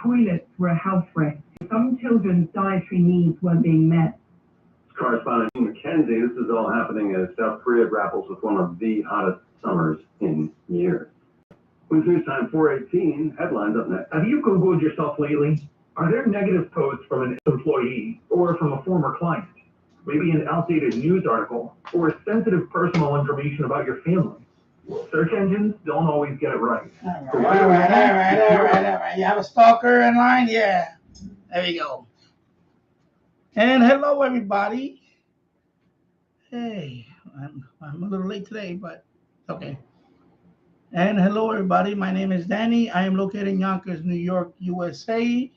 toilets were a health risk. Some children's dietary needs weren't being met. Correspondent Mackenzie, this is all happening as South Korea grapples with one of the hottest summers in years. With News Time 418, headlines up next. Have you Googled yourself lately? Are there negative posts from an employee or from a former client? Maybe an outdated news article or sensitive personal information about your family? Search engines don't always get it right. All right. You have a stalker in line? Yeah. There you go. And hello, everybody. Hey, I'm a little late today, but okay. And hello, everybody. My name is Danny. I am located in Yonkers, New York, USA.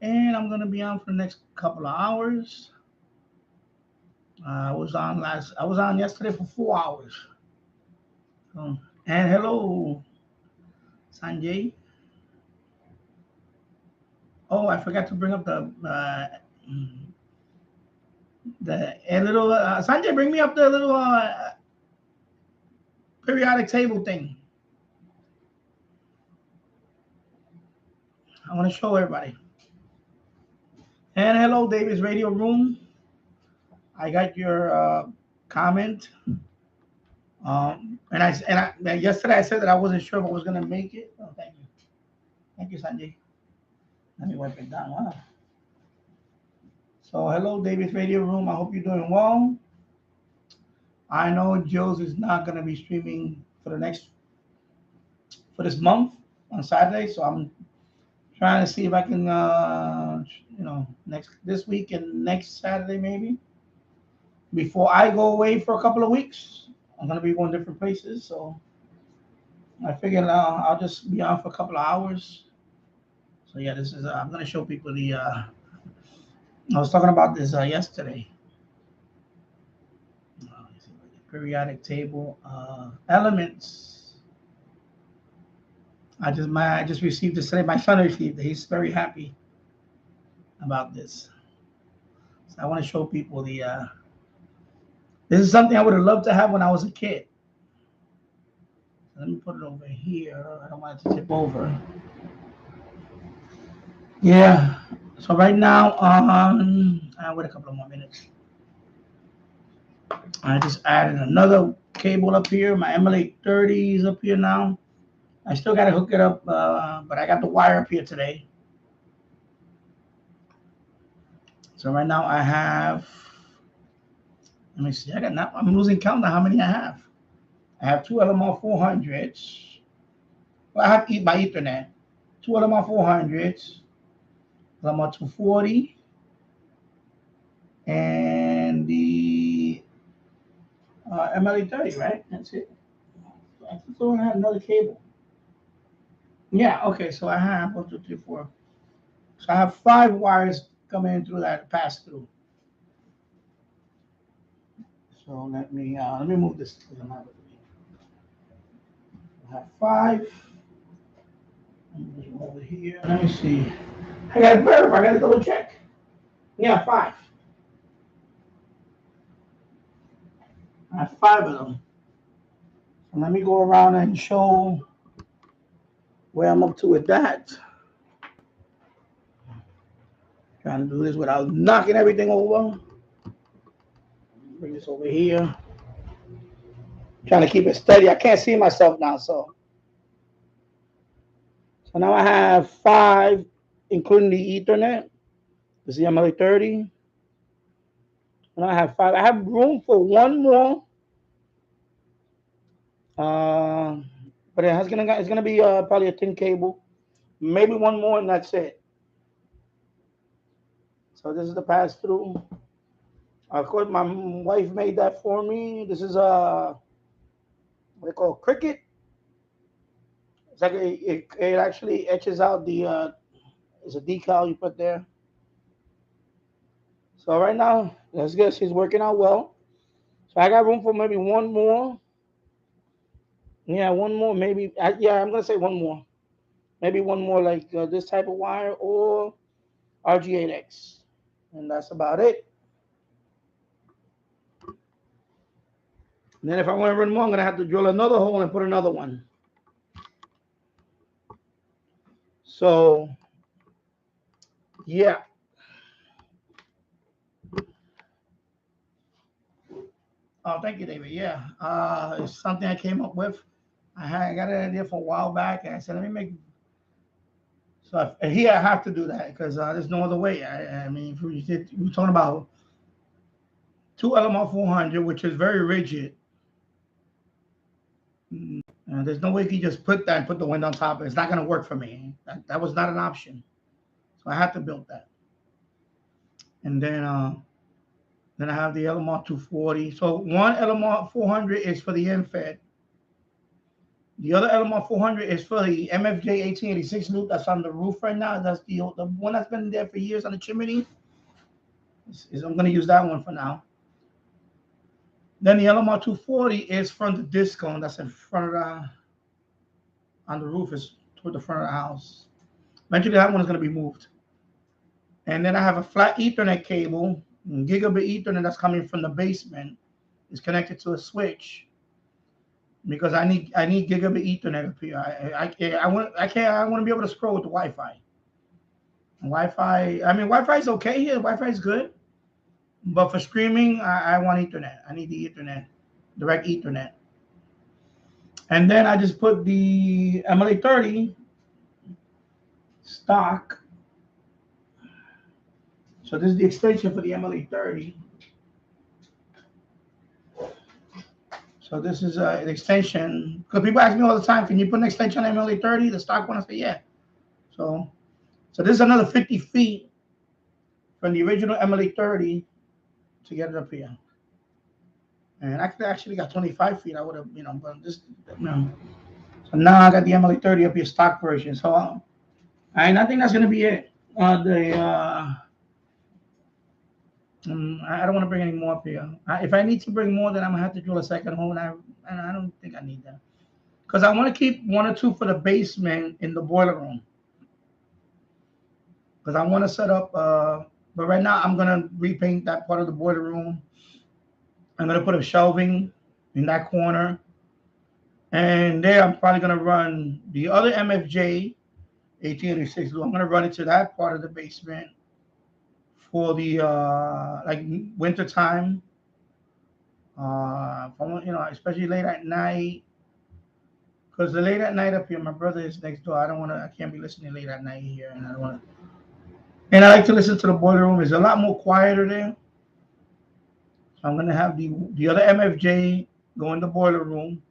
And I'm going to be on for the next couple of hours. I was on yesterday for 4 hours. So, and hello, Sanjay. Oh, I forgot to bring up the little Sanjay. Bring me up the little periodic table thing. I want to show everybody. And hello, Davis Radio Room. I got your comment. And yesterday I said that I wasn't sure if I was gonna make it. Oh, thank you, Sanjay. Let me wipe it down. Wow. So hello, Davis Radio Room. I hope you're doing well. I know Jules is not gonna be streaming for this month on Saturday, so I'm trying to see if I can, this week and next Saturday maybe. Before I go away for a couple of weeks, I'm gonna be going different places, so I figured I'll just be on for a couple of hours. So yeah, this is I'm gonna show people the. I was talking about this yesterday. Periodic table elements. I just received this today. My son received it. He's very happy about this. So I want to show people the. This is something I would have loved to have when I was a kid. So let me put it over here. I don't want it to tip over. Yeah. So right now, I'll wait a couple of more minutes. I just added another cable up here. My MLA 30 is up here now. I still got to hook it up, but I got the wire up here today. So right now I have, let me see, I'm losing count on how many I have. I have two LMR 400s. Well, I have to eat by Ethernet. Two LMR 400s, LMR 240, and the MLA 30, right? That's it. I just don't have another cable. Yeah, okay, so I have 1, 2, 3, 4. So I have 5 wires coming in through that pass through. So let me move this. I have 5. Over here. Let me see. I got to verify. I got to double check. Yeah, 5. I have 5 of them. So let me go around and show where I'm up to with that. Trying to do this without knocking everything over. Bring this over here. Trying to keep it steady. I can't see myself now, so now I have 5, including the Ethernet. This is the MLA 30. And I have 5. I have room for one more. But it's gonna be probably a thin cable. Maybe one more, and that's it. So this is the pass through. Of course, my wife made that for me. This is what they call Cricut. It's like it actually etches out the. It's a decal you put there. So right now, that's good. She's working out well. So I got room for maybe one more. Yeah, one more maybe. Yeah, I'm gonna say one more. Maybe one more like this type of wire or RG8X, and that's about it. And then if I want to run more, I'm gonna have to drill another hole and put another one. So, yeah. Oh, thank you, David. Yeah, it's something I came up with. I got an idea for a while back, and I said, let me make. So here I have to do that because there's no other way. I mean, if we're talking about two LMR 400, which is very rigid. There's no way if you just put that and put the wind on top. It's not going to work for me. That was not an option. So I had to build that. And then I have the LMR 240. So one LMR 400 is for the end-fed. The other LMR 400 is for the MFJ 1886 loop that's on the roof right now. That's the one that's been there for years on the chimney. I'm going to use that one for now. Then the LMR 240 is from the discone that's in front of on the roof, is toward the front of the house. Eventually that one is going to be moved. And then I have a flat Ethernet cable, gigabit Ethernet that's coming from the basement. It's connected to a switch because I need gigabit Ethernet up here. I want to be able to scroll with the Wi-Fi. Wi-Fi is okay here. Wi-Fi is good. But for streaming, I want Ethernet. I need the Ethernet, direct Ethernet. And then I just put the MLA 30 stock. So this is the extension for the MLA 30. So this is an extension. Because people ask me all the time, can you put an extension on MLA 30, the stock one? I say, yeah. So this is another 50 feet from the original MLA 30 to get it up here. And I could actually got 25 feet. I would have, but this, So now I got the MLA 30 up here, stock version. So I think that's going to be it. I don't want to bring any more up here. If I need to bring more, then I'm going to have to drill a second hole. And I don't think I need that. Because I want to keep one or two for the basement in the boiler room. Because I want to set up, but right now I'm going to repaint that part of the boiler room. I'm going to put a shelving in that corner. And there I'm probably going to run the other MFJ 1886 loop. I'm going to run it to that part of the basement for the like winter time. Especially late at night. Because the late at night up here, my brother is next door. I can't be listening late at night here, and I don't want to. And I like to listen to the boiler room. It's a lot more quieter there. So I'm gonna have the other MFJ go in the boiler room,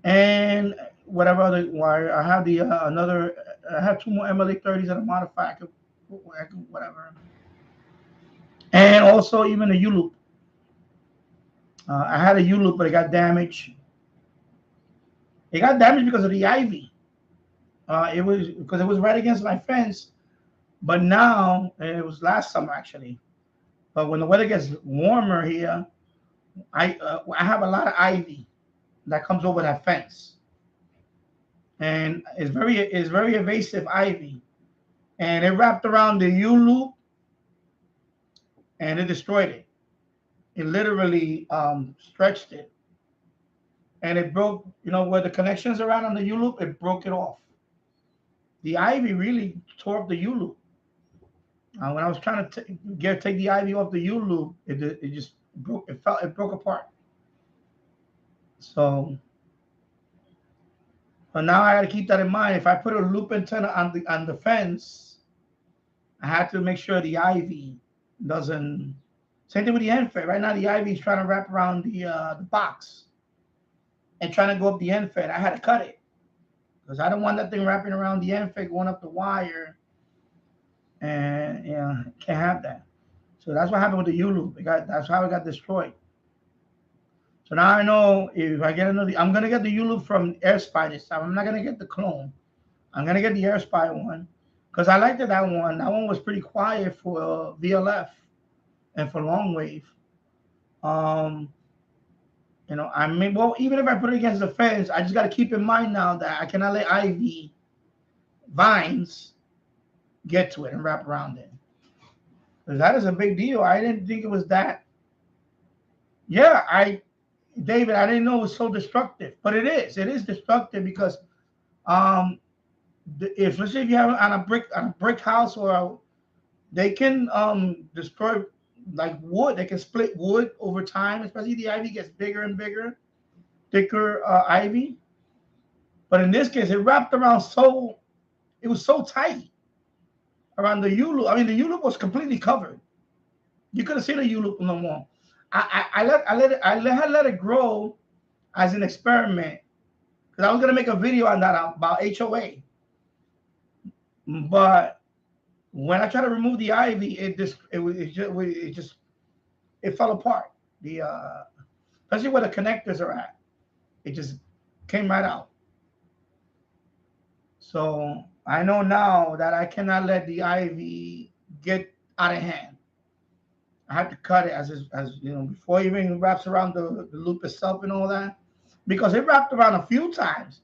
and whatever other wire. I have I have two more MLA 30s that are modified. I could whatever. And also even a U loop. I had a U loop, but it got damaged. It got damaged because of the ivy. It was right against my fence. But now, it was last summer actually. But when the weather gets warmer here, I have a lot of ivy that comes over that fence, and it's very evasive ivy, and it wrapped around the U loop, and it destroyed it. It literally stretched it, and it broke. Where the connections are on the U loop, it broke it off. The ivy really tore up the U loop. When I was trying to take the ivy off the U loop, it just broke. It broke apart. So now I got to keep that in mind. If I put a loop antenna on the fence, I have to make sure the ivy doesn't. Same thing with the end fed. Right now, the ivy is trying to wrap around the box and trying to go up the end fed. I had to cut it because I don't want that thing wrapping around the end fed, going up the wire. And can't have that. So that's what happened with the U loop. That's how it got destroyed. So now I know if I get another, I'm gonna get the U loop from AirSpy this time. I'm not gonna get the clone. I'm gonna get the AirSpy one because I liked that one. That one was pretty quiet for VLF and for longwave. Even if I put it against the fence, I just got to keep in mind now that I cannot let ivy vines get to it and wrap around it. Because that is a big deal. I didn't think it was that. Yeah, David, I didn't know it was so destructive, but it is. It is destructive because especially if you have on a brick house, they can destroy like wood. They can split wood over time, especially the ivy gets bigger and bigger, thicker ivy. But in this case, it wrapped around it was so tight around the U loop. I mean, the U loop was completely covered. You couldn't see the U loop no more. I let it grow as an experiment because I was gonna make a video on that about HOA. But when I tried to remove the ivy, it fell apart. The especially where the connectors are at, it just came right out. So I know now that I cannot let the ivy get out of hand. I have to cut it as you know, before it even wraps around the loop itself and all that, because it wrapped around a few times.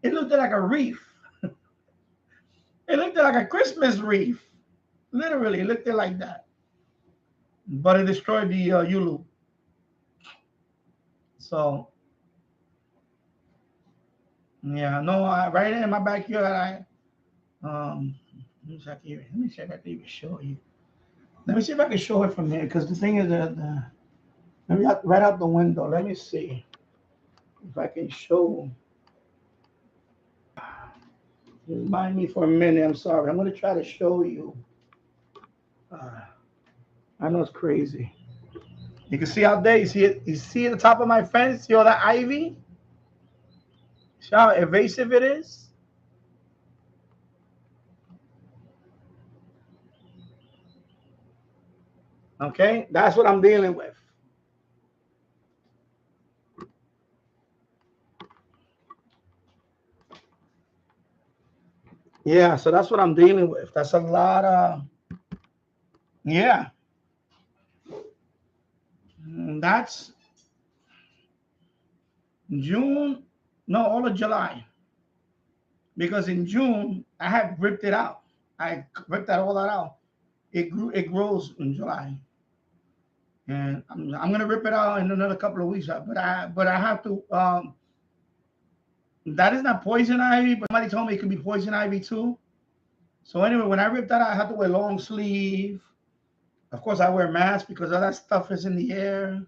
It looked like a wreath. It looked like a Christmas wreath. Literally, it looked like that. But it destroyed the U loop. So yeah, no, right in my backyard, let me see if I can even show you. Let me see if I can show it from here, because the thing is that let me right out the window. Let me see if I can show. Remind me for a minute. I'm sorry. I'm going to try to show you. I know it's crazy. You can see out there. You see it. You see at the top of my fence. See all that ivy? See how evasive it is? Okay, that's what I'm dealing with. Yeah, so that's what I'm dealing with. That's a lot of, yeah. That's June, no, all of July. Because in June, I had ripped it out. I ripped all that out. It grows in July. And I'm gonna rip it out in another couple of weeks. But I have to. That is not poison ivy, but somebody told me it could be poison ivy too. So anyway, when I ripped that out, I had to wear long sleeve. Of course, I wear masks because all that stuff is in the air.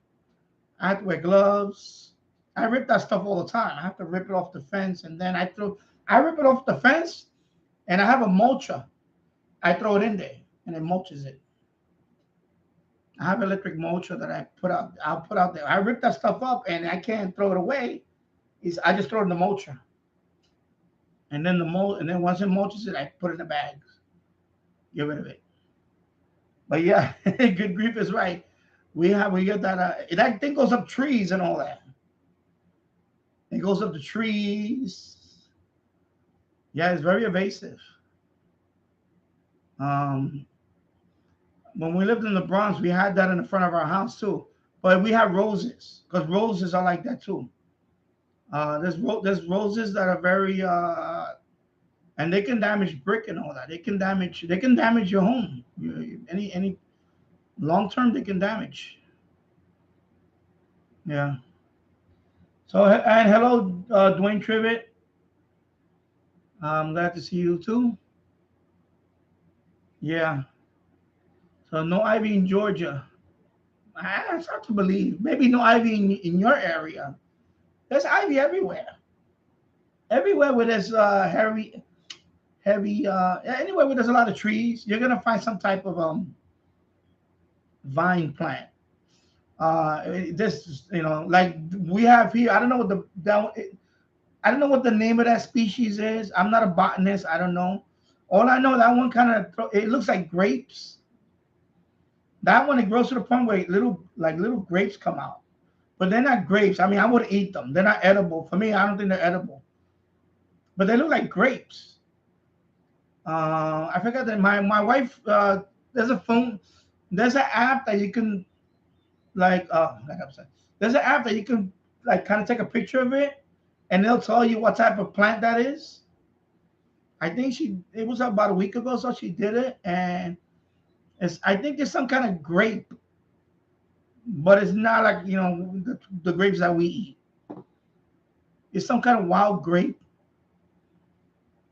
I have to wear gloves. I rip that stuff all the time. I have to rip it off the fence, and then I rip it off the fence, and I have a mulcher. I throw it in there, and it mulches it. I have electric mulcher that I'll put out there. I rip that stuff up, and I can't throw it away. I just throw it in the mulcher, and then once it mulches it, I put it in the bags. Get rid of it. But yeah, good grief is right. We get that thing goes up trees and all that. It goes up the trees. Yeah, it's very evasive. When we lived in the Bronx, we had that in the front of our house too. But we have roses because roses are like that too. There's roses that are very and they can damage brick and all that. They can damage your home. Any long term they can damage. Yeah. So and hello, Dwayne Trivet. I'm glad to see you too. Yeah. So no ivy in Georgia. It's hard to believe. Maybe no ivy in your area. There's ivy everywhere. Everywhere where there's heavy anywhere where there's a lot of trees, you're gonna find some type of vine plant. This like we have here. I don't know what the name of that species is. I'm not a botanist. I don't know. All I know, that one kind of it looks like grapes. That one, it grows to the point where little grapes come out, but they're not grapes. I mean, I would eat them. They're not edible. For me, I don't think they're edible, but they look like grapes. I forgot that my wife. There's an app that you can like I'm saying. There's an app that you can like kind of take a picture of it, and they'll tell you what type of plant that is. I think it was about a week ago, so she did it, and I think it's some kind of grape, but it's not like the grapes that we eat. It's some kind of wild grape.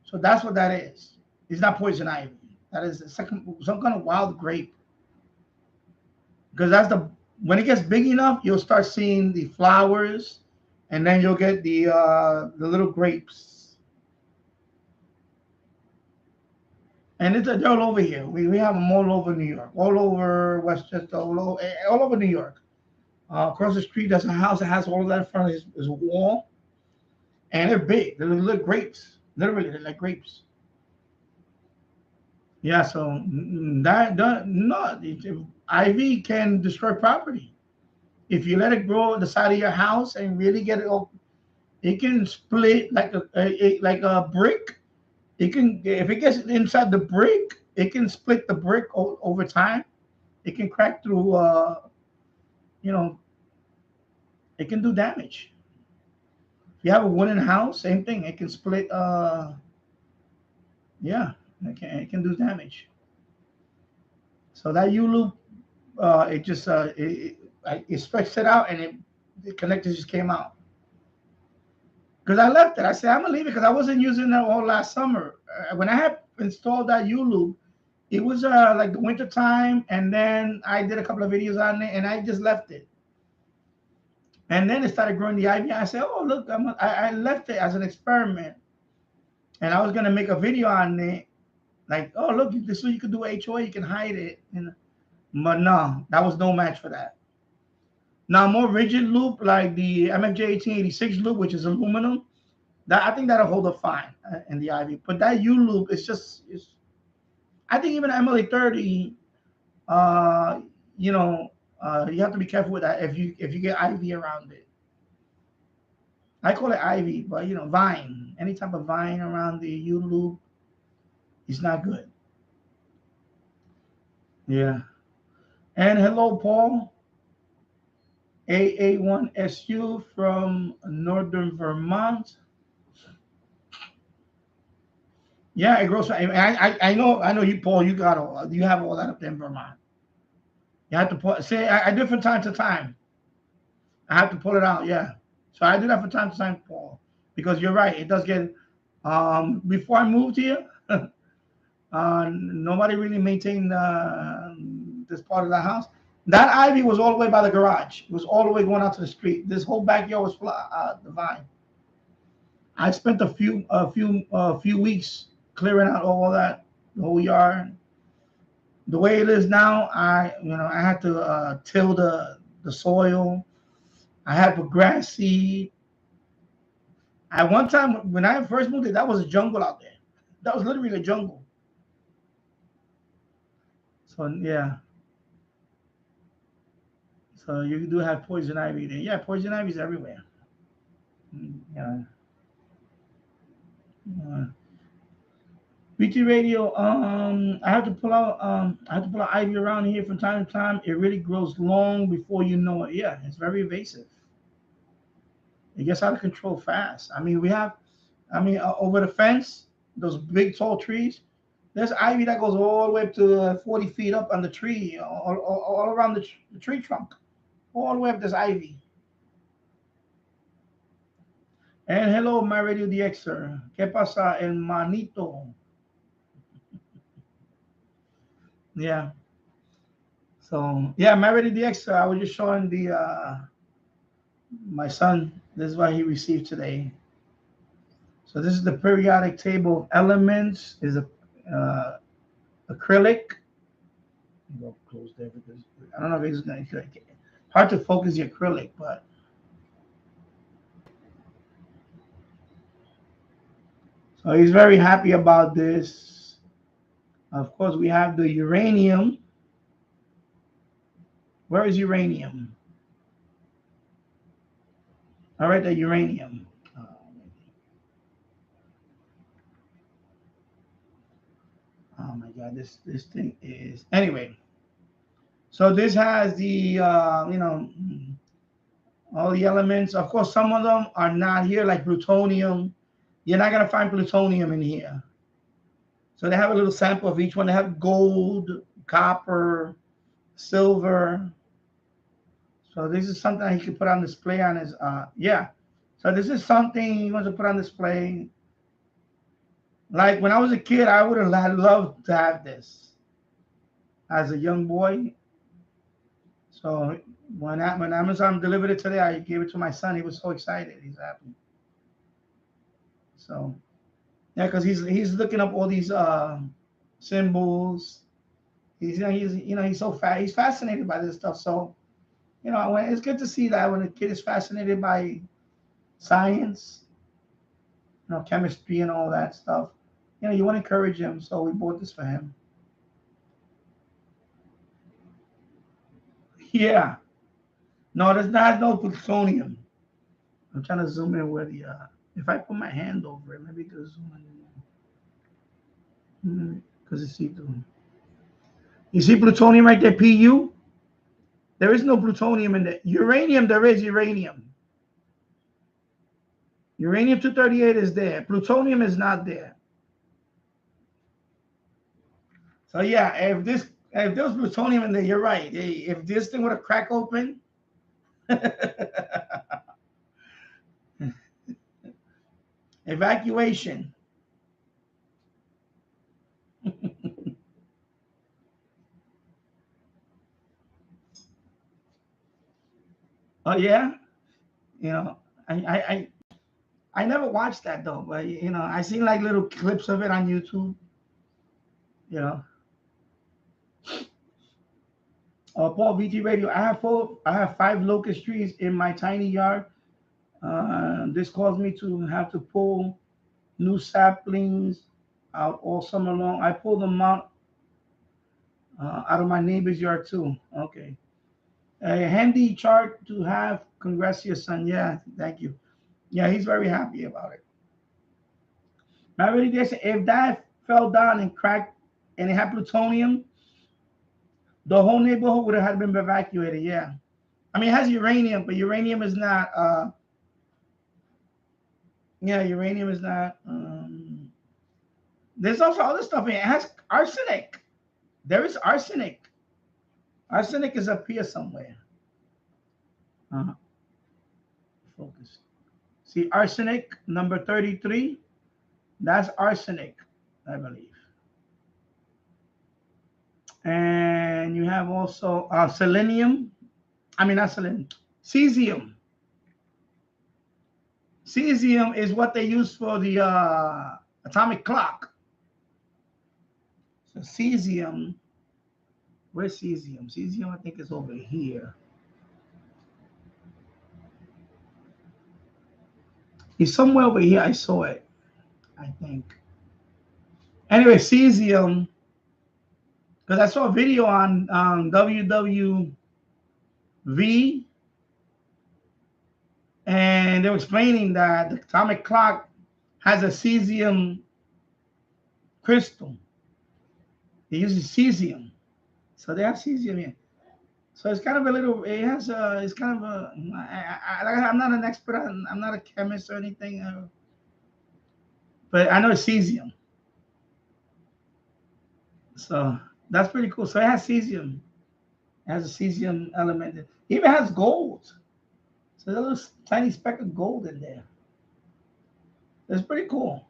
So that's what that is. It's not poison ivy. That is some kind of wild grape. Because when it gets big enough, you'll start seeing the flowers, and then you'll get the little grapes. And they're all over here. We have them all over New York, all over Westchester, all over New York. Across the street, there's a house that has all of that in front of it. There's a wall, and they're big. They're little grapes. Literally, they're like grapes. Yeah, so ivy can destroy property. If you let it grow on the side of your house and really get it up, it can split like a brick. It can, if it gets inside the brick, it can split the brick over time. It can crack through. It can do damage. If you have a wooden house, same thing. It can split. Yeah, it can do damage. So that U-loop, it just it stretched it out, and the connector just came out. Because I left it. I said I'm gonna leave it because I wasn't using it all last summer. When I had installed that U-loop, it was like the winter time, and then I did a couple of videos on it, and I just left it. And then it started growing the ivy. I said, "Oh, look, I left it as an experiment, and I was gonna make a video on it, like, oh, look, this is what you could do HOA, you can hide it." But no, that was no match for that. Now, more rigid loop like the MFJ 1886 loop, which is aluminum, I think that'll hold up fine in the ivy. But that U loop, I think even MLA 30, you have to be careful with that if you get ivy around it. I call it ivy, but vine, any type of vine around the U loop is not good. Yeah. And hello, Paul. AA1SU from Northern Vermont. Yeah, it grows. I know you, Paul. You have all that up there in Vermont. You have to I do it from time to time. I have to pull it out. Yeah, so I do that from time to time, Paul, because you're right. It does get. Before I moved here, nobody really maintained this part of the house. That ivy was all the way by the garage. It was all the way going out to the street. This whole backyard was the vine. I spent a few weeks clearing out all that, the whole yard. The way it is now, I had to till the soil. I had to grass seed. At one time, when I first moved there, that was a jungle out there. That was literally a jungle. So yeah. So you do have poison ivy there. Yeah, poison ivy is everywhere. Yeah. BT Radio. I have to pull out. Ivy around here from time to time. It really grows long before you know it. Yeah, it's very invasive. It gets out of control fast. I mean, over the fence, those big tall trees. There's ivy that goes all the way up to 40 feet up on the tree, all around the tree trunk. All the way up, there's ivy. And hello, my radio DXer. ¿Qué pasa, hermanito? Yeah. So yeah, my radio DXer. I was just showing my son. This is what he received today. So this is the periodic table of elements. Is a acrylic. Go close there because I don't know if it's going to. Hard to focus the acrylic, but so he's very happy about this. Of course, we have the uranium. Where is uranium? All right, the uranium. Oh my God, this thing is anyway. So this has the all the elements. Of course, some of them are not here, like plutonium. You're not gonna find plutonium in here. So they have a little sample of each one. They have gold, copper, silver. So this is something that he could put on display on his So this is something he wants to put on display. Like when I was a kid, I would have loved to have this as a young boy. So when Amazon delivered it today, I gave it to my son. He was so excited. He's happy. So yeah, because he's looking up all these symbols. He's so he's fascinated by this stuff. So it's good to see that when a kid is fascinated by science, chemistry and all that stuff, you want to encourage him. So we bought this for him. Yeah. No, there's not no plutonium. I'm trying to zoom in where the if I put my hand over it, maybe it could zoom in. Because it's see-through. You see plutonium right there, Pu? There is no plutonium in there. Uranium, there is uranium. Uranium-238 is there. Plutonium is not there. So yeah, if there was plutonium in there, you're right. If this thing would have cracked open, evacuation. Oh yeah, you know, I never watched that though, but I seen like little clips of it on YouTube. You know, Paul VT Radio. I have 5 locust trees in my tiny yard. This caused me to have to pull new saplings out all summer long. I pulled them out of my neighbor's yard too. Okay. A handy chart to have. Congrats to your son. Yeah, thank you. Yeah, he's very happy about it. Now, really, if that fell down and cracked and it had plutonium, the whole neighborhood would have had been evacuated. Yeah. I mean, it has uranium, but uranium is not. Yeah, uranium is not. There's also other stuff in it. It has arsenic. There is arsenic. Arsenic is up here somewhere. Focus. See, arsenic, number 33. That's arsenic, I believe. And you have also selenium. I mean, not selenium. Cesium. Cesium is what they use for the atomic clock. So cesium. Where's cesium? Cesium, I think, is over here. It's somewhere over here. I saw it, I think. Anyway, cesium, because I saw a video on WWV, and they were explaining that the atomic clock has a cesium crystal. They use cesium. So they have cesium here. So it's kind of a little, it has it's kind of a, I'm not an expert, I'm not a chemist or anything, but I know it's cesium. So that's pretty cool. So it has cesium. It has a cesium element. It even has gold. So there's a little tiny speck of gold in there. It's pretty cool.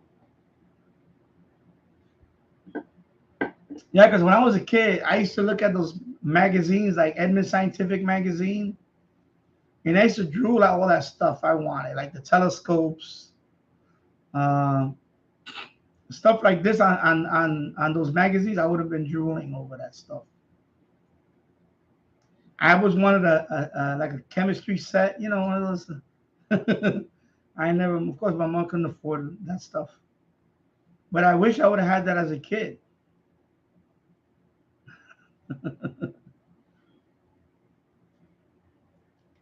Yeah, because when I was a kid, I used to look at those magazines like Edmund Scientific Magazine, and I used to drool at all that stuff I wanted, like the telescopes, stuff like this on those magazines. I would have been drooling over that stuff. I was wanted like a chemistry set, one of those. I never, of course, my mom couldn't afford that stuff, but I wish I would have had that as a kid.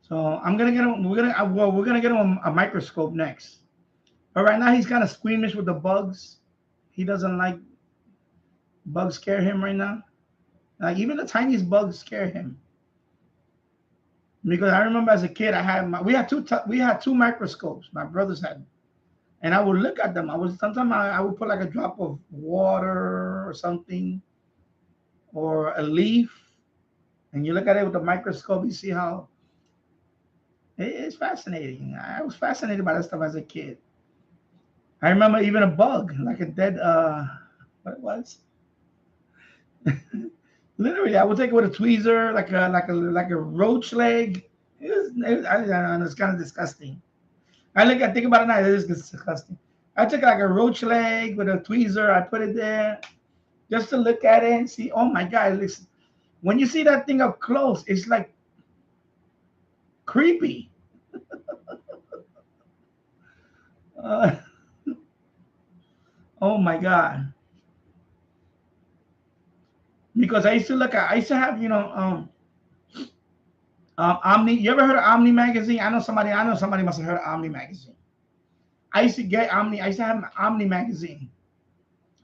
So I'm gonna get him. We're gonna get him a microscope next. But right now he's kind of squeamish with the bugs. He doesn't like bugs. Scare him right now. Like even the tiniest bugs scare him. Because I remember as a kid, we had two microscopes. My brothers had, and I would look at them. Sometimes I would put like a drop of water or something, or a leaf, and you look at it with the microscope. You see how it's fascinating. I was fascinated by that stuff as a kid. I remember even a bug, like a dead, what it was. Literally, I would take it with a tweezer, like a roach leg. I don't know, it's kind of disgusting. I think about it now, it is disgusting. I took like a roach leg with a tweezer. I put it there just to look at it and see. Oh my God! Listen, when you see that thing up close, it's like creepy. Uh, oh my God! Because I used to have, Omni. You ever heard of Omni magazine? I know somebody. Must have heard of Omni magazine. I used to get Omni. I used to have an Omni magazine.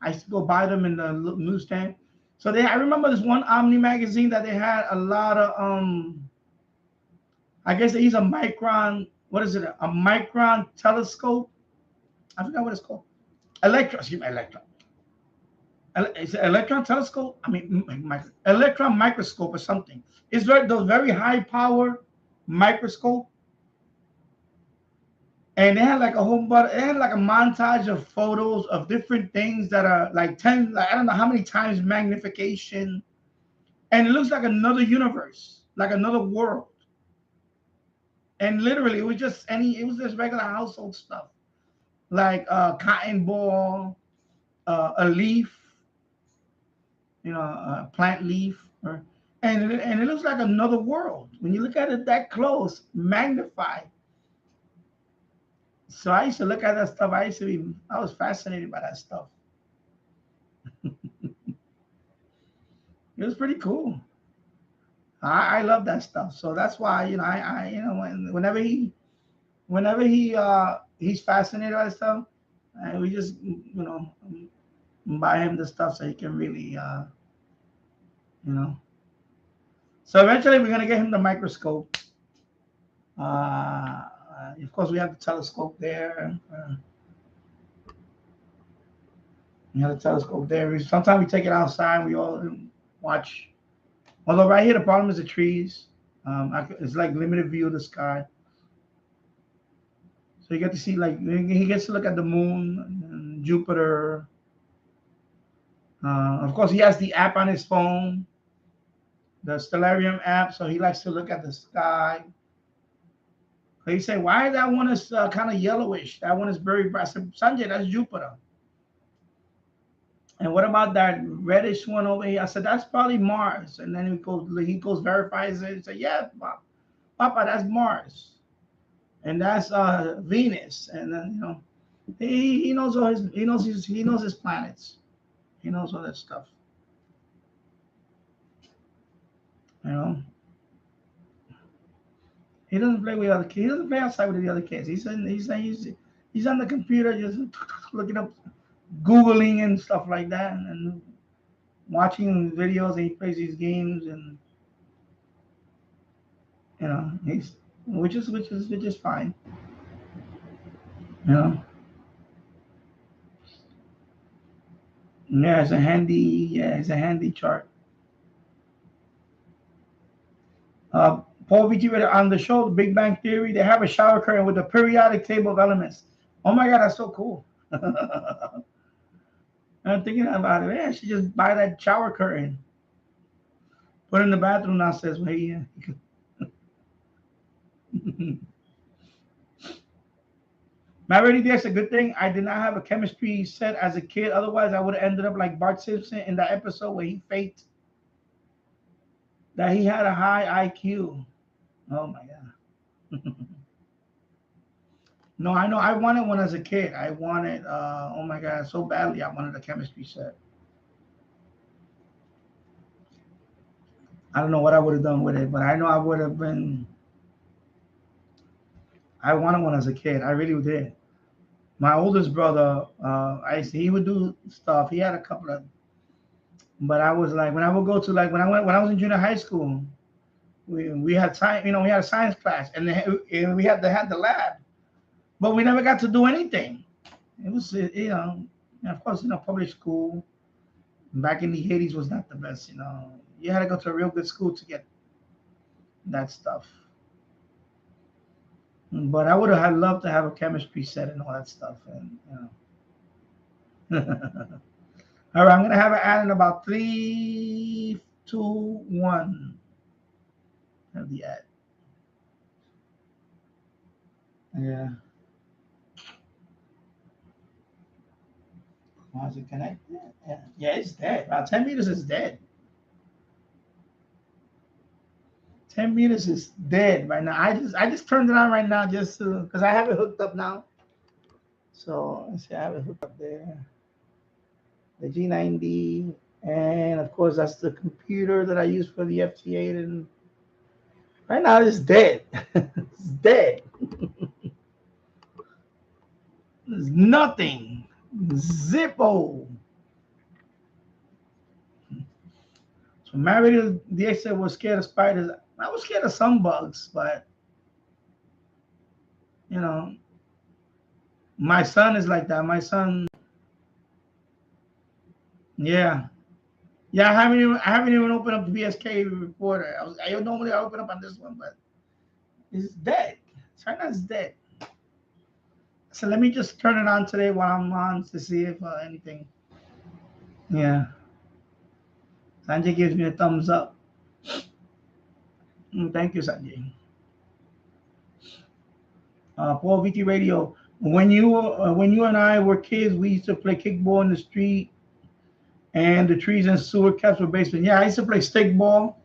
I used to go buy them in the newsstand. So I remember this one Omni magazine that they had a lot of I guess they use a micron. What is it? A micron telescope. I forgot what it's called. Excuse me, electron. Is it electron telescope? I mean, electron microscope or something. It's those very high power microscope. And they had like a whole bunch. They had like a montage of photos of different things that are like 10. Like, I don't know how many times magnification, and it looks like another universe, like another world. And literally, it was just regular household stuff, like a cotton ball, a leaf, a plant leaf, and it looks like another world when you look at it that close, magnified. So I used to look at that stuff. I was fascinated by that stuff. It was pretty cool. I love that stuff. So that's why, whenever he's fascinated by stuff, and we just, buy him the stuff so he can really, you know. So eventually we're gonna get him the microscope. Of course, we have the telescope there. We have the telescope there. Sometimes we take it outside. We all watch. Although right here the problem is the trees. It's like limited view of the sky. So you get to see, like, he gets to look at the moon and Jupiter. Of course, he has the app on his phone, the Stellarium app, so he likes to look at the sky. So he said, "Why that one is kind of yellowish? That one is very bright." I said, "Sanjay, that's Jupiter." And what about that reddish one over here? I said, "That's probably Mars." And then he goes verifies it. He said, "Yeah, Papa, that's Mars, and that's Venus." And then he knows all he knows his planets. He knows all that stuff. You know, he doesn't play with other kids. He doesn't play outside with the other kids. He's on the computer just looking up, googling and stuff like that, and watching videos. And he plays these games, and he's which is fine. Yeah, it's a handy chart. Paul Vitti on the show, The Big Bang Theory, they have a shower curtain with a periodic table of elements. Oh my God, that's so cool. I'm thinking about it. Yeah, I should just buy that shower curtain. Put it in the bathroom downstairs. Already there's a good thing. I did not have a chemistry set as a kid. Otherwise, I would have ended up like Bart Simpson in that episode where he faked that he had a high IQ. Oh my God. No, I know. I wanted one as a kid. I wanted, oh my God, so badly. I wanted a chemistry set. I don't know what I would have done with it, but I know I would have been. I wanted one as a kid. I really did. My oldest brother, he would do stuff. He had a couple of, but I was like, when I would go to when I was in junior high school, we had time, we had a science class, and they had the lab, but we never got to do anything. It was, of course, public school back in the 80s was not the best. You had to go to a real good school to get that stuff. But I would have loved to have a chemistry set and all that stuff, and All right, I'm gonna have it ad in about 3, 2, 1. Have the ad. Yeah. Was it connected? Yeah, it's dead. About 10 meters is dead. 10 meters is dead right now. I just turned it on right now just to because I have it hooked up now. So let's see, I have it hooked up there. The G90, and of course that's the computer that I use for the FT8. And right now it's dead. It's dead. There's nothing. Zippo. So Mario DX was scared of spiders. I was scared of some bugs, but you know, my son is like that. My son, yeah, yeah. I haven't even opened up the BSK reporter. I normally open up on this one, but it's dead. China's dead. So let me just turn it on today while I'm on to see if anything. Yeah. Sanjay gives me a thumbs up. Thank you, Sanjay. Paul VT Radio. When you and I were kids, we used to play kickball in the street, and the trees and sewer caps were basement. Yeah, I used to play stickball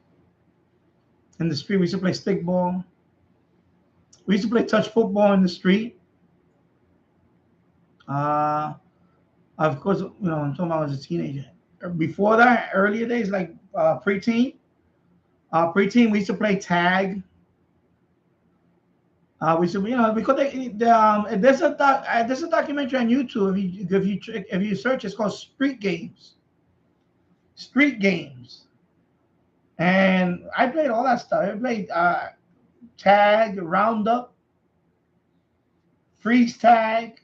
in the street. We used to play stickball. We used to play touch football in the street. Of course, you know, I'm talking about as a teenager. Before that, earlier days, like preteen, we used to play tag. We should, you know, because there's a documentary on YouTube. If you search, it's called Street Games. Street Games, and I played all that stuff. I played tag, roundup, freeze tag.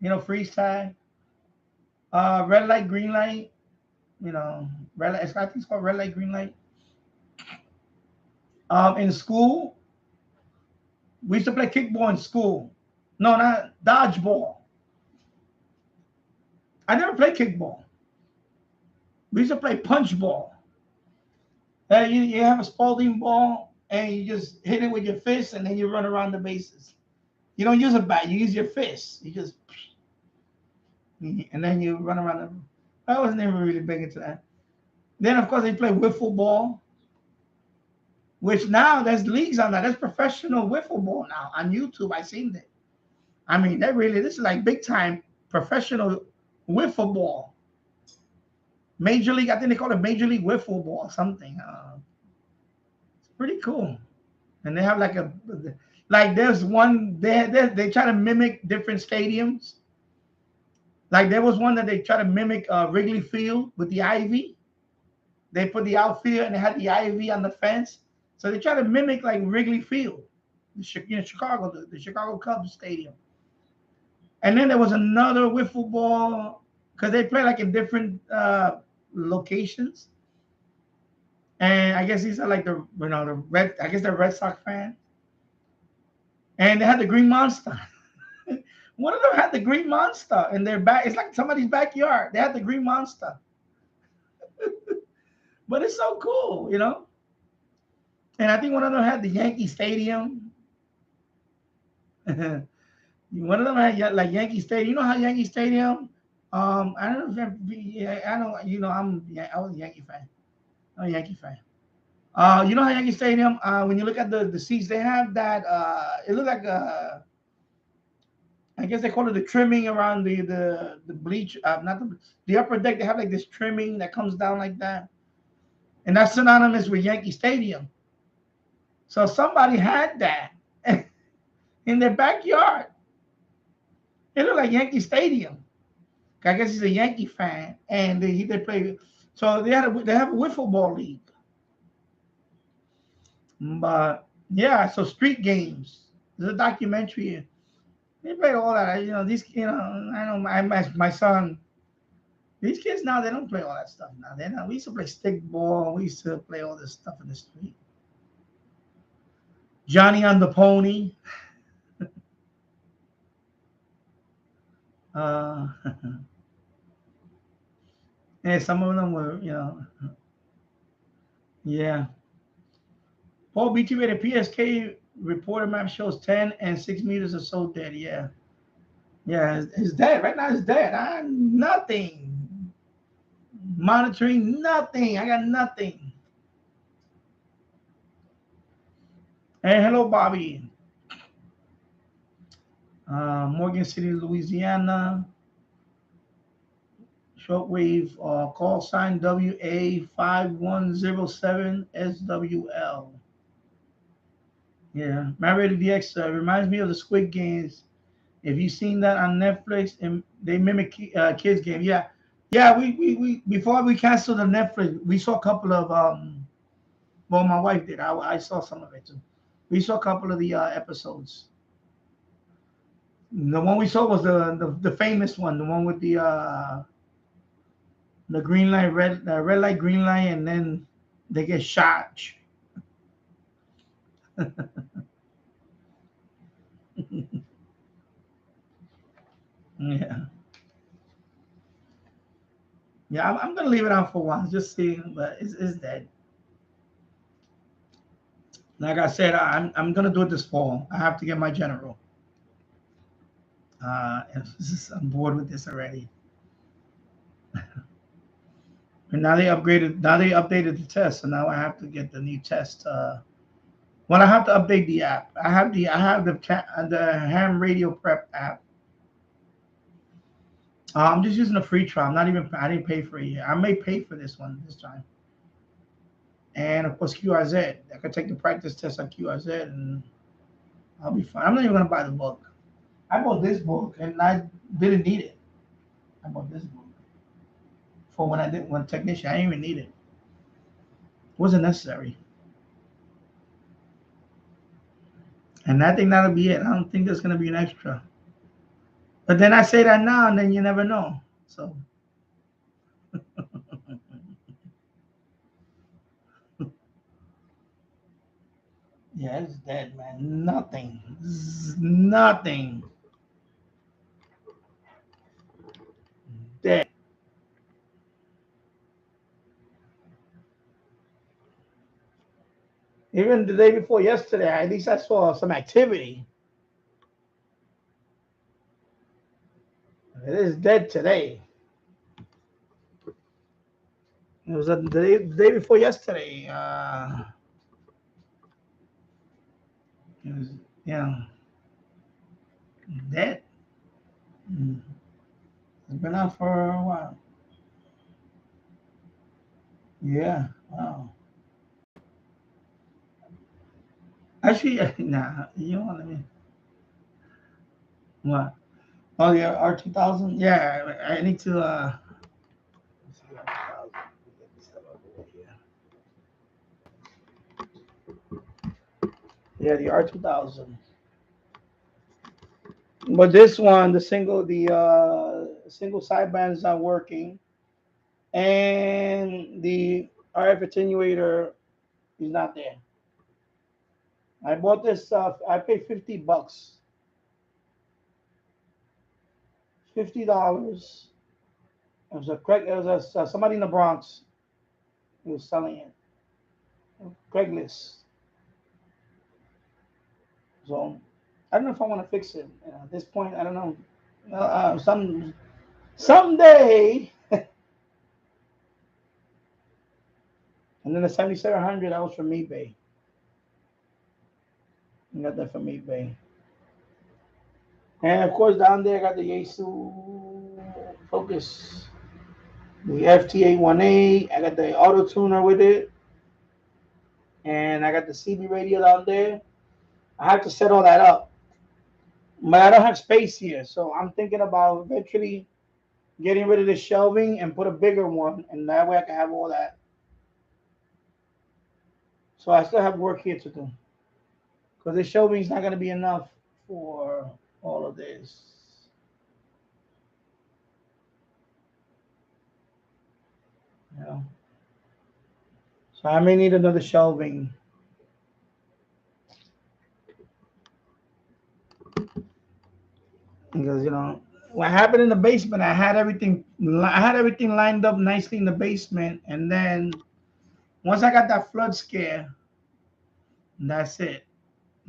You know, freeze tag. Red light, green light. You know, red light. I think it's called red light, green light. In school, we used to play kickball in school. No, not dodgeball. I never played kickball. We used to play punch ball. You have a Spalding ball and you just hit it with your fist and then you run around the bases. You don't use a bat, you use your fist. You just, and then you run around them. I was never really big into that. Then, of course, they play wiffle ball, which now there's leagues on that. There's professional wiffle ball now on YouTube. I've seen it. I mean, this is like big time professional wiffle ball. Major League, I think they call it Major League Wiffle Ball or something. It's pretty cool. And they have there's one, they try to mimic different stadiums. Like there was one that they try to mimic Wrigley Field with the ivy. They put the outfield and they had the ivy on the fence. So they try to mimic like Wrigley Field, Chicago, the Chicago Cubs stadium. And then there was another wiffle ball because they play like in different locations. And I guess these are like the Red. I guess they're Red Sox fans. And they had the Green Monster. One of them had the Green Monster in their back. It's like somebody's backyard. They had the Green Monster. But it's so cool, you know. And I think one of them had the Yankee Stadium. One of them had like Yankee Stadium. You know how Yankee Stadium? I don't know if I don't. You know, I was a Yankee fan. I'm a Yankee fan. You know how Yankee Stadium? When you look at the seats, they have that. It looks like I guess they call it the trimming around the bleach. Not the upper deck. They have like this trimming that comes down like that, and that's synonymous with Yankee Stadium. So somebody had that in their backyard. It looked like Yankee Stadium. I guess he's a Yankee fan, and they play. So they have a wiffle ball league. But yeah, so Street Games. There's a documentary. They play all that. You know, I know my son. These kids now, they don't play all that stuff now. We used to play stick ball. We used to play all this stuff in the street. Johnny on the Pony. Uh, and some of them were, yeah. Paul BT rated PSK reporter map shows 10 and 6 meters or so dead. Yeah. Yeah, it's dead. Right now it's dead. Nothing. Monitoring nothing. I got nothing. Hey, hello, Bobby. Morgan City, Louisiana. Shortwave call sign WA5107SWL. Yeah, Marriott DX reminds me of the Squid Games. If you've seen that on Netflix, and they mimic kids game. Yeah, yeah. We before we canceled the Netflix, we saw a couple of well, my wife did. I saw some of it too. We saw a couple of the episodes. The one we saw was the famous one, the one with the green light, red light, green light, and then they get shot. Yeah, yeah. I'm gonna leave it on for a while, just see, but it's dead. Like I said, I'm gonna do it this fall. I have to get my general. I'm bored with this already. And now they upgraded. Now they updated the test, so now I have to get the new test. Well, I have to update the app. I have the ham radio prep app. I'm just using a free trial. I'm not even. I didn't pay for it yet. I may pay for this one this time. And of course QRZ. I could take the practice test on QRZ, and I'll be fine. I'm not even gonna buy the book. I bought this book, and I didn't need it. I bought this book for when I did one technician. I didn't even need it. It wasn't necessary. And I think that'll be it. I don't think there's gonna be an extra. But then I say that now, and then you never know. So yeah, it's dead, man. Nothing. Nothing. Dead. Even the day before yesterday, at least I saw some activity. It is dead today. It was the day before yesterday. It was, dead. It's been out for a while. Yeah. Wow. Actually, nah. You know what I mean? What? Oh yeah, R2000. Yeah, I need to. Let's see, R2000. Get this stuff out of here. Yeah, the R2000. But this one, the single sideband is not working, and the RF attenuator is not there. I bought this stuff. I paid $50. $50. It was somebody in the Bronx who was selling it. Craigslist. So I don't know if I want to fix it. At this point, I don't know. Someday. And then the 7700, that was from eBay. I got that from eBay. And of course, down there, I got the Yaesu Focus, the FT818. I got the auto tuner with it. And I got the CB radio down there. I have to set all that up. But I don't have space here. So I'm thinking about eventually getting rid of the shelving and put a bigger one. And that way I can have all that. So I still have work here to do. Because the shelving is not going to be enough for all of this. So I may need another shelving. Because, what happened in the basement, I had everything lined up nicely in the basement, and then once I got that flood scare, that's it.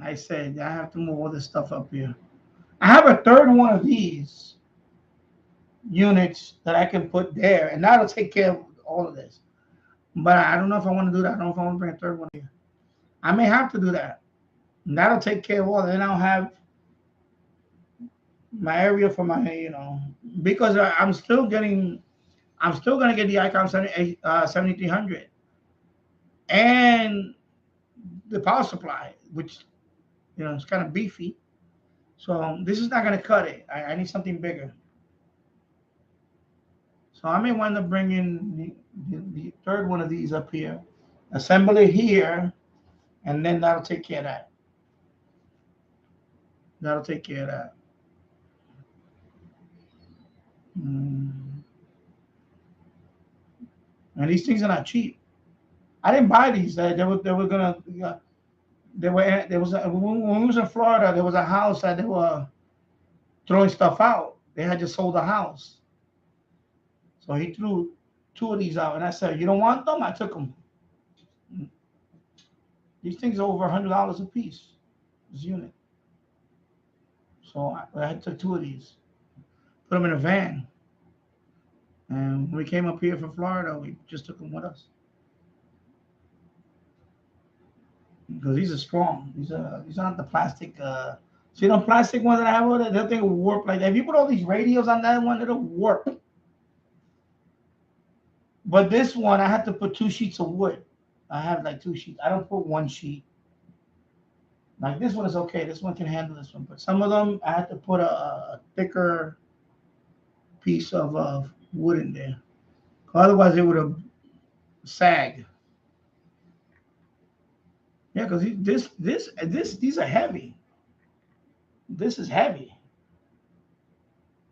I said I have to move all this stuff up here. I have a third one of these units that I can put there, and that'll take care of all of this. But I don't know if I want to do that. I don't know if I want to bring a third one here. I may have to do that. And that'll take care of all. Then I'll have my area for my, because I'm still gonna get the Icon 7300 and the power supply, which it's kind of beefy. So this is not gonna cut it. I need something bigger. So I may wind up bringing the third one of these up here, assemble it here, and then that'll take care of that. That'll take care of that. And these things are not cheap. I didn't buy these. They were gonna. There was when we was in Florida. There was a house that they were throwing stuff out. They had just sold a house, so he threw 2 of these out, and I said, "You don't want them?" I took them. These things are over $100 a piece. This unit. So I took 2 of these, put them in a van, and when we came up here from Florida, we just took them with us. Because these are strong. These aren't the plastic. See the plastic ones that I have over there? That thing will warp like that. If you put all these radios on that one, it'll warp. But this one, I had to put 2 sheets of wood. I have like 2 sheets. I don't put 1 sheet. Like this one is okay. This one can handle this one. But some of them, I had to put a thicker piece of wood in there. Otherwise, it would have sagged. Yeah, because these are heavy. This is heavy.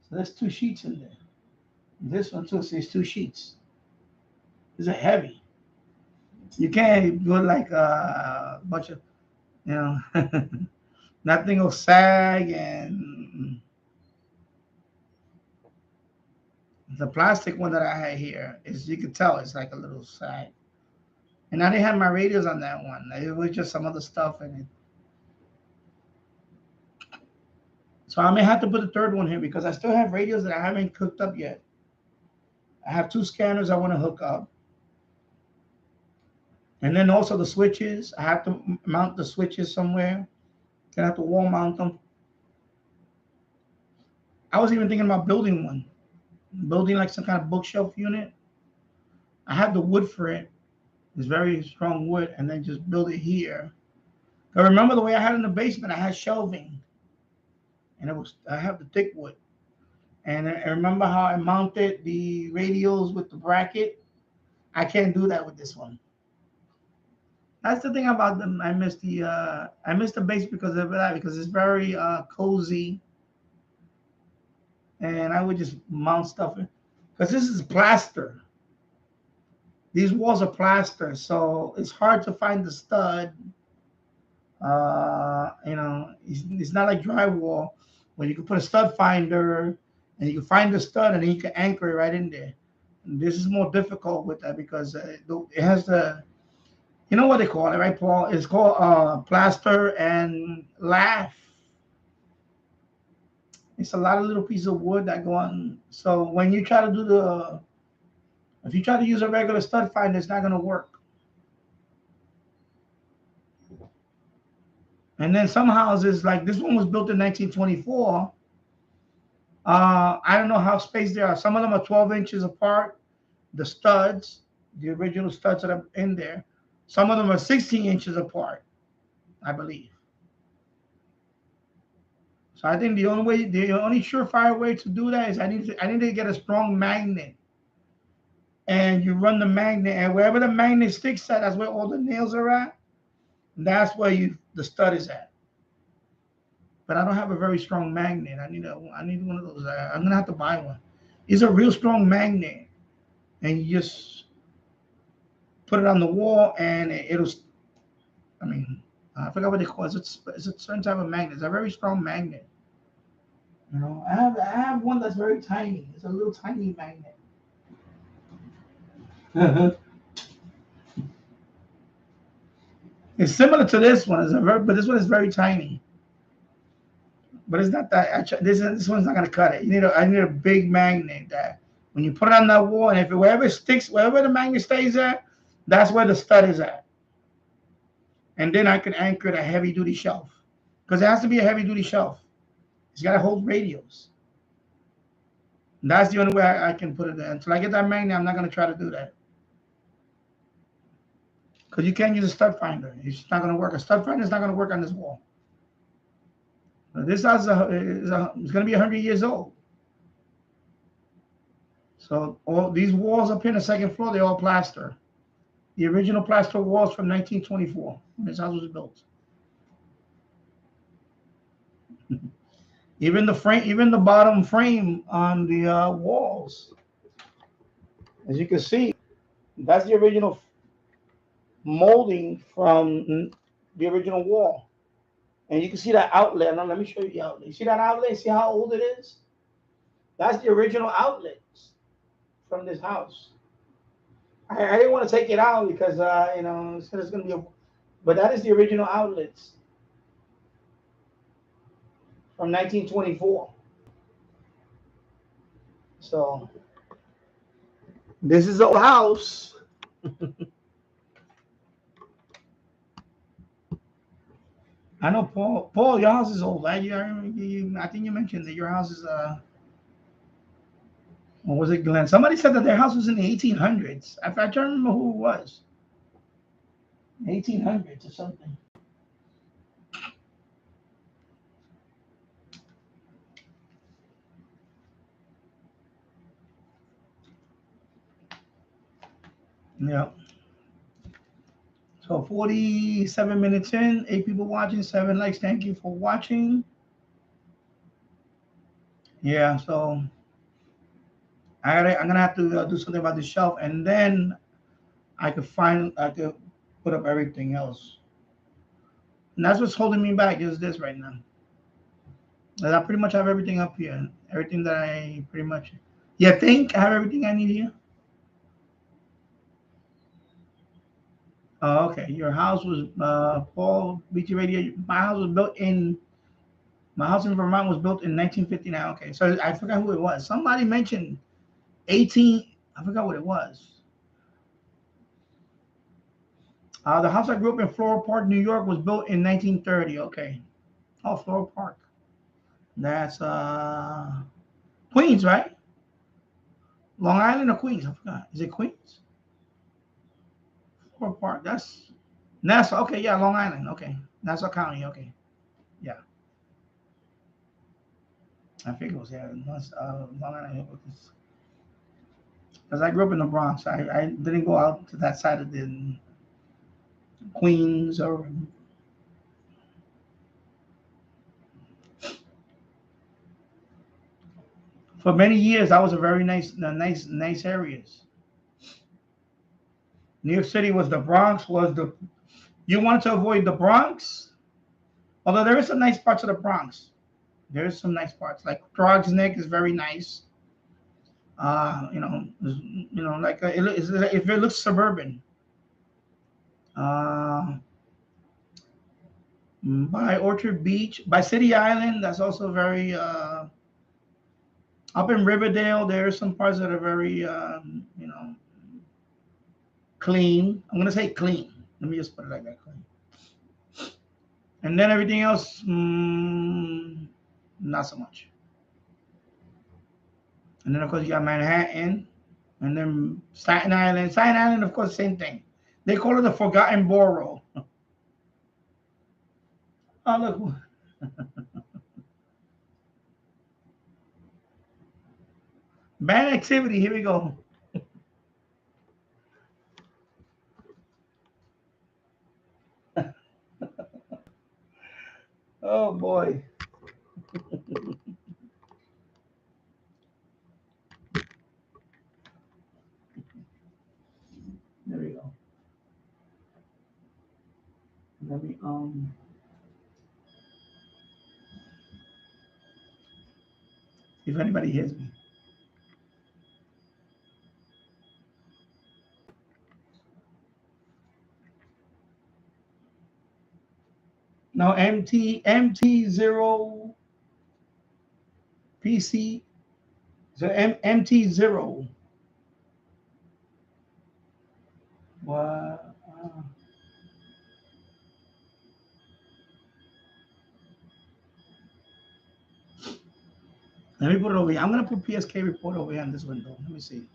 So there's 2 sheets in there. This one too, so there's 2 sheets. These are heavy. You can't do it like a bunch of, nothing will sag, and the plastic one that I had here is, you can tell it's like a little sag. And I didn't have my radios on that one. It was just some other stuff in it. So I may have to put a third one here because I still have radios that I haven't hooked up yet. I have 2 scanners I want to hook up. And then also the switches. I have to mount the switches somewhere. I have to wall mount them. I was even thinking about building one. Building like some kind of bookshelf unit. I have the wood for it. It's very strong wood, and then just build it here. I remember the way I had in the basement, I had shelving, and I have the thick wood. And I remember how I mounted the radios with the bracket. I can't do that with this one. That's the thing about them. I miss the base because of that, because it's very cozy. And I would just mount stuff in, because this is plaster. These walls are plaster, so it's hard to find the stud. It's not like drywall where you can put a stud finder and you can find the stud and then you can anchor it right in there. And this is more difficult with that because it has the, what they call it, right, Paul? It's called plaster and lath. It's a lot of little pieces of wood that go on. So when you try to do if you try to use a regular stud finder, it's not going to work. And then some houses, like this one was built in 1924. I don't know how spaced they are. Some of them are 12 inches apart, the studs, the original studs that are in there. Some of them are 16 inches apart, I believe. So I think the only surefire way to do that is I need to get a strong magnet. And you run the magnet, and wherever the magnet sticks at, that's where all the nails are at. And that's where the stud is at. But I don't have a very strong magnet. I need one of those. I'm gonna have to buy one. It's a real strong magnet, and you just put it on the wall, and it'll. I forgot what they call it. It's a certain type of magnet. It's a very strong magnet. You know, I have one that's very tiny. It's a little tiny magnet. It's similar to this one. But this one is very tiny. But it's not that. This one's not gonna cut it. I need a big magnet that when you put it on that wall, and if wherever it sticks, wherever the magnet stays at, that's where the stud is at. And then I can anchor it a heavy duty shelf because it has to be a heavy duty shelf. It's got to hold radios. And that's the only way I can put it there. Until I get that magnet, I'm not gonna try to do that because you can't use a stud finder. It's not gonna work. A stud finder is not gonna work on this wall. This house is going to be 100 years old. So all these walls up here in the second floor, they're all plaster. The original plaster walls from 1924 when this house was built. Even the frame, even the bottom frame on the walls, as you can see, that's the original molding from the original wall. And you can see that outlet. Now let me show you the outlet. You see that outlet? See how old it is? That's the original outlets from this house. I didn't want to take it out because it's going to be but that is the original outlets from 1924. So this is the old house. I know, Paul, your house is old. I think you mentioned that your house is what was it, Glenn? Somebody said that their house was in the 1800s. I don't remember who it was. 1800s or something. Yeah. So 47 minutes in, 8 people watching, 7 likes. Thank you for watching. Yeah, so I'm gonna have to do something about the shelf, and then I could put up everything else. And that's what's holding me back is this right now. I pretty much have everything up here. Everything that I pretty much. You think I have everything I need here? Oh, okay. Your house was Paul BT Radio. My house in Vermont was built in 1959. Okay, so I forgot who it was. Somebody mentioned 18. I forgot what it was. The house I grew up in, Floral Park, New York, was built in 1930. Okay. Oh, Floral Park. That's Queens, right? Long Island or Queens? I forgot. Is it Queens? Floral Park. That's Nassau. Okay, yeah, Long Island. Okay, Nassau County. Okay, yeah. I think it was Long Island. Because I grew up in the Bronx. I didn't go out to that side of the Queens or. For many years, that was a very nice areas. New York City was the Bronx. You wanted to avoid the Bronx, although there is some nice parts of the Bronx. There's some nice parts, like Crog's Neck is very nice. Like if it looks suburban. By Orchard Beach, by City Island, that's also very. Up in Riverdale, there are some parts that are very, clean. I'm gonna say clean. Let me just put it like that, clean. And then everything else, not so much. And then of course you got Manhattan, and then Staten Island. Staten Island, of course, same thing. They call it the Forgotten Borough. Oh look. Bad activity. Here we go. Oh boy. There we go. Let me if anybody hears me. No, MT0 PC. So MT0. What? Let me put it over here. I'm gonna put PSK report over here on this window. Let me see.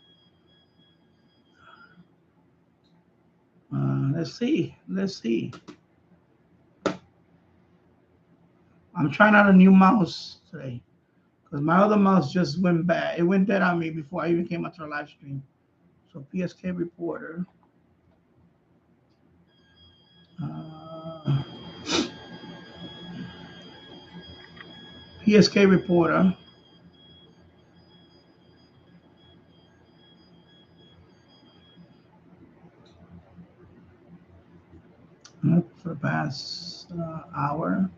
Let's see. Let's see. I'm trying out a new mouse today because my other mouse just went bad. It went dead on me before I even came onto the live stream. So PSK reporter. PSK reporter. For the past hour.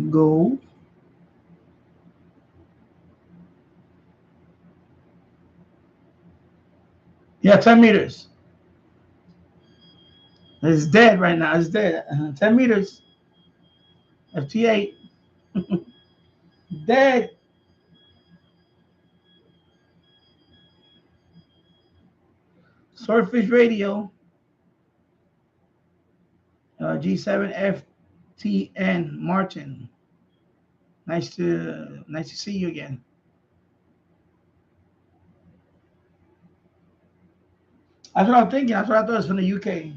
Go. Yeah, 10 meters. It's dead right now. It's dead. 10 meters. FT8. Dead. Swordfish radio. G7FTN Martin. Nice to see you again. That's what I'm thinking. That's what I thought it was from the UK.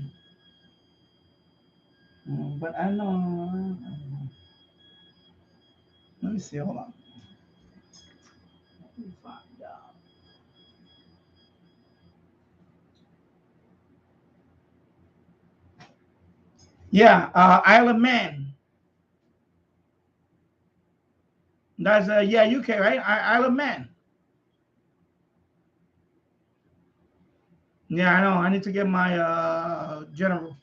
But I know. Let me see. Hold on. Let me find out. Yeah, Isle of Man. That's yeah, UK, right? Isle of Man. Yeah, I know. I need to get my general.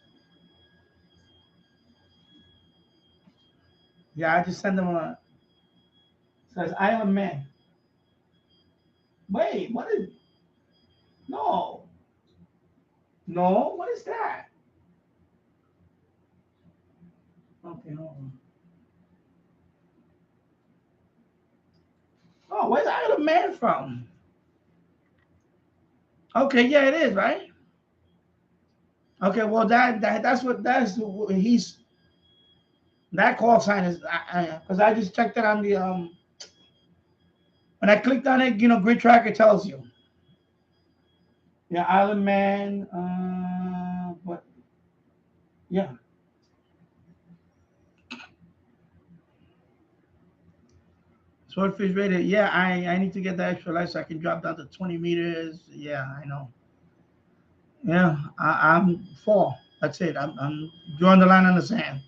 Yeah, I just sent them a. Says Isle of Man. Wait, what is? No. No, what is that? Okay, hold on. Oh, where's Isle of Man from? Okay, yeah, it is, right? Okay, well that's what he's that call sign is because I just checked it on the when I clicked on it, grid tracker tells you. Yeah, Isle of Man, but yeah. Swordfish radio. Yeah, I need to get the extra light so I can drop down to 20 meters. Yeah, I know. Yeah, I'm 4. That's it. I'm drawing the line on the sand.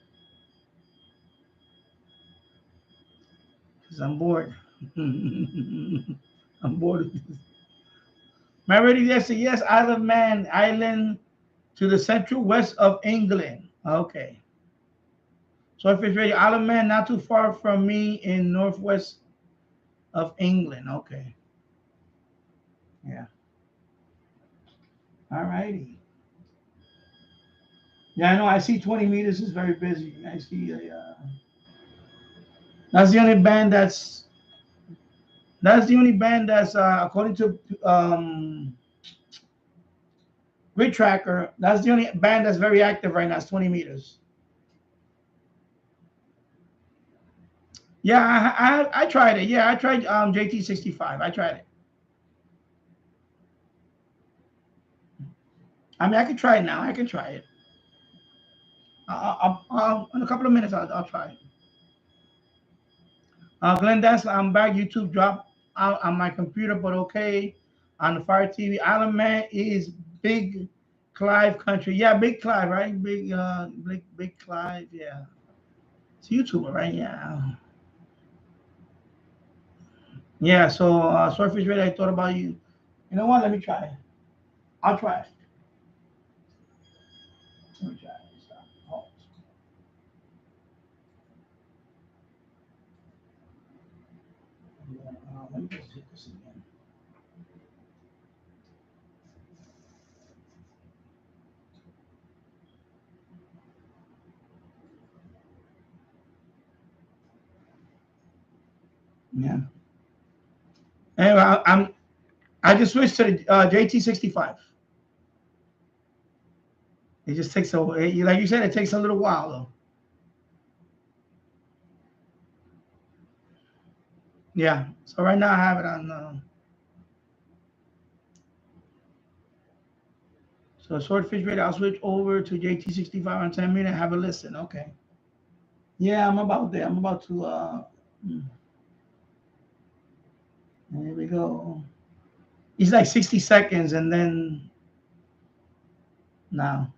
Because I'm bored. I'm bored. My radio yesterday, yes, Isle of Man, island to the central west of England. Okay. Swordfish radio, Isle of Man, not too far from me in northwest of England. Okay. Yeah. All righty. Yeah, I know. I see 20 meters is very busy. I see that's the only band that's according to Grid Tracker. That's the only band that's very active right now. It's 20 meters. Yeah, I tried it. Yeah, I tried JT65. I tried it. I mean, I can try it now. I can try it. In a couple of minutes, I'll try it. Glenn Dansler, I'm back. YouTube dropped out on my computer, but okay. On the Fire TV, Island Man is Big Clive country. Yeah, Big Clive, right? Big Clive. Yeah, it's a YouTuber, right? Yeah. Yeah. So Swordfish Radio, I thought about you. You know what? Let me try it. I'll try it. Let me try it. Stop. Let me just hit this again. Yeah. Anyway, I just switched to the JT65. It just takes like you said, it takes a little while though. Yeah. So right now I have it on. So swordfish rate, I'll switch over to JT65 on 10 minutes. Have a listen. Okay. Yeah, I'm about there. I'm about to. There we go. It's like 60 seconds, and then now.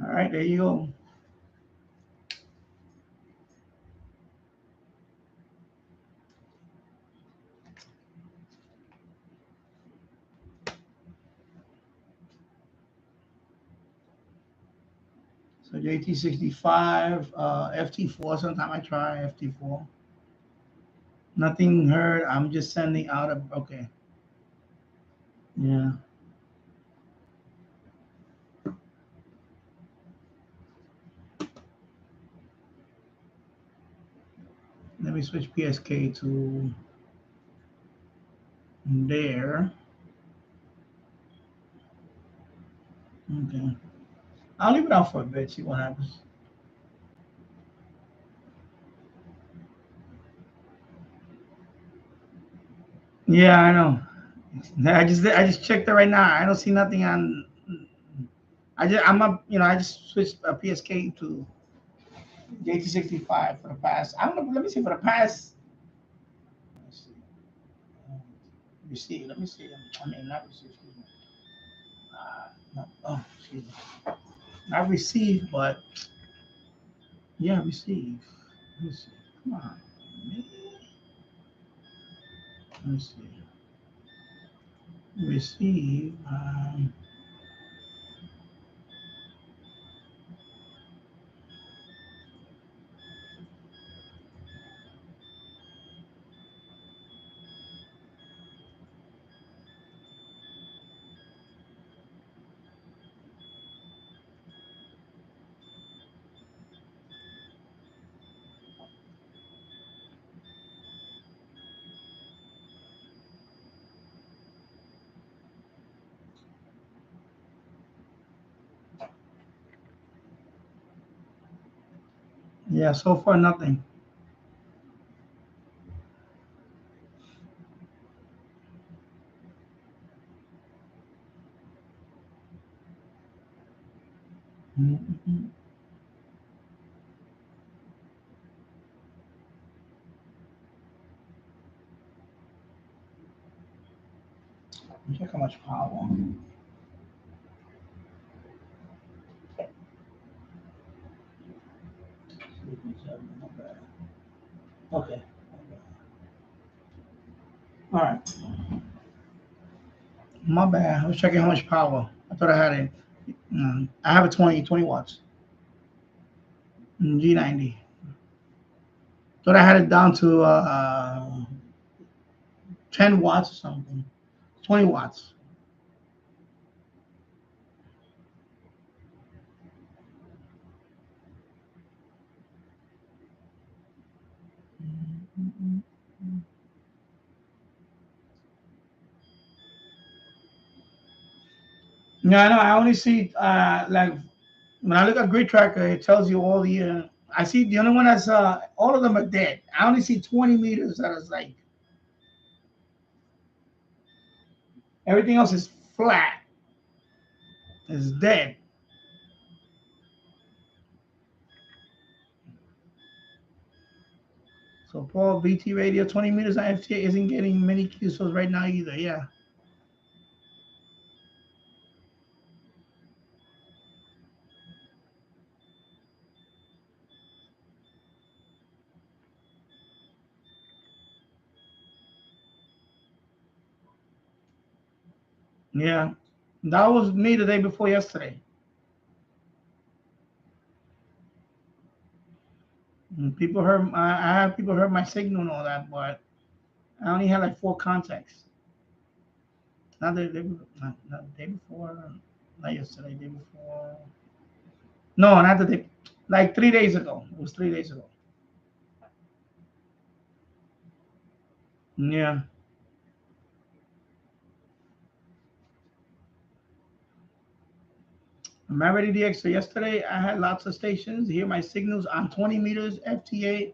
All right, there you go. So JT65, FT4. Sometime I try FT4. Nothing heard. I'm just sending out a. Okay. Yeah. Let me switch PSK to there. Okay. I'll leave it out for a bit, see what happens. Yeah, I know. I just checked it right now. I don't see nothing on. I just switched a PSK to JT65 for the past. I don't know. Let me see for the past. Let's see. Receive. Let me see. I mean, not receive. Excuse me. No, oh, excuse me. Not receive, but yeah, receive. Let me see. Come on. Let me see. Receive. Yeah, so far nothing. Mm-hmm. Check how much power. Okay. All right. My bad. I was checking how much power. I thought I had it. I have a 20 watts. G90. Thought I had it down to 10 watts or something. 20 watts. No, I know. I only see like when I look at grid tracker, it tells you all the I see the only one that's all of them are dead. I only see 20 meters that is like everything else is flat. It's dead. So Paul, VT radio 20 meters on FTA isn't getting many QSOs right now either. Yeah. Yeah. That was me the day before yesterday. And people heard I have people heard my signal and all that, but I only had like 4 contacts. Not not the day before, not yesterday, day before. No, not the day, like 3 days ago. It was 3 days ago. Yeah. Modified DX. So yesterday I had lots of stations. Here my signals on 20 meters FTA,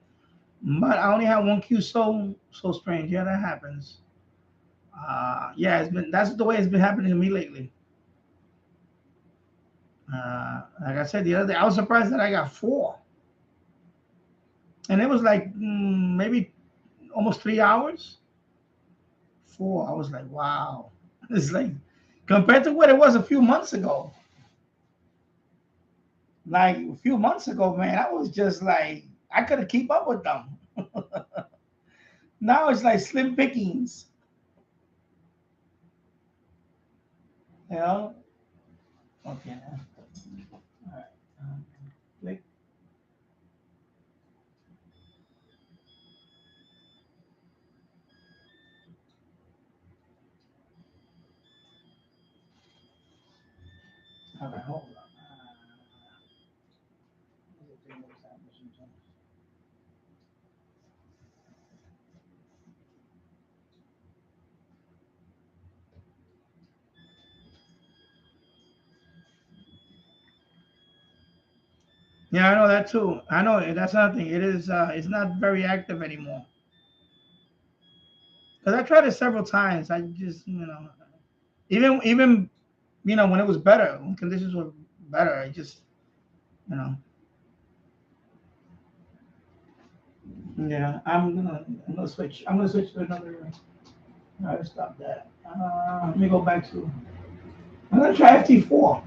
but I only have 1 Q. So strange. Yeah, that happens. Yeah, that's the way it's been happening to me lately. Like I said the other day, I was surprised that I got 4, and it was like maybe almost 3 hours. 4. I was like, wow. It's like compared to what it was a few months ago. Like a few months ago, man, I was just like I couldn't keep up with them. Now it's like slim pickings. You know? Okay. All right. Click. All right, hold on. Yeah, I know that too. I know that's another thing. It is. It's not very active anymore. Because I tried it several times. I just, even when it was better, when conditions were better, I just, you know. Yeah, I'm gonna switch. I'm gonna switch to another. All right, stop that. Let me go back to. I'm gonna try FT4.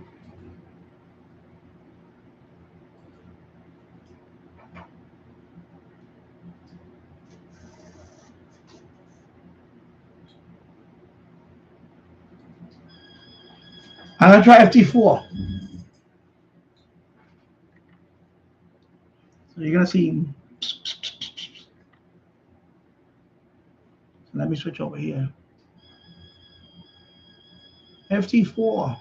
I'm gonna try FT4. So you're gonna see. Let me switch over here. FT4.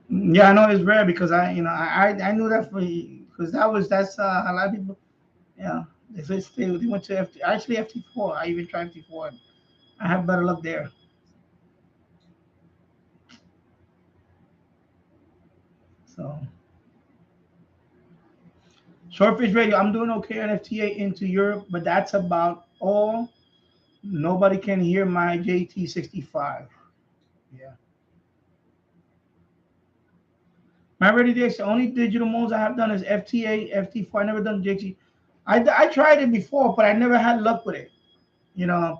Yeah, I know it's rare because I knew that because that's a lot of people. Yeah, they went to FT. Actually, FT4. I even tried FT4. I have better luck there. So Shortwave radio. I'm doing okay on FTA into Europe, but that's about all. Nobody can hear my JT65. Yeah. My ready DX, the only digital modes I have done is FTA, FT4. I never done JT. I tried it before, but I never had luck with it.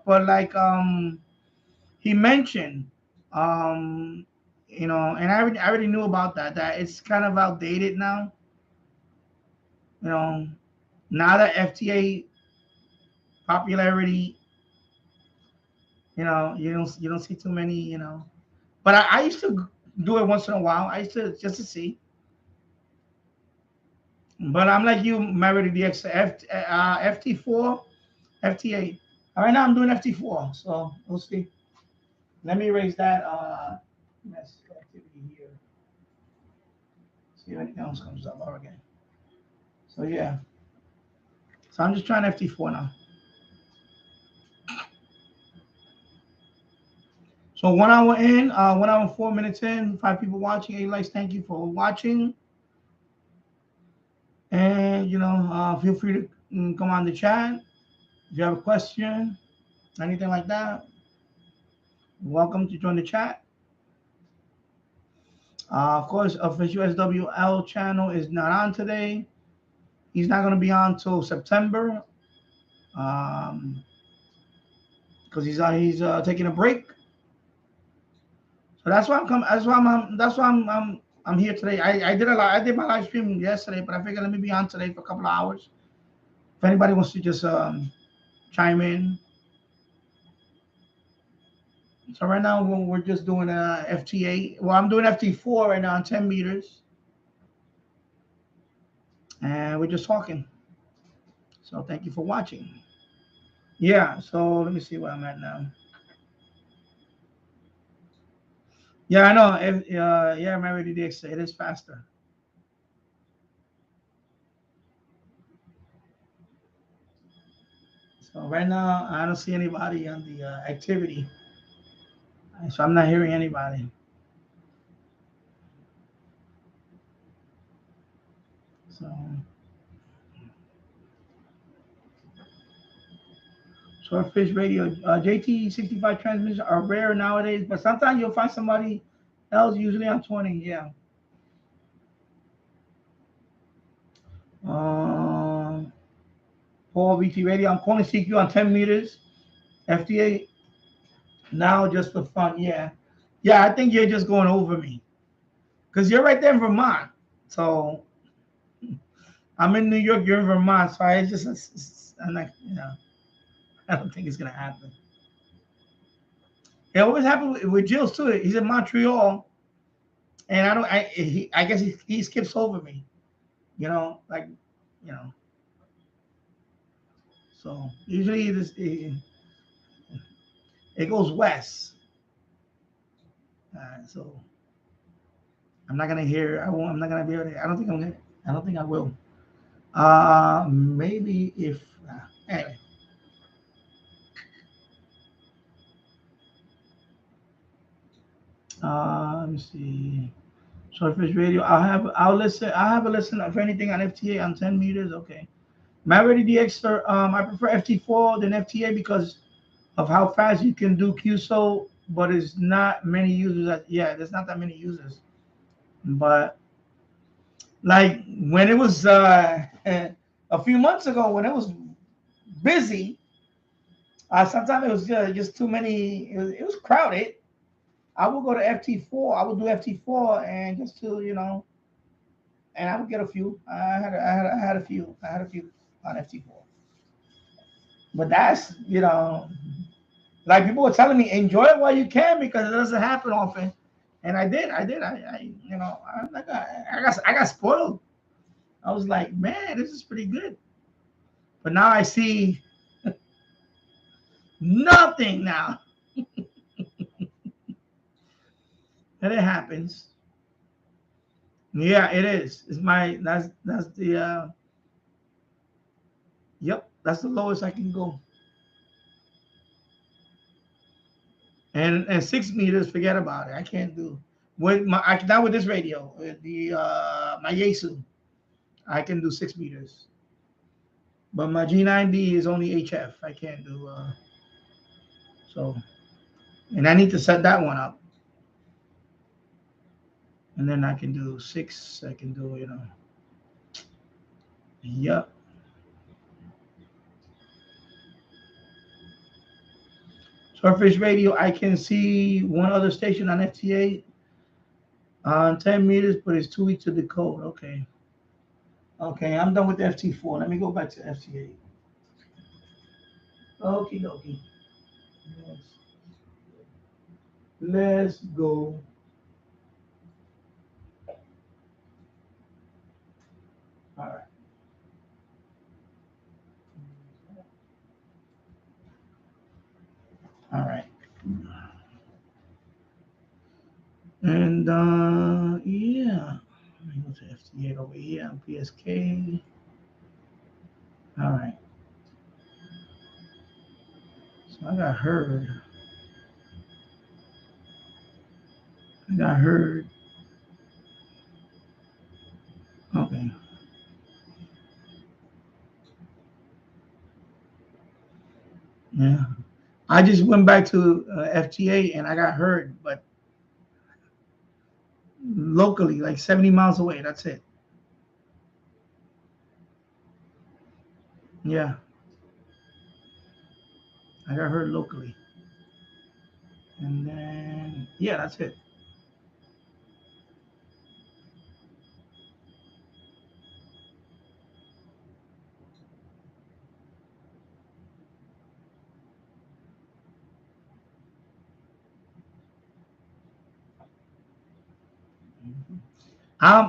But like he mentioned, and I already knew about that it's kind of outdated now. Now that FTA popularity, you don't see too many, But I used to do it once in a while. I used to just to see. But I'm like you, married to the FT4, FT8. Right now I'm doing FT4, so we'll see. Let me erase that mess activity here. See if anything else comes up again. So yeah. So I'm just trying FT4 now. So 1 hour in, 1 hour and 4 minutes in, 5 people watching, 8 likes. Thank you for watching. And, feel free to come on the chat. If you have a question, anything like that, welcome to join the chat. Of course, official SWL channel is not on today. He's not going to be on till September, because he's taking a break. So that's why I'm coming. That's why I'm here today. I did my live stream yesterday, but I figured let me be on today for a couple of hours. If anybody wants to just chime in. So right now we're just doing FT8. Well, I'm doing FT4 right now on 10 meters, and we're just talking. So thank you for watching. Yeah. So let me see where I'm at now. Yeah, I know. Yeah, hamradio.dx. It is faster. So right now, I don't see anybody on the activity. So I'm not hearing anybody. So Swordfish Radio, JT65 transmissions are rare nowadays, but sometimes you'll find somebody else, usually on 20. Yeah. Paul VT Radio, I'm calling CQ on 10 meters. FDA now just for fun. Yeah. Yeah, I think you're just going over me because you're right there in Vermont. So I'm in New York, you're in Vermont. So I'm like, I don't think it's going to happen. It always happens with Jill's too. He's in Montreal, and I guess he skips over me, So usually it goes west. So I'm not gonna hear. I'm not gonna be able to. I don't think I will. Maybe if anyway. Let me see. Swordfish Radio. I'll listen. I'll have a listen for anything on FTA on 10 meters. Okay. hamradio.dx. I prefer FT4 than FTA because of how fast you can do QSO, but it's not many users. There's not that many users. But like when it was a few months ago, when it was busy, sometimes it was just too many. It was crowded. I would go to FT4. I would do FT4 and just to and I would get a few. I had a few on FT4. But that's like people were telling me, enjoy it while you can because it doesn't happen often. And I did. I got spoiled. I was like, man, this is pretty good. But now I see nothing now. And it happens. Yeah, it is. That's the yep, that's the lowest I can go. And 6 meters, forget about it. I can't do with not with this radio. With the my Yaesu, I can do 6 meters. But my G9D is only HF. I can't do so. And I need to set that one up. And then I can do 6. I can do Yep. Surface Radio, I can see one other station on FTA on 10 meters, but it's too weak to decode. Okay. Okay, I'm done with the FT4. Let me go back to FTA. Okie dokie. Let's go. All right. All right. And yeah, let me go to FT8 over here on PSK. All right. So I got heard. got heard. Okay. Yeah. I just went back to FTA and I got heard, but locally, like 70 miles away. That's it. Yeah. I got heard locally. And then, yeah, that's it.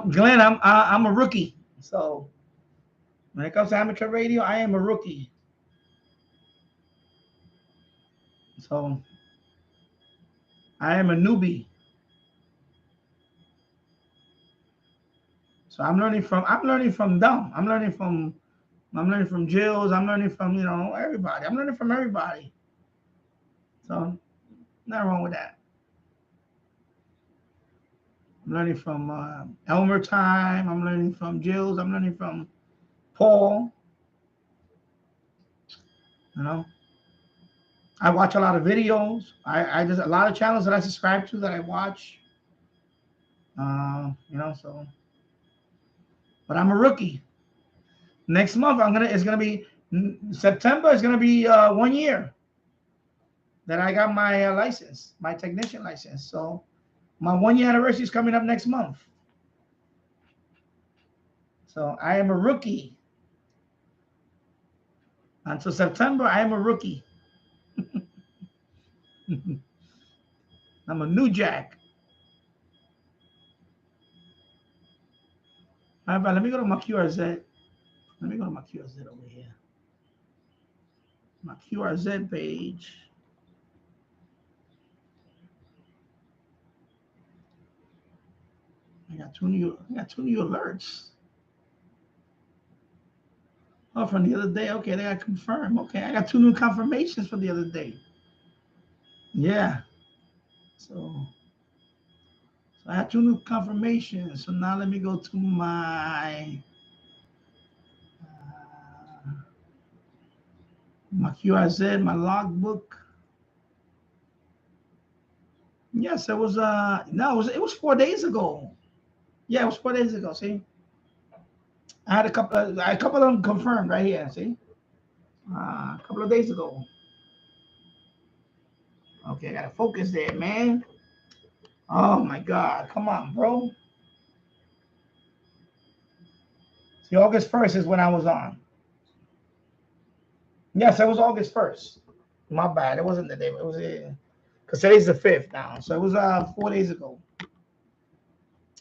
Glenn, I'm a rookie. So when it comes to amateur radio, I am a rookie. So I am a newbie. So I'm learning from them. I'm learning from Jills. I'm learning from, everybody. I'm learning from everybody. So nothing wrong with that. I'm learning from Elmer Time. I'm learning from Jills. I'm learning from Paul. I watch a lot of videos. I just a lot of channels that I subscribe to that I watch. So. But I'm a rookie. Next month it's gonna be September. It's gonna be 1 year that I got my license, my technician license. So my 1 year anniversary is coming up next month. So I am a rookie. Until September, I am a rookie. I'm a new jack. All right, let me go to my QRZ. Let me go to my QRZ over here. My QRZ page. I got two new alerts. Oh, from the other day. Okay, they got confirmed. Okay, I got 2 new confirmations from the other day. Yeah. So I have 2 new confirmations. So now let me go to my QRZ, my logbook. Yes, it was it was 4 days ago. Yeah, it was 4 days ago. See, I had a couple of them confirmed right here. See, a couple of days ago. Okay, I gotta focus there, man. Oh my God, come on, bro. See, August 1st is when I was on. Yes, it was August 1st. My bad. It wasn't the day. It was because today's the 5th now. So it was 4 days ago.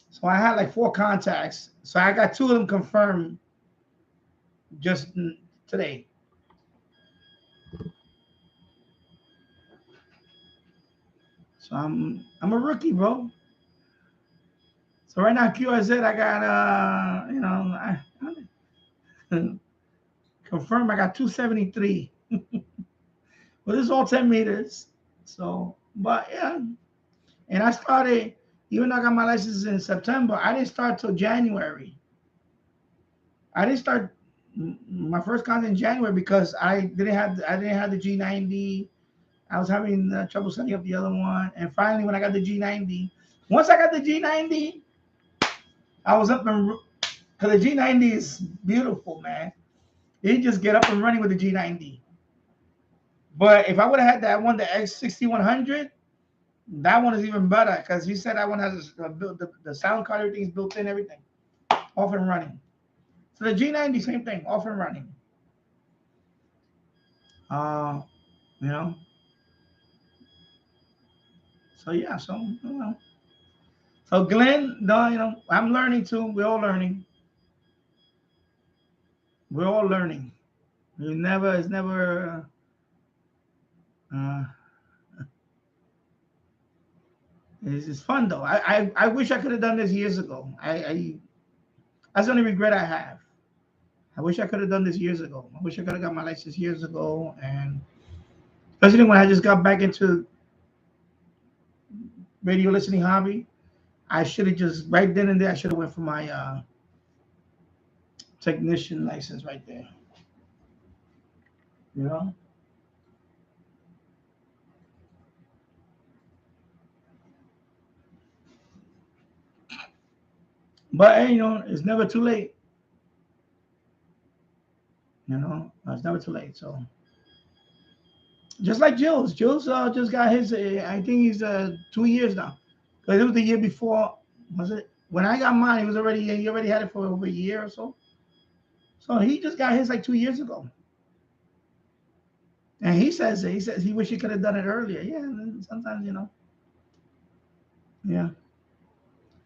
So I had like 4 contacts. So I got 2 of them confirmed just today. So I'm a rookie, bro. So right now QRZ, I got confirmed I got 273. Well, this is all 10 meters. So, but yeah. And I started, even though I got my license in September, I didn't start till January. I didn't start my first contact in January because I didn't have the G90. I was having trouble setting up the other one. And finally, when I got the G90, once I got the G90, I was up and, because the G90 is beautiful, man. You just get up and running with the G90. But if I would have had that one, the X6100, that one is even better because he said that one has the sound card, everything's built in, everything off and running. So the G90, same thing, off and running. So yeah, so So Glenn, I'm learning too. We're all learning. We're all learning. It's never. It's fun though. I wish I could have done this years ago. That's the only regret I have. I wish I could have done this years ago. I wish I could have got my license years ago, and especially when I just got back into radio listening hobby. I should have just right then and there. I should have went for my technician license right there. You know. But hey, you know, it's never too late. You know, it's never too late. So just like Jules just got his. I think he's 2 years now, because it was the year before. Was it when I got mine? He already had it for over a year or so. So he just got his like 2 years ago. And he says he wish he could have done it earlier. Yeah, sometimes you know. Yeah.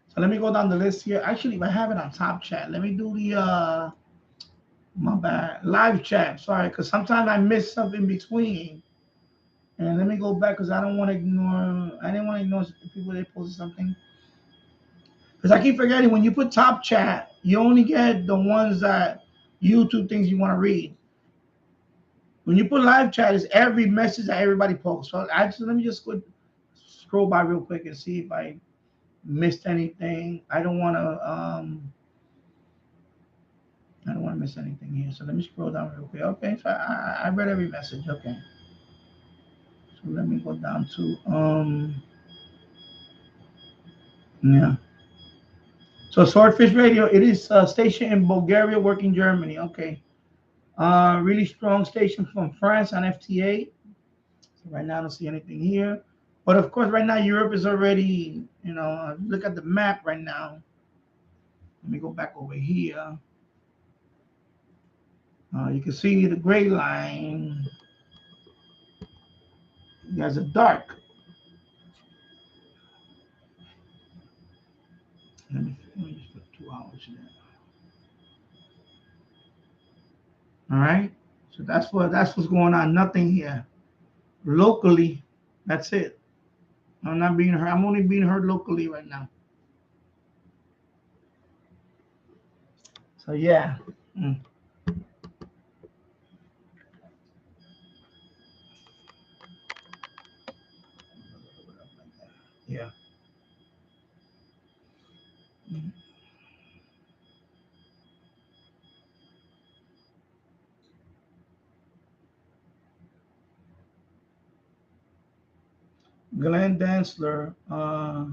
So let me go down the list here. Actually, if I have it on top chat, let me do the my bad live chat. Sorry, because sometimes I miss something in between. And let me go back because I don't want to ignore. I didn't want to ignore people that posted something. Because I keep forgetting when you put top chat, you only get the ones that YouTube things you want to read. When you put live chat, it's every message that everybody posts. So let me just scroll by real quick and see if I missed anything. I don't want to miss anything here. So let me scroll down real quick. Okay, so I read every message. Okay. So let me go down to yeah. So Swordfish Radio, it is stationed in Bulgaria, working Germany. Okay. Really strong station from France on FTA. So right now I don't see anything here. But of course, right now Europe is already, you know, look at the map right now. Let me go back over here. You can see the gray line. There's a dark. Let me just put 2 hours there. All right. So that's what's going on. Nothing here. Locally, that's it. I'm not being heard. I'm only being heard locally right now. So yeah. Yeah. Glenn Dantzler. I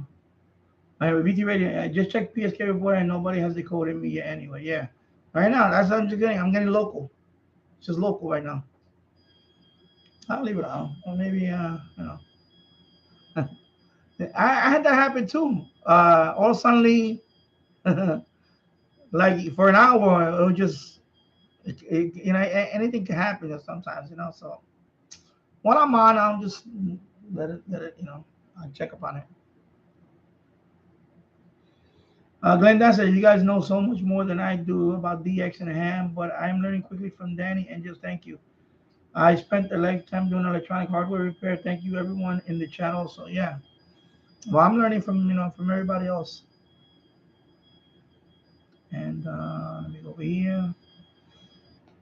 have a BT radio. I just checked PSK report and nobody has decoded me yet anyway. Yeah. Right now, that's what I'm just getting. I'm getting local. It's just local right now. I'll leave it out. Or maybe you know. I had that happen too. All suddenly like for an hour, it would just you know, anything can happen sometimes, you know. So when I'm on, I'll just let it, you know, I'll check up on it. Glenn Dancer, you guys know so much more than I do about DX and ham, but I'm learning quickly from Danny and just thank you. I spent a lifetime doing electronic hardware repair. Thank you, everyone in the channel. So yeah, well, I'm learning from from everybody else. And let me go over here.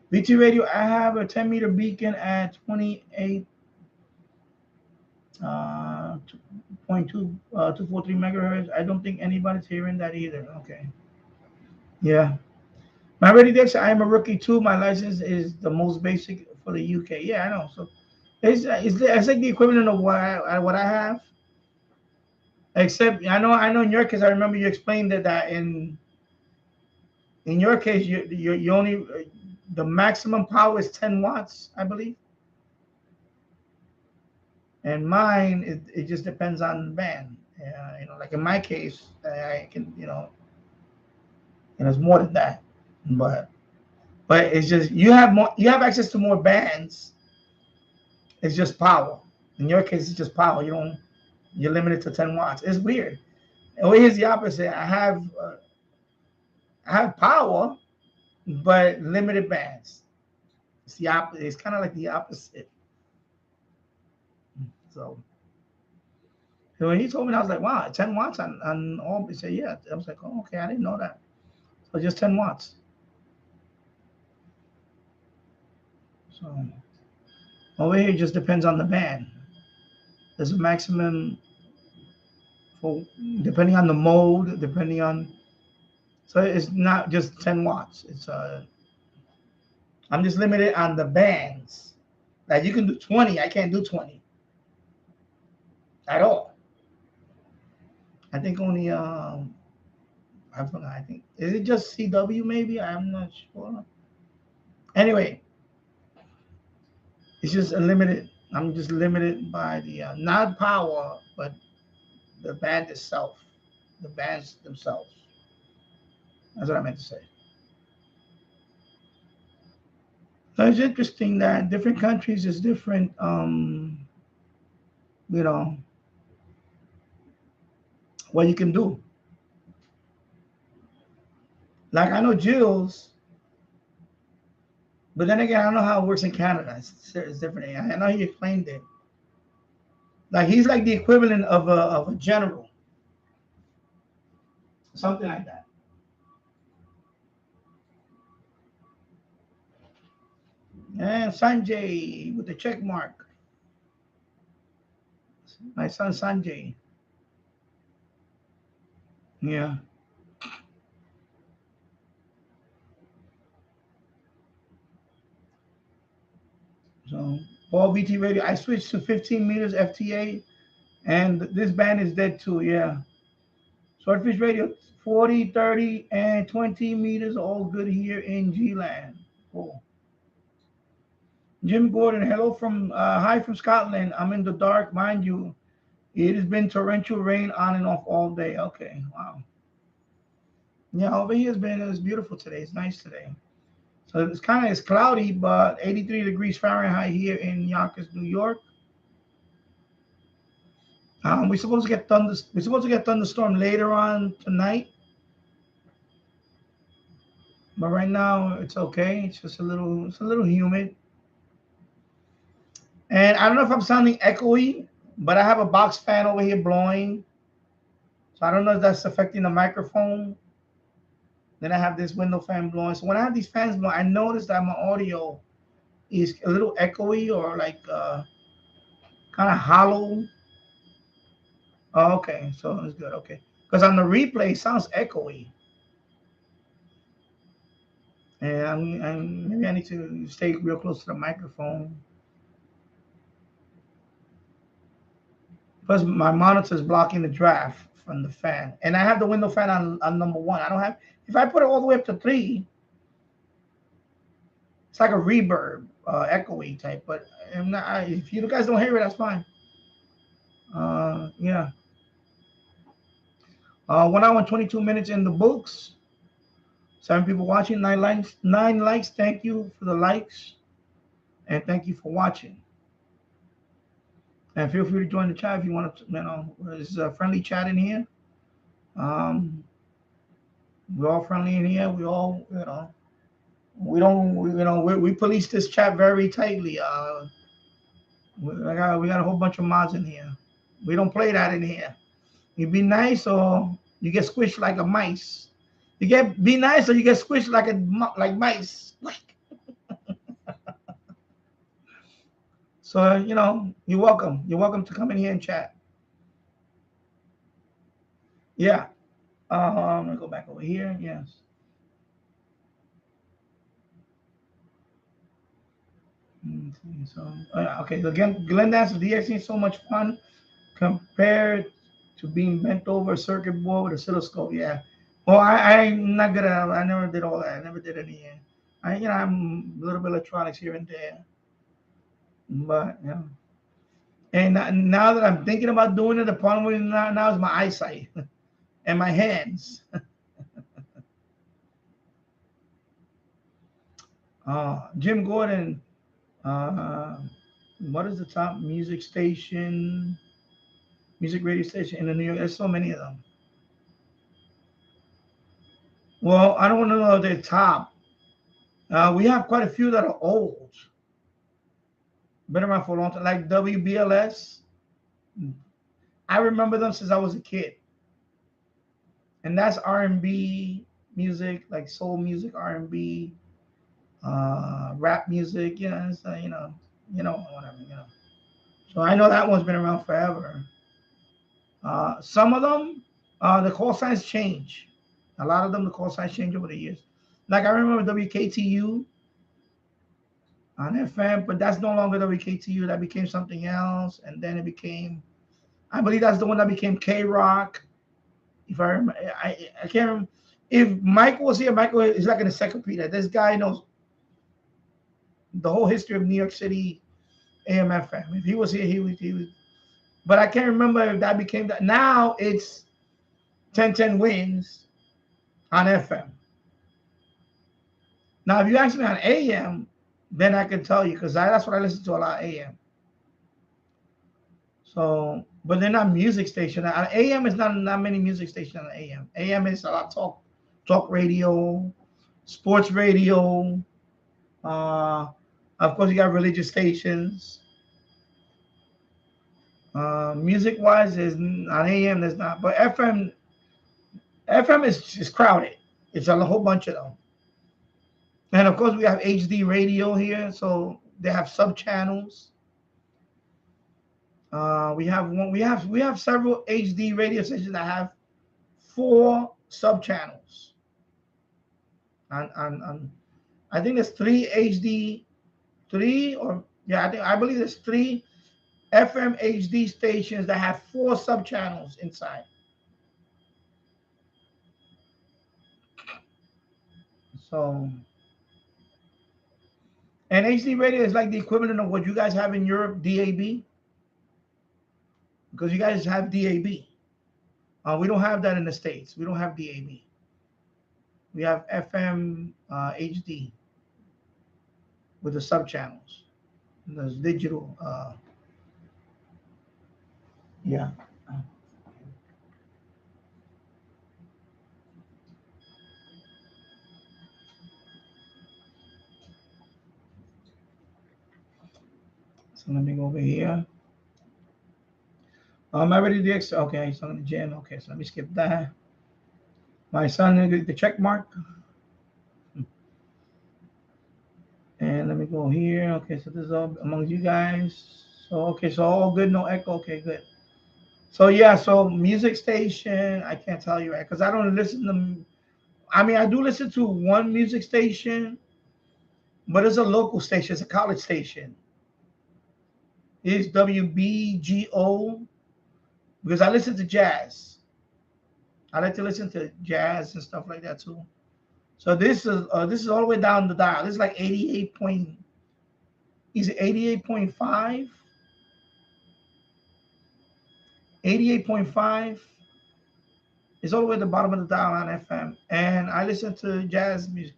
BT Radio, I have a 10-meter beacon at 28. 243 megahertz. I don't think anybody's hearing that either. Okay. Yeah. My ready Dex, I am a rookie too. My license is the most basic for the UK. Yeah, I know. So it's like the equivalent of what I have. Except I know in your case, I remember you explained that in your case you only the maximum power is 10 watts, I believe. And mine, it just depends on the band. You know, like in my case, I can, you know, it's more than that. But it's just you have access to more bands. It's just power. In your case, it's just power. You're limited to 10 watts. It's weird. And here's the opposite. I have power, but limited bands. It's the opposite. It's kind of like the opposite. So when he told me, I was like, wow, 10 watts on all. He said, yeah. I was like, oh, okay, I didn't know that. So just 10 watts. So over here, it just depends on the band. There's a maximum for depending on the mode, depending on. So it's not just 10 watts. It's I'm just limited on the bands. Like you can do 20. I can't do 20 at all. I think only I forgot. I think is it just CW maybe? I'm not sure. Anyway, it's just a limited. I'm just limited by the not power, but the band itself, the bands themselves. That's what I meant to say. So it's interesting that different countries is different. You know what you can do. Like I know Jill's, but then again, I don't know how it works in Canada. It's different. I know he explained it. Like he's like the equivalent of a general, something like that. And Sanjay with the check mark. My son Sanjay. Yeah. So Paul BT radio. I switched to 15 meters FTA, and this band is dead too. Yeah. Swordfish radio 40, 30, and 20 meters, all good here in G-Land. Cool. Jim Gordon, hello from hi from Scotland. I'm in the dark, mind you. It has been torrential rain on and off all day. Okay, wow. Yeah, over here it's beautiful today. It's nice today. So it's cloudy, but 83 degrees Fahrenheit here in Yonkers, New York. We're supposed to get thunderstorm later on tonight. But right now it's okay. It's just a little humid. And I don't know if I'm sounding echoey, but I have a box fan over here blowing. So I don't know if that's affecting the microphone. Then I have this window fan blowing. So when I have these fans blowing, I notice that my audio is a little echoey or like kind of hollow. Oh, okay, so it's good. Okay, because on the replay it sounds echoey. And maybe I need to stay real close to the microphone. Plus, my monitor is blocking the draft from the fan, and I have the window fan on number 1. I don't have. If I put it all the way up to 3, it's like a reverb, echoey type. But if you guys don't hear it, that's fine. Yeah. 1 hour and 22 minutes in the books. 7 people watching. 9 likes. 9 likes. Thank you for the likes, and thank you for watching. And feel free to join the chat if you want to. There's a friendly chat in here. We're all friendly in here. We all, we police this chat very tightly. We got a whole bunch of mods in here. We don't play that in here. You be nice or you get squished like a mice. Be nice or you get squished like mice. So you're welcome. You're welcome to come in here and chat. Yeah. I'm gonna go back over here. Yes. So okay. So again, Glendance DX is so much fun compared to being bent over a circuit board with oscilloscope. Yeah. Well, I'm not good at. I never did all that. I never did any. I'm a little bit electronics here and there. But and now that I'm thinking about doing it, the problem with it now is my eyesight and my hands. Jim Gordon, what is the top music radio station in the New York? There's so many of them. Well, I don't want to know if they're top. We have quite a few that are old. Been around for a long time, like WBLS. I remember them since I was a kid. And that's R&B music, like soul music, R&B, rap music, whatever. So I know that one's been around forever. Some of them, the call signs change. A lot of them, the call signs change over the years. Like I remember WKTU on FM, but that's no longer WKTU. That became something else, and then it became, I believe that's the one that became K Rock. If I remember, I can't remember. If Michael was here, Michael is like an encyclopedia. This guy knows the whole history of New York City AM FM. If he was here, he was. But I can't remember if that became that. Now it's 1010 wins on FM. Now, if you ask me on AM, then I can tell you because that's what I listen to a lot AM. So, but they're not music station. On AM is not many music stations on AM. AM is a lot of talk radio, sports radio. Of course, you got religious stations. Music wise, is on AM there's not, but FM is crowded. It's a whole bunch of them. And of course, we have HD radio here, so they have sub channels. We have several HD radio stations that have 4 sub channels. I think there's 3 HD, I believe there's 3 FM HD stations that have 4 sub channels inside. So, and HD radio is like the equivalent of what you guys have in Europe, DAB, because you guys have DAB. We don't have that in the States. We don't have DAB. We have FM HD with the sub channels. There's digital. Yeah. So let me go over here. Am I ready to DX? Okay, so I'm in the gym. Okay, so let me skip that. My son, the check mark. And let me go here. Okay, so this is all among you guys. So, okay, so all good, no echo. Okay, good. So, yeah, so music station, I can't tell you, right? Because I don't listen to, I mean, I do listen to one music station, but it's a local station. It's a college station. It's WBGO, because I listen to jazz. I like to listen to jazz and stuff like that too. So this is all the way down the dial. This is like 88 point. Is it 88.5? 88.5. It's all the way at the bottom of the dial on FM. And I listen to jazz music,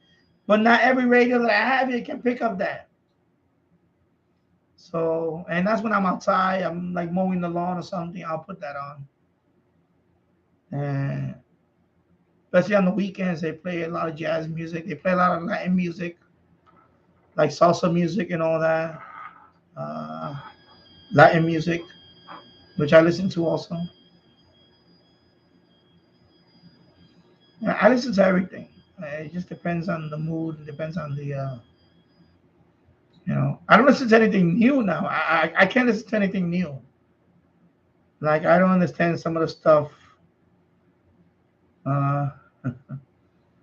but not every radio that I have it can pick up that. So, and that's when I'm outside. I'm like mowing the lawn or something. I'll put that on. And especially on the weekends, they play a lot of jazz music. They play a lot of Latin music, like salsa music and all that. Latin music, which I listen to also. And I listen to everything. It just depends on the mood. It depends on the, I don't listen to anything new now. I can't listen to anything new. Like, I don't understand some of the stuff.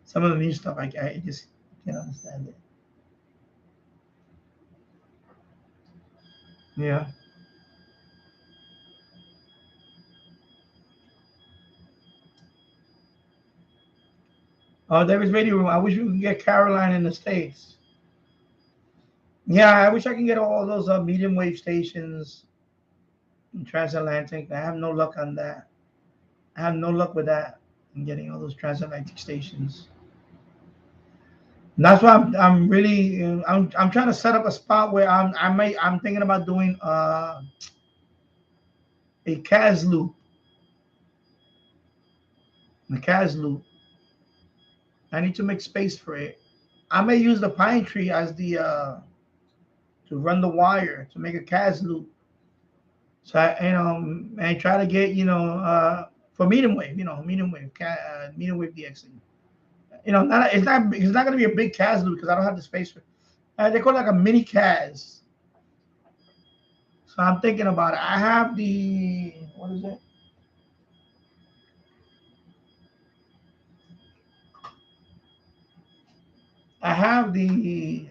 Some of the new stuff, I just can't understand it. Yeah. Oh, David's radio room. I wish we could get Caroline in the States. Yeah, I wish I can get all those medium wave stations in transatlantic. I have no luck on that. I have no luck with that. In getting all those transatlantic stations. And that's why I'm really I'm trying to set up a spot where I'm thinking about doing a CAS loop. The CAS loop. I need to make space for it. I may use the pine tree as the to run the wire to make a CAS loop. So I try to get for medium wave, medium wave DXing. It's not going to be a big CAS loop because I don't have the space for. They call it like a mini CAS. So I'm thinking about it. I have the, what is it? I have the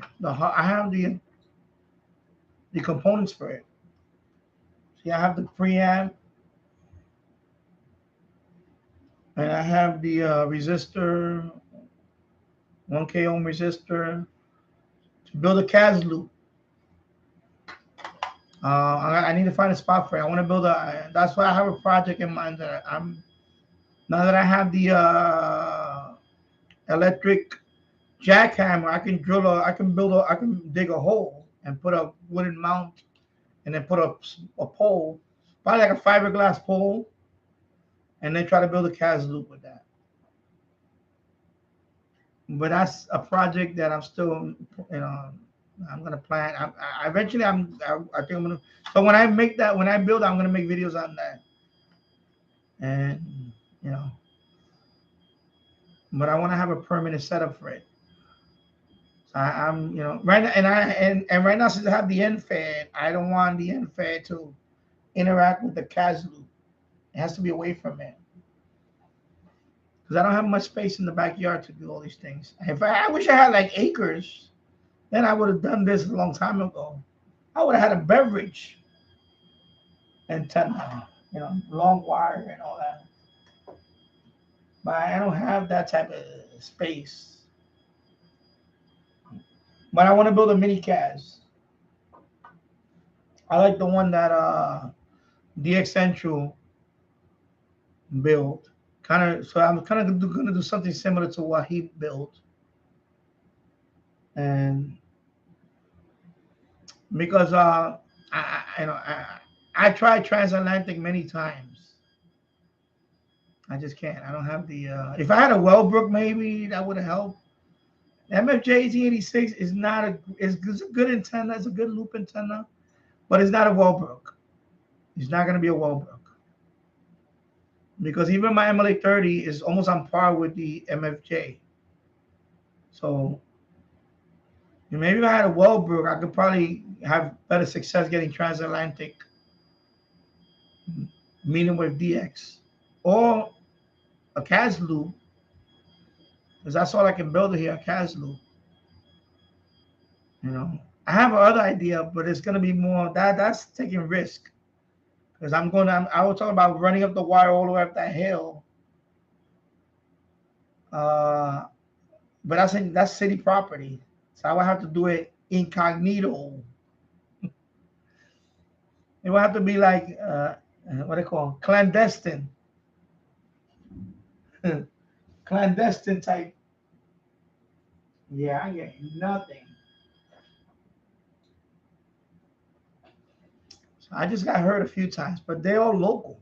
components for it. See, I have the preamp, and I have the resistor, 1K ohm resistor to build a CAS loop. I need to find a spot for it. I want to build a. That's why I have a project in mind that now that I have the electric jackhammer, I can I can dig a hole and put a wooden mount, and then put a pole, probably like a fiberglass pole, and then try to build a CAS loop with that. But that's a project that I'm still, I'm gonna plan. I eventually, I think I'm gonna. So when I build, I'm gonna make videos on that, and you know, but I want to have a permanent setup for it. So I'm, right now, and right now, since I have the end fed, I don't want the end fed to interact with the CAS loop. It has to be away from it because I don't have much space in the backyard to do all these things. I wish I had like acres, then I would have done this a long time ago. I would have had a beverage antenna, long wire and all that. But I don't have that type of space. But I want to build a mini CAS. I like the one that DX Central built. So I'm kind of going to do something similar to what he built. And because I tried transatlantic many times. I just can't. I don't have the. If I had a Wellbrook, maybe that would have helped. MFJ 1886 is not it's a good antenna. It's a good loop antenna, but it's not a Wellbrook. It's not going to be a Wellbrook because even my MLA 30 is almost on par with the MFJ. So maybe if I had a Wellbrook, I could probably have better success getting transatlantic medium wave DX or a CAS loop, because that's all I can build here, a CAS loop. I have another idea, but it's gonna be more that's taking risk. Because I was talking about running up the wire all the way up that hill. But that's city property. So I would have to do it incognito. It would have to be like what they call clandestine. Clandestine type. Yeah, I get nothing. So I just got hurt a few times, but they're all local.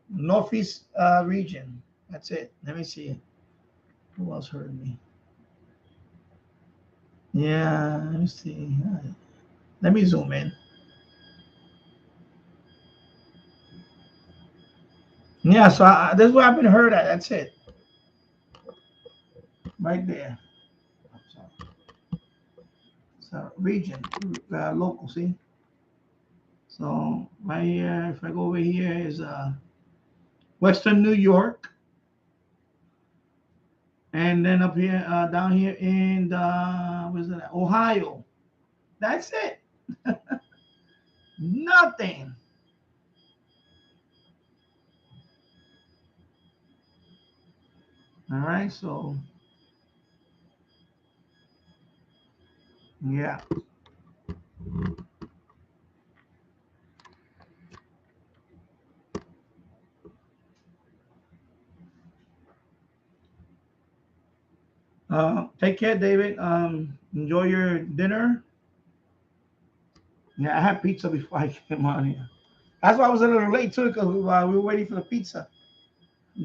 Northeast region. That's it. Let me see. Who else hurt me? Yeah, let me see. Let me zoom in. Yeah, so this is where I've been hurt at. That's it. Right there. So region, local, see? So right here, if I go over here, is Western New York. And then up here, down here in where's that? Ohio. That's it. Nothing. All right, so yeah. Take care, David. Enjoy your dinner. Yeah, I had pizza before I came on here. That's why I was a little late too, because we were waiting for the pizza,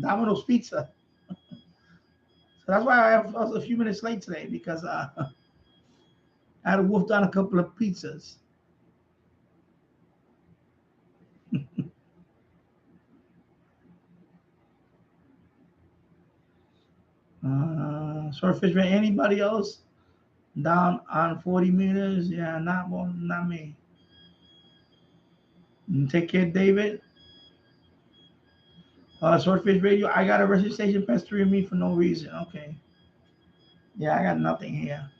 Domino's pizza. So that's why I was a few minutes late today, because I had to wolf down a couple of pizzas. Swordfish, anybody else down on 40 meters? Yeah, not me. Take care, David. Swordfish Radio. I got a registration pestering me for no reason. Okay. Yeah, I got nothing here.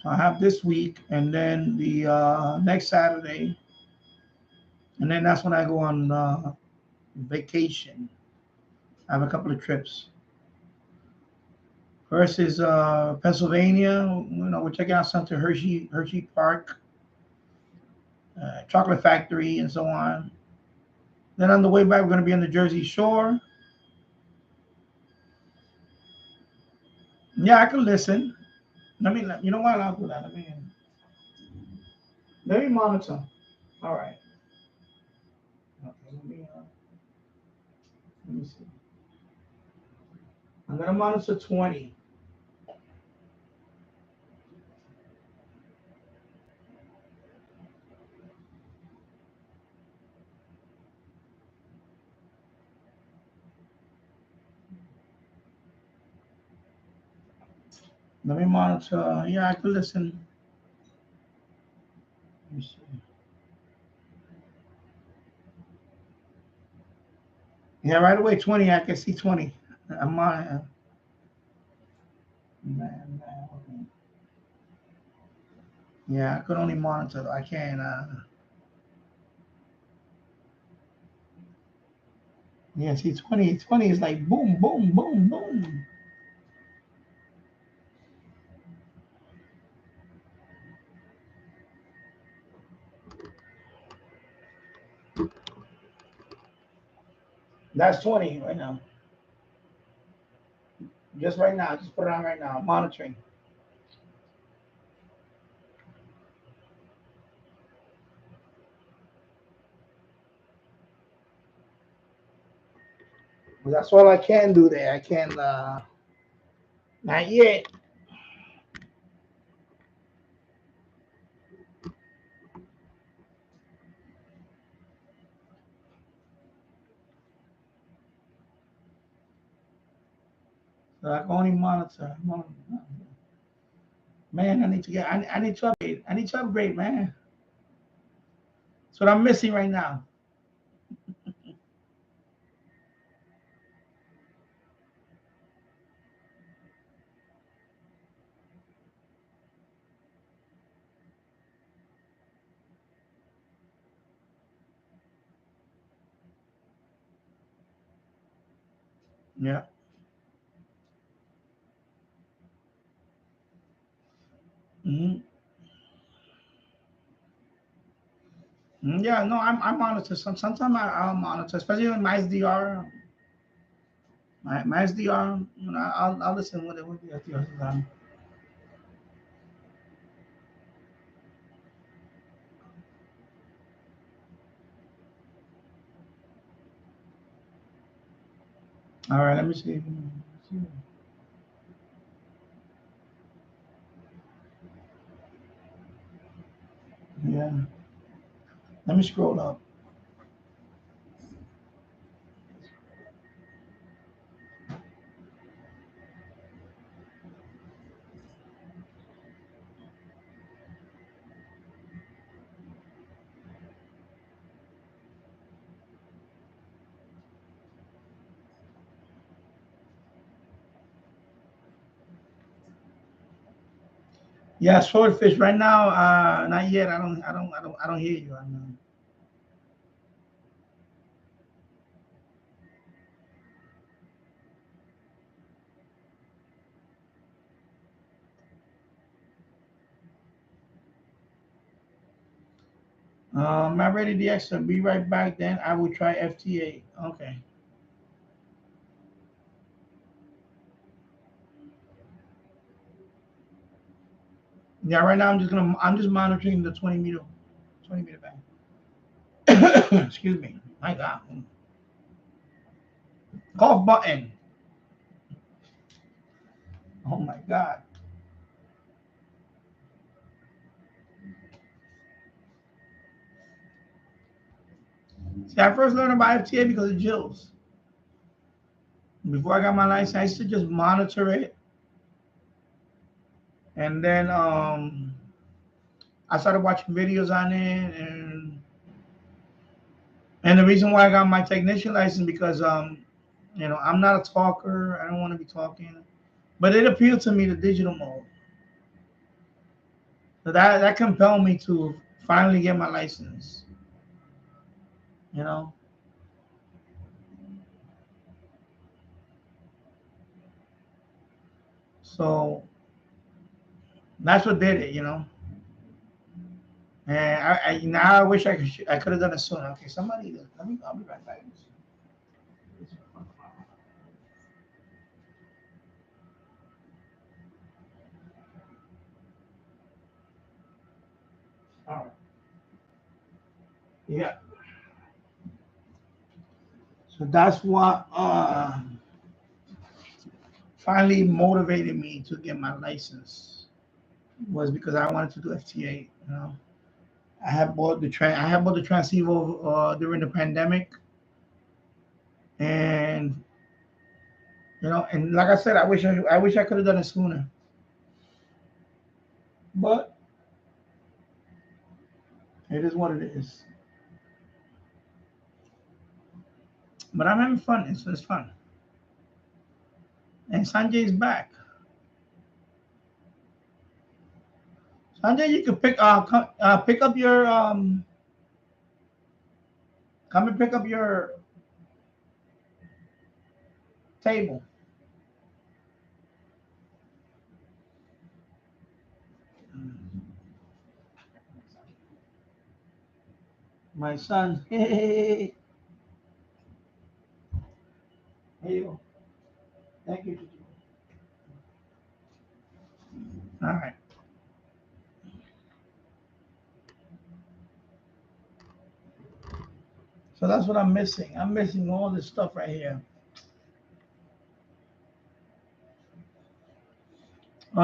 So I have this week, and then the next Saturday, and then that's when I go on vacation. I have a couple of trips. First is Pennsylvania. You know, we're checking out something Hershey Park, chocolate factory, and so on. Then on the way back, we're going to be on the Jersey Shore. Yeah, I can listen. You know what? I'll do that. Let me monitor. All right. Okay, let me see. I'm going to monitor 20. Let me monitor. Yeah, I can listen. Let me see. Yeah, right away, 20. I can see 20. I'm on. Man. Yeah, I could only monitor. I can't. Yeah, see, 20. 20 is like boom, boom, boom, boom. That's 20 right now. Just right now. Just put it on right now. Monitoring. That's all I can do there. I can't. Not yet. So I can only monitor. Man, I need to get. I need to upgrade. I need to upgrade, man. That's what I'm missing right now. Yeah. Hmm. Yeah. No, I monitor. Sometimes I'll monitor, especially when my SDR. My SDR. You know, I'll listen with the SDR is on. All right. Let me see. Yeah. Let me scroll up. Yeah, swordfish. Right now, not yet. I don't hear you. I'm ready the extra. Be right back. Then I will try FTA. Okay. Yeah. Right now, I'm just monitoring the 20 meter band. Excuse me. My God. Cough button. Oh my God. See, I first learned about FTA because of Jill's. Before I got my license, I used to just monitor it. And then I started watching videos on it, and the reason why I got my technician license because you know, I'm not a talker. I don't want to be talking, but it appealed to me, the digital mode. So that compelled me to finally get my license. You know. So that's what did it, you know. And now I wish I could have done it sooner. Okay, somebody, I'll be right back. All right. Yeah. So that's what finally motivated me to get my license was because I wanted to do FTA. You know, I had bought the transceiver during the pandemic, and you know, and like I said, I wish I could have done it sooner, but it is what it is. But I'm having fun. It's fun. And Sanjay's back. Sanjay, you can pick up your come and pick up your table. My son. Hey, here you go. Thank you. All right. So that's what I'm missing. I'm missing all this stuff right here.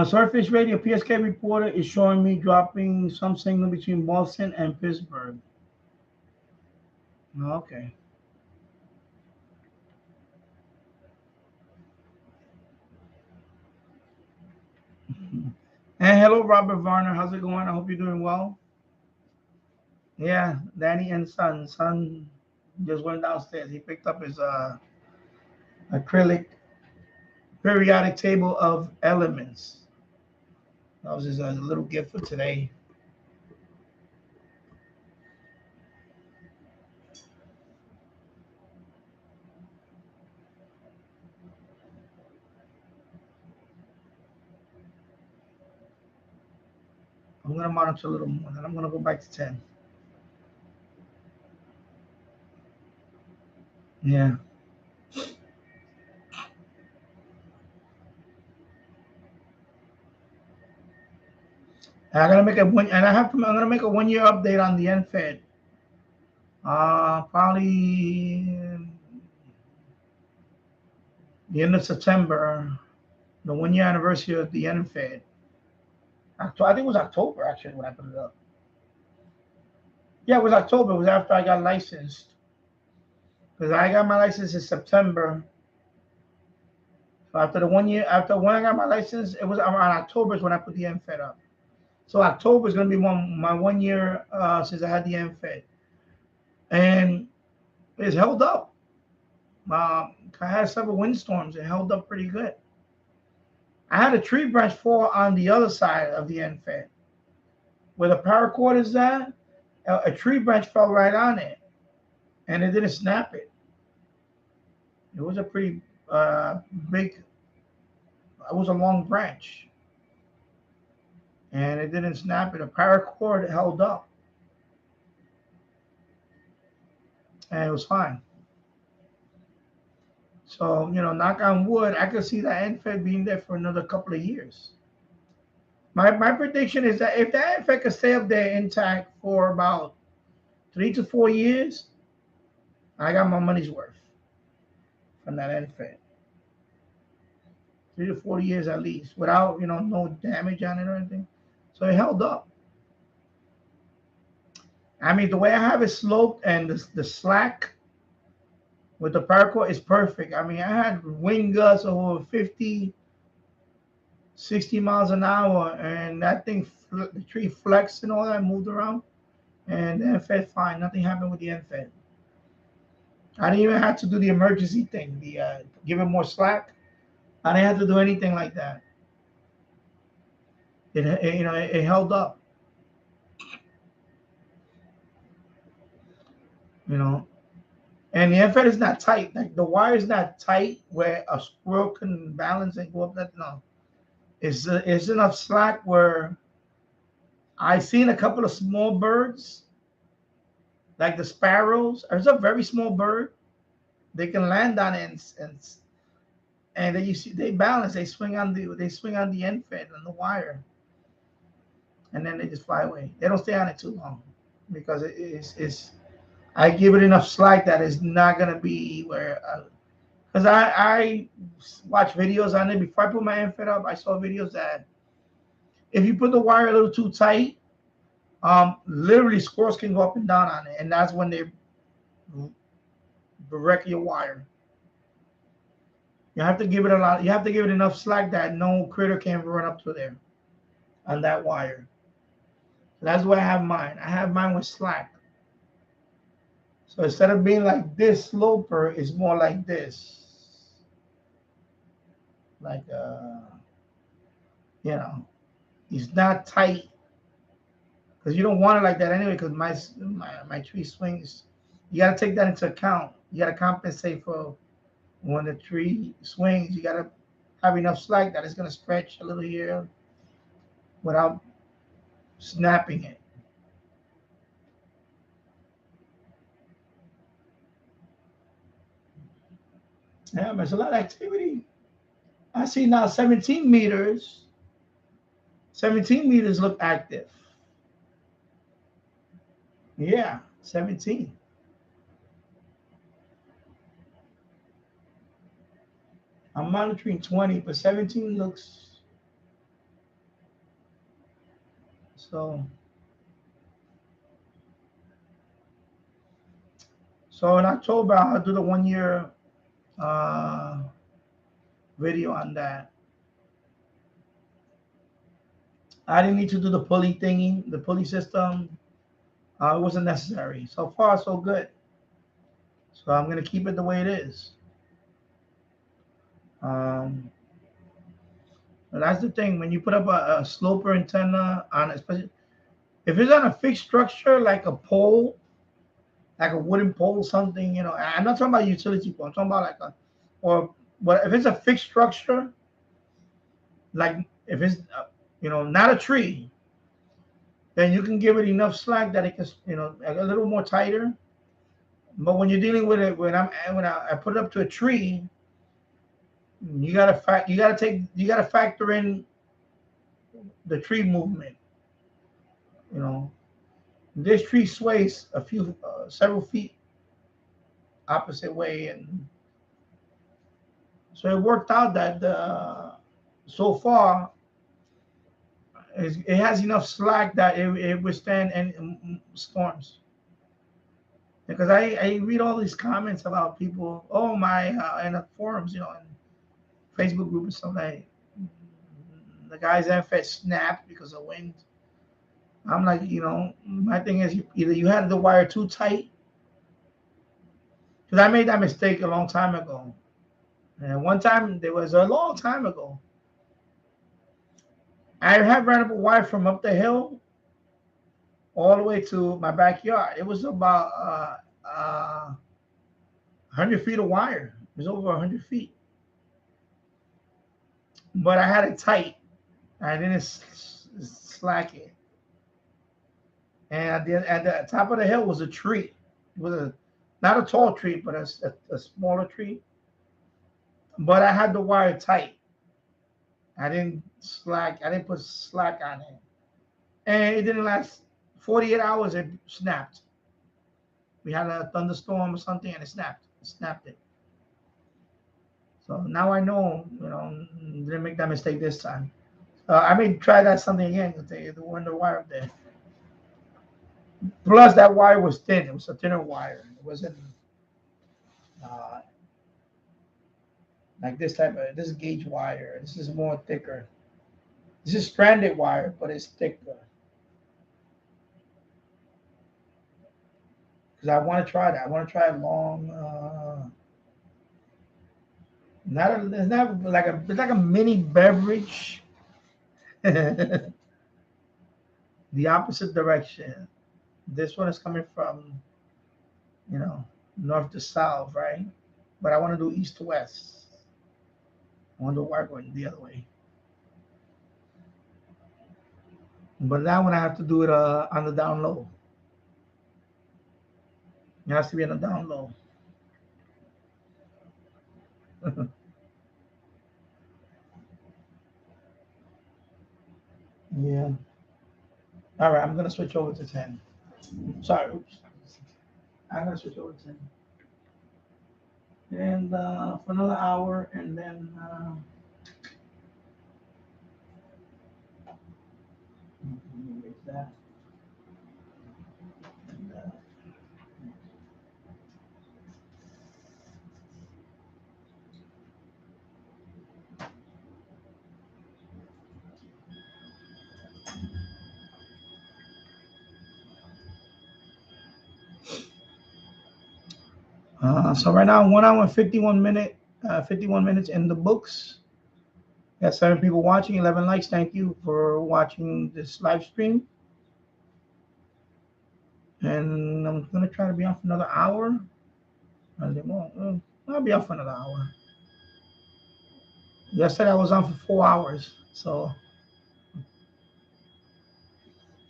Surface Radio PSK reporter is showing me dropping some signal between Boston and Pittsburgh. Okay. And hello, Robert Varner. How's it going? I hope you're doing well. Yeah, Danny and son. Son just went downstairs. He picked up his acrylic periodic table of elements. That was his little gift for today. I'm going to monitor a little more, then I'm going to go back to 10. Yeah. And I'm gonna make a 1 year update on the NFED. Probably the end of September, the 1 year anniversary of the NFED. I think it was October actually when I put it up. Yeah, it was October. It was after I got licensed. Because I got my license in September. So after when I got my license, it was around October is when I put the NFED up. So October is going to be my 1 year since I had the NFED. And it's held up. I had several windstorms. It held up pretty good. I had a tree branch fall on the other side of the NFED. Where the paracord is at, a tree branch fell right on it. And it didn't snap it. It was a pretty big, it was a long branch. And it didn't snap it. A paracord held up. And it was fine. So, you know, knock on wood, I could see that NFED being there for another couple of years. My prediction is that if that NFED could stay up there intact for about 3 to 4 years, I got my money's worth from that NFED. 3 to 4 years at least, without, you know, no damage on it or anything. So it held up. I mean, the way I have it sloped and the slack with the paracord is perfect. I mean, I had wind gusts over 50, 60 miles an hour, and that thing, the tree flexed and all that, moved around, and the NFED fine. Nothing happened with the NFED. I didn't even have to do the emergency thing, the give it more slack. I didn't have to do anything like that. It held up. And the NFED is not tight. Like the wire is not tight where a squirrel can balance and go up that. No, it's enough slack where I've seen a couple of small birds, like the sparrows. It's a very small bird. They can land on it and then you see they balance. They swing on the NFED on the wire, and then they just fly away. They don't stay on it too long because it's I give it enough slack that it's not gonna be where. Because I watch videos on it before I put my NFED up. I saw videos that if you put the wire a little too tight, literally squirrels can go up and down on it, and that's when they wreck your wire. You have to give it a lot. You have to give it enough slack that no critter can run up to there on that wire. That's why I have mine. I have mine with slack. So instead of being like this sloper, it's more like this. Like it's not tight because you don't want it like that anyway. Because my tree swings, you got to take that into account. You got to compensate for when the tree swings. You got to have enough slack that it's going to stretch a little here without snapping it. Yeah, there's a lot of activity. I see now 17 meters. 17 meters look active. Yeah, 17. I'm monitoring 20, but 17 looks so. So in October, I'll do the 1 year video on that. I didn't need to do the pulley thingy, the pulley system. It wasn't necessary. So far, so good. So I'm gonna keep it the way it is. That's the thing. When you put up a sloper antenna on, especially if it's on a fixed structure like a pole, like a wooden pole, something, I'm not talking about utility pole. I'm talking about if it's a fixed structure, like if it's, not a tree, then you can give it enough slack that it can, a little more tighter. But when you're dealing with it, when I put it up to a tree, you gotta factor in the tree movement. This tree sways several feet opposite way, and so it worked out that so far it has enough slack that it withstand any storms. Because I read all these comments about people, in the forums, in Facebook group and stuff, like the guy's NFED snapped because of wind. I'm like, my thing is either you had the wire too tight, because I made that mistake a long time ago. And one time, there was a long time ago, I had ran up a wire from up the hill all the way to my backyard. It was about 100 feet of wire. It was over 100 feet. But I had it tight. I didn't slack it. And at the top of the hill was a tree. It was not a tall tree, but a smaller tree. But I had the wire tight. I didn't put slack on it. And it didn't last 48 hours. It snapped. We had a thunderstorm or something, and it snapped. It snapped it. So now I know, didn't make that mistake this time. I may try that something again. The wire up there. Plus, that wire was thin. It was a thinner wire. It wasn't uh, like this type of, this is gauge wire. This is more thicker. This is stranded wire, but it's thicker. Because I want to try that. I want to try a long, it's not like it's like a mini beverage. The opposite direction. This one is coming from, north to south, right? But I want to do east to west. I want to do wire going the other way. But that one I have to do it on the down low. It has to be on the down low. Yeah. All right, I'm gonna switch over to 10. Sorry, oops. I'm gonna switch over to 10. And for another hour, and then erase that. And, so right now, 1 hour and 51 minutes in the books. Got 7 people watching, 11 likes. Thank you for watching this live stream. And I'm gonna try to be on for another hour. I'll be on for another hour. Yesterday I was on for 4 hours, so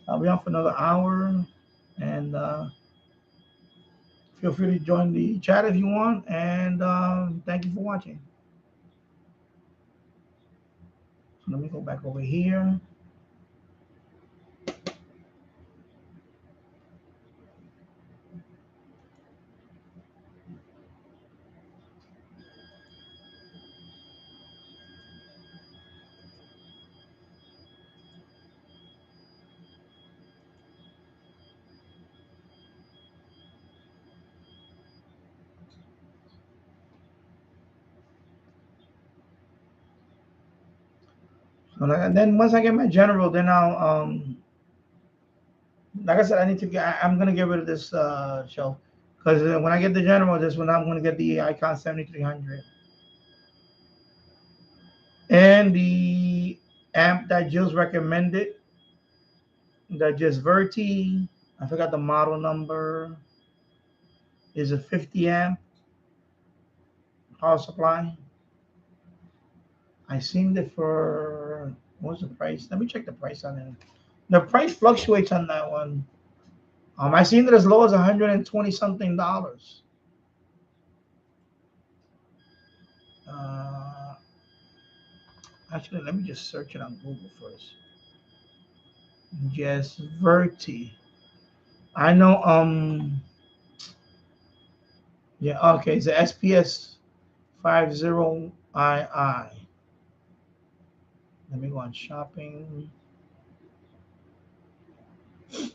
I'll be on for another hour. And feel free to join the chat if you want. And thank you for watching. So let me go back over here. So and then once I get my general, then I'll like I said, I'm gonna get rid of this show, because when I get the general, this one I'm gonna get the Icon 7300 and the amp that Jill's recommended, that just Verti. I forgot the model number. Is a 50 amp power supply. I seen it for, what's the price? Let me check the price on it. The price fluctuates on that one. I seen it as low as $120 something. Actually, let me just search it on Google first. Just Verti. I know. Yeah. Okay. It's the SPS 50II. Let me go on shopping. So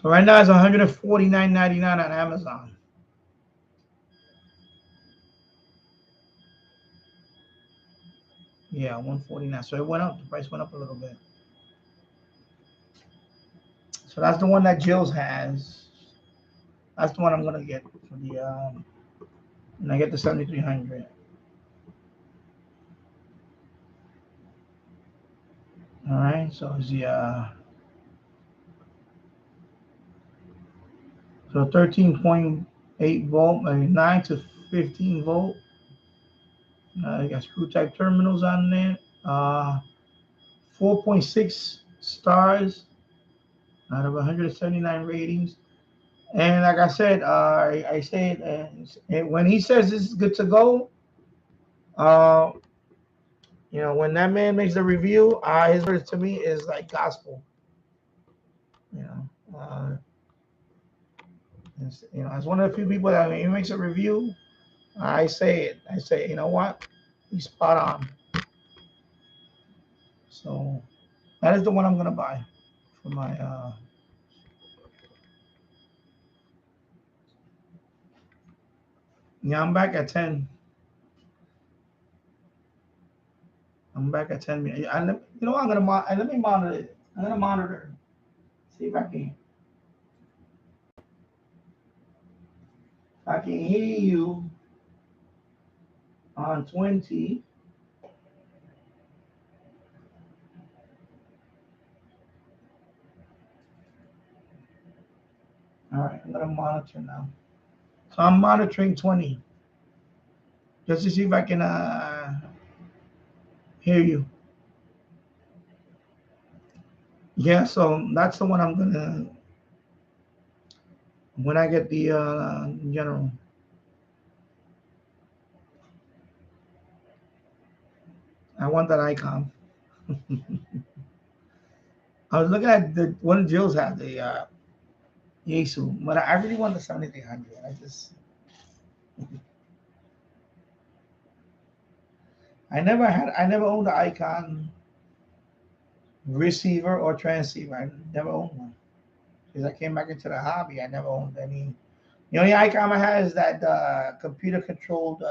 right now it's $149.99 on Amazon. Yeah, $149. So it went up. The price went up a little bit. So that's the one that Jill's has. That's the one I'm gonna get for the and I get the 7300. All right, so it's the so 13.8 volt, 9 to 15 volt. You got screw type terminals on there. 4.6 stars out of 179 ratings. And like I said, I said when he says this is good to go, when that man makes the review, his words to me is like gospel. As one of the few people that when he makes a review, I say it. I say, you know what? He's spot on. So that is the one I'm gonna buy for my yeah, I'm back at 10. I'm back at 10 minutes. You know what? Let me monitor it. I'm gonna monitor. See if I can hear you on 20. All right, I'm gonna monitor now. So I'm monitoring 20, just to see if I can hear you. Yeah, so that's the one I'm gonna when I get the general. I want that icon. I was looking at the one Jill's had the Yesu, but I really want the 7300. I never owned the icon receiver or transceiver. I never owned one. Because I came back into the hobby, I never owned any. The only icon I had is that computer controlled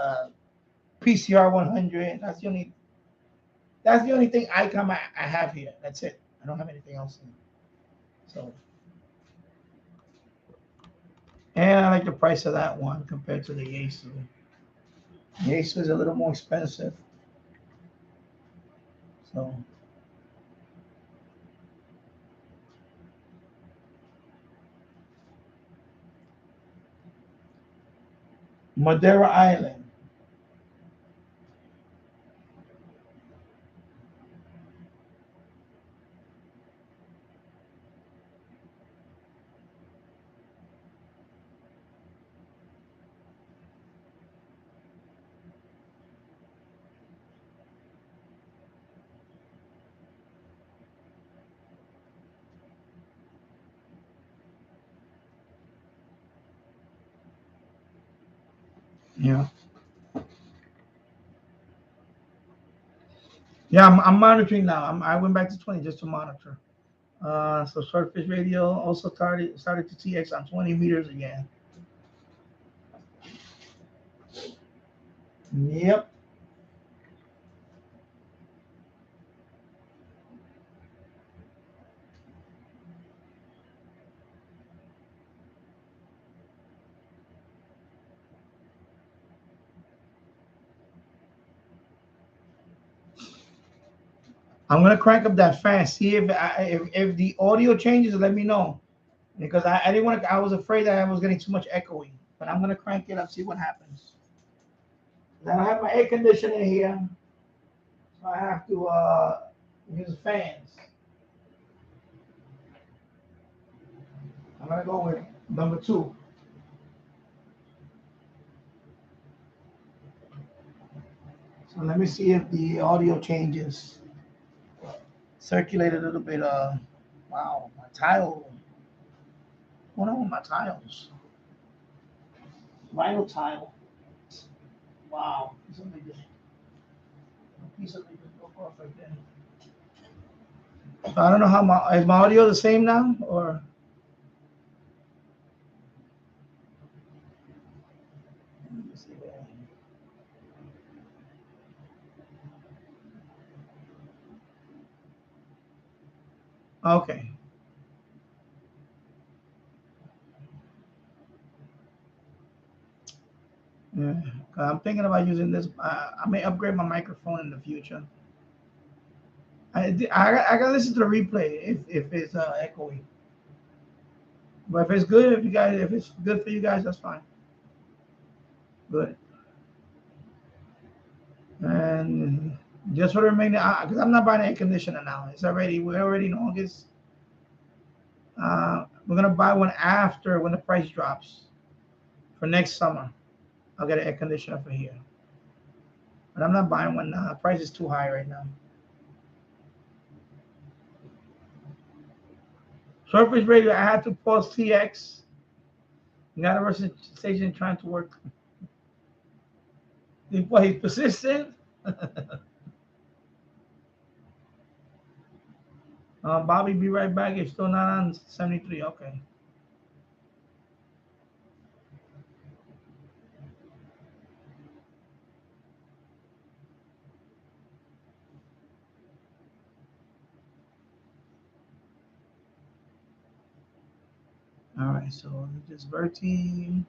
PCR 100. That's the only thing icon I have here. That's it. I don't have anything else. So, and I like the price of that one compared to the Yesu. Yesu is a little more expensive. So, Madeira Island. Yeah. Yeah, I'm monitoring now. I went back to 20 just to monitor. So Swordfish Radio also started to TX on 20 meters again. Yep. I'm gonna crank up that fan. See if the audio changes. Let me know, because I didn't want to. I was afraid that I was getting too much echoing. But I'm gonna crank it up. See what happens. Then I have my air conditioner here, so I have to use fans. I'm gonna go with number 2. So let me see if the audio changes. Circulate a little bit. Wow, my tile. What's on with my tiles? Vinyl tile. Wow, somebody just a piece of it just broke off right there. So I don't know how is my audio the same now or. Let me see there. Okay. Yeah, I'm thinking about using this. I may upgrade my microphone in the future. I gotta listen to the replay if it's echoey. But if it's good, if it's good for you guys, that's fine. Good. And just for the remainder, because I'm not buying an air conditioner now. We're already in August. We're gonna buy one after when the price drops for next summer. I'll get an air conditioner for here. But I'm not buying one now. The price is too high right now. Surface Radio, I had to pause TX. Universal station trying to work. He's persistent. Bobby, be right back. It's still not on 73. Okay. All right. So just Verti.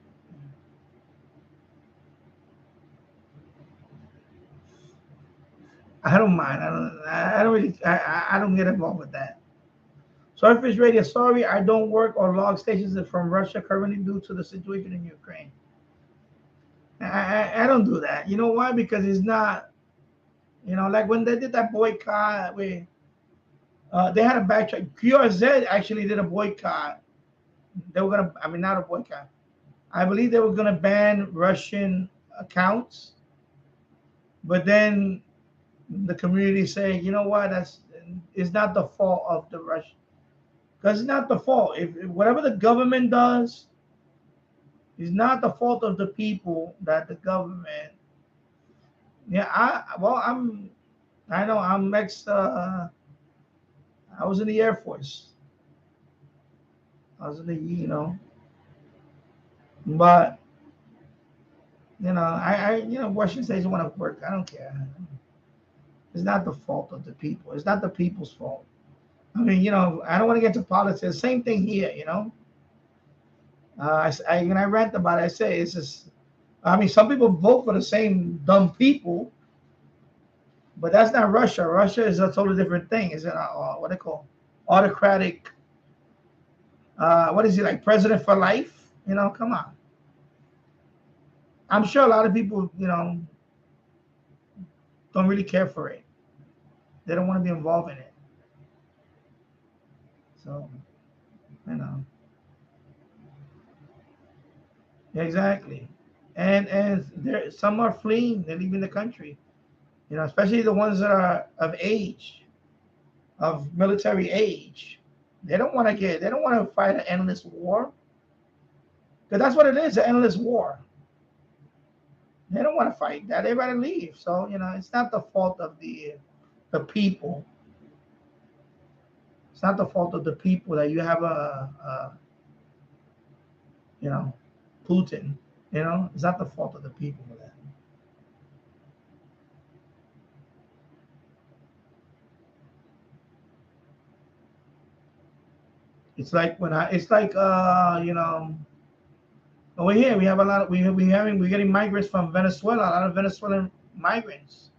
I don't mind. I don't really. I don't get involved with that. Surface Radio. Sorry, I don't work or log stations from Russia currently due to the situation in Ukraine. I don't do that. You know why? Because it's not. You know, like when they did that boycott, they had a backtrack. QRZ actually did a boycott. They were gonna. I mean, not a boycott. I believe they were gonna ban Russian accounts, but then the community saying, you know what? It's not the fault of the Russian. Because it's not the fault. If whatever the government does is not the fault of the people that the government. Yeah, I know I'm ex. I was in the Air Force. I was in the but Washington State want to work. I don't care. It's not the fault of the people. It's not the people's fault. I mean, I don't want to get to politics. Same thing here, when I rant about it, I say it's just. I mean, some people vote for the same dumb people, but that's not Russia. Russia is a totally different thing. It's what they call autocratic. What is it, like president for life? Come on. I'm sure a lot of people, don't really care for it. They don't want to be involved in it. So, exactly. And there some are fleeing. They're leaving the country. Especially the ones that are of age, of military age. They don't want to fight an endless war. Because that's what it is, an endless war. They don't want to fight that. They rather leave. So, it's not the fault of the people. It's not the fault of the people that you have Putin. It's not the fault of the people for that. It's like over here we have a lot of we're getting migrants from Venezuela, a lot of Venezuelan migrants.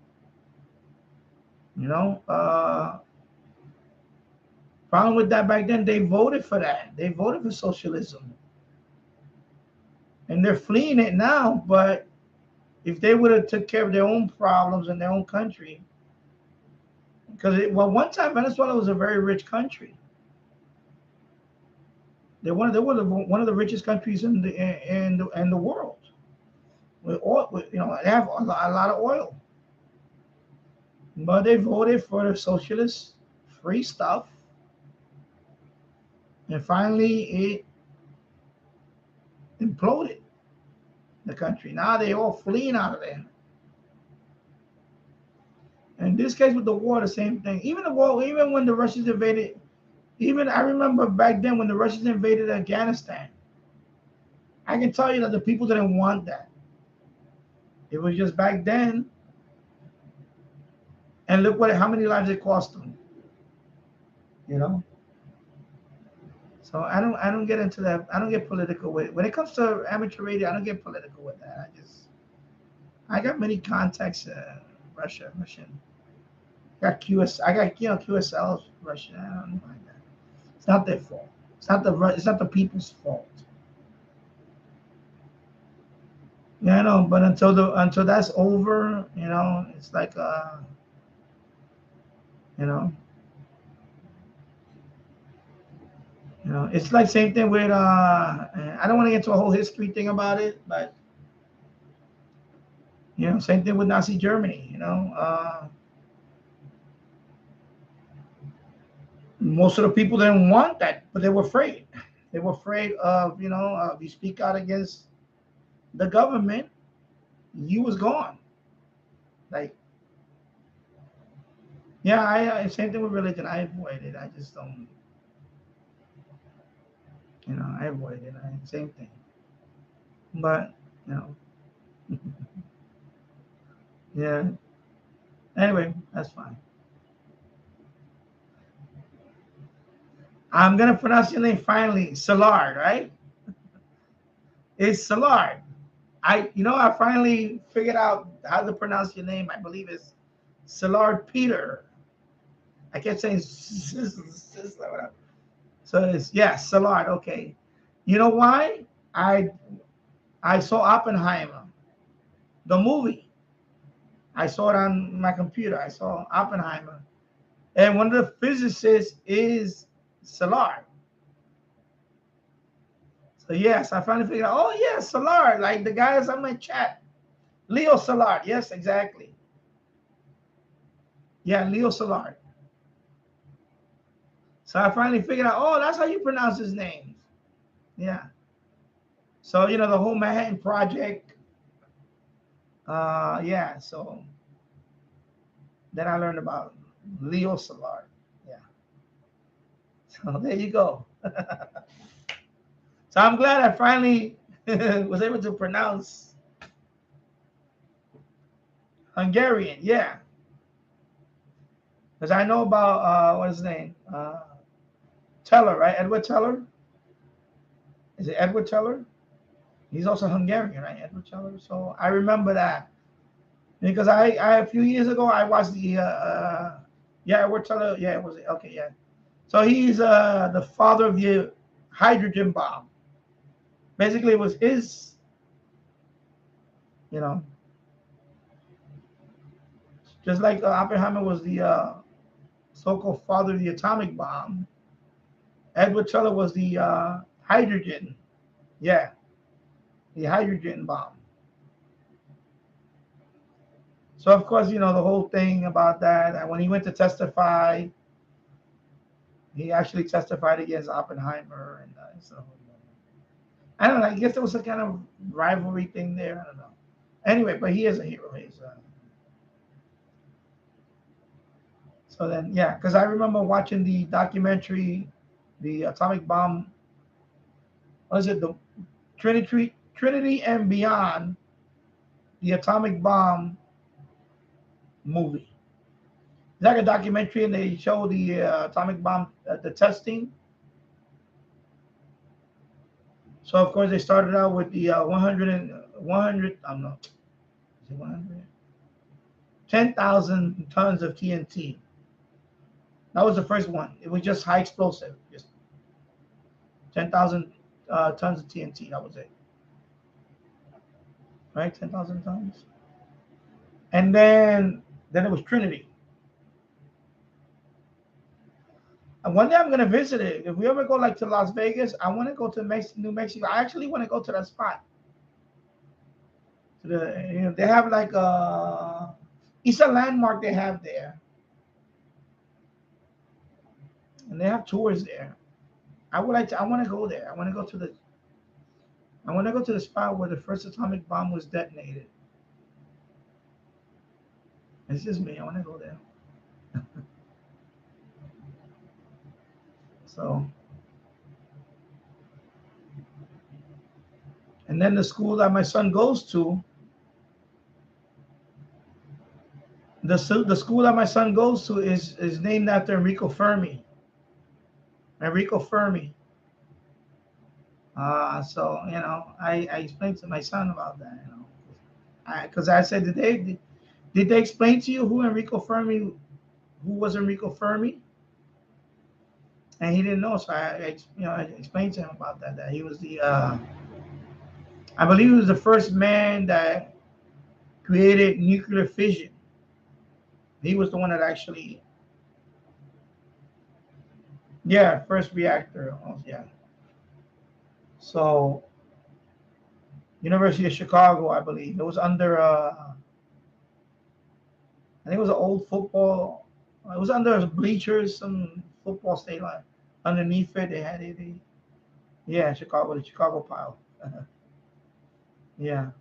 Problem with that back then, they voted for that. They voted for socialism. And they're fleeing it now, but if they would have took care of their own problems in their own country, because one time Venezuela was a very rich country. They were one of the richest countries in the world. With oil, they have a lot of oil, but they voted for the socialist free stuff, and finally it imploded the country. Now they all fleeing out of there. In this case with the war, the same thing. Even when the Russians invaded. Even I remember back then when the Russians invaded Afghanistan, I can tell you that the people didn't want that. It was just back then, and look how many lives it cost them. So I don't get into that. I don't get political with it. When it comes to amateur radio, I don't get political with that. I got many contacts Russian. I got QSL Russian. I don't mind that. It's not their fault. It's not the people's fault. Yeah, I know, but until that's over, it's like it's like same thing with I don't want to get into a whole history thing about it, but same thing with Nazi Germany. Most of the people didn't want that, but they were afraid. They were afraid of, if you speak out against the government, you was gone. Like, Yeah, I same thing with religion. I avoid it. I just don't, I avoid it. Same thing. But, you know, yeah. Anyway, that's fine. I'm gonna pronounce your name finally, Salard, right? It's Salard. I finally figured out how to pronounce your name. I believe it's Salard Peter. I kept saying whatever. So it's Salard. Okay. You know why? I I saw Oppenheimer, the movie. I saw it on my computer. I saw Oppenheimer, and one of the physicists is Salard. So yes, I finally figured out. Oh yes, Salard, like the guys on my chat, Leo Salard. Yes, exactly. Yeah, Leo Salard. So I finally figured out. Oh, that's how you pronounce his name. Yeah. So the whole Manhattan Project. Yeah. So then I learned about Leo Salard. Yeah. So there you go. So I'm glad I finally was able to pronounce Hungarian. Yeah. Because I know about what's his name? Teller, right? Edward Teller. Is it Edward Teller? He's also Hungarian, right? Edward Teller. So I remember that because I a few years ago I watched the Edward Teller. Yeah, it was okay. Yeah. So he's the father of the hydrogen bomb. Basically, it was his, you know, just like Oppenheimer was the so-called father of the atomic bomb. Edward Teller was the hydrogen. Yeah, the hydrogen bomb. So of course, the whole thing about that. When he went to testify, he actually testified against Oppenheimer, and so I don't know. I guess there was a kind of rivalry thing there. I don't know. Anyway, but he is a hero. So then, yeah, because I remember watching the documentary, the atomic bomb. What is it? The Trinity and Beyond, the atomic bomb movie. It's like a documentary, and they show the atomic bomb, the testing. So of course they started out with the 100. I'm not. Is it 100? 10,000 tons of TNT. That was the first one. It was just high explosive, just 10,000 tons of TNT. That was it. Right, 10,000 tons. And then it was Trinity. And one day I'm gonna visit it. If we ever go like to Las Vegas, I want to go to New Mexico. I actually want to go to that spot. They have like it's a landmark they have there, and they have tours there. I want to go there. I want to go to the spot where the first atomic bomb was detonated. It's just me. I want to go there. So, and then the school that my son goes to, the school that my son goes to is named after Enrico Fermi. Enrico Fermi. So I explained to my son about that. Because I said, did they explain to you who was Enrico Fermi? And he didn't know, so I explained to him about that. That he was I believe he was the first man that created nuclear fission. He was the one that actually, first reactor. Yeah. So, University of Chicago, I believe. It was under, I think it was an old football. It was under bleachers, some football stadium. Underneath it, they had it. Chicago, the Chicago Pile. Yeah.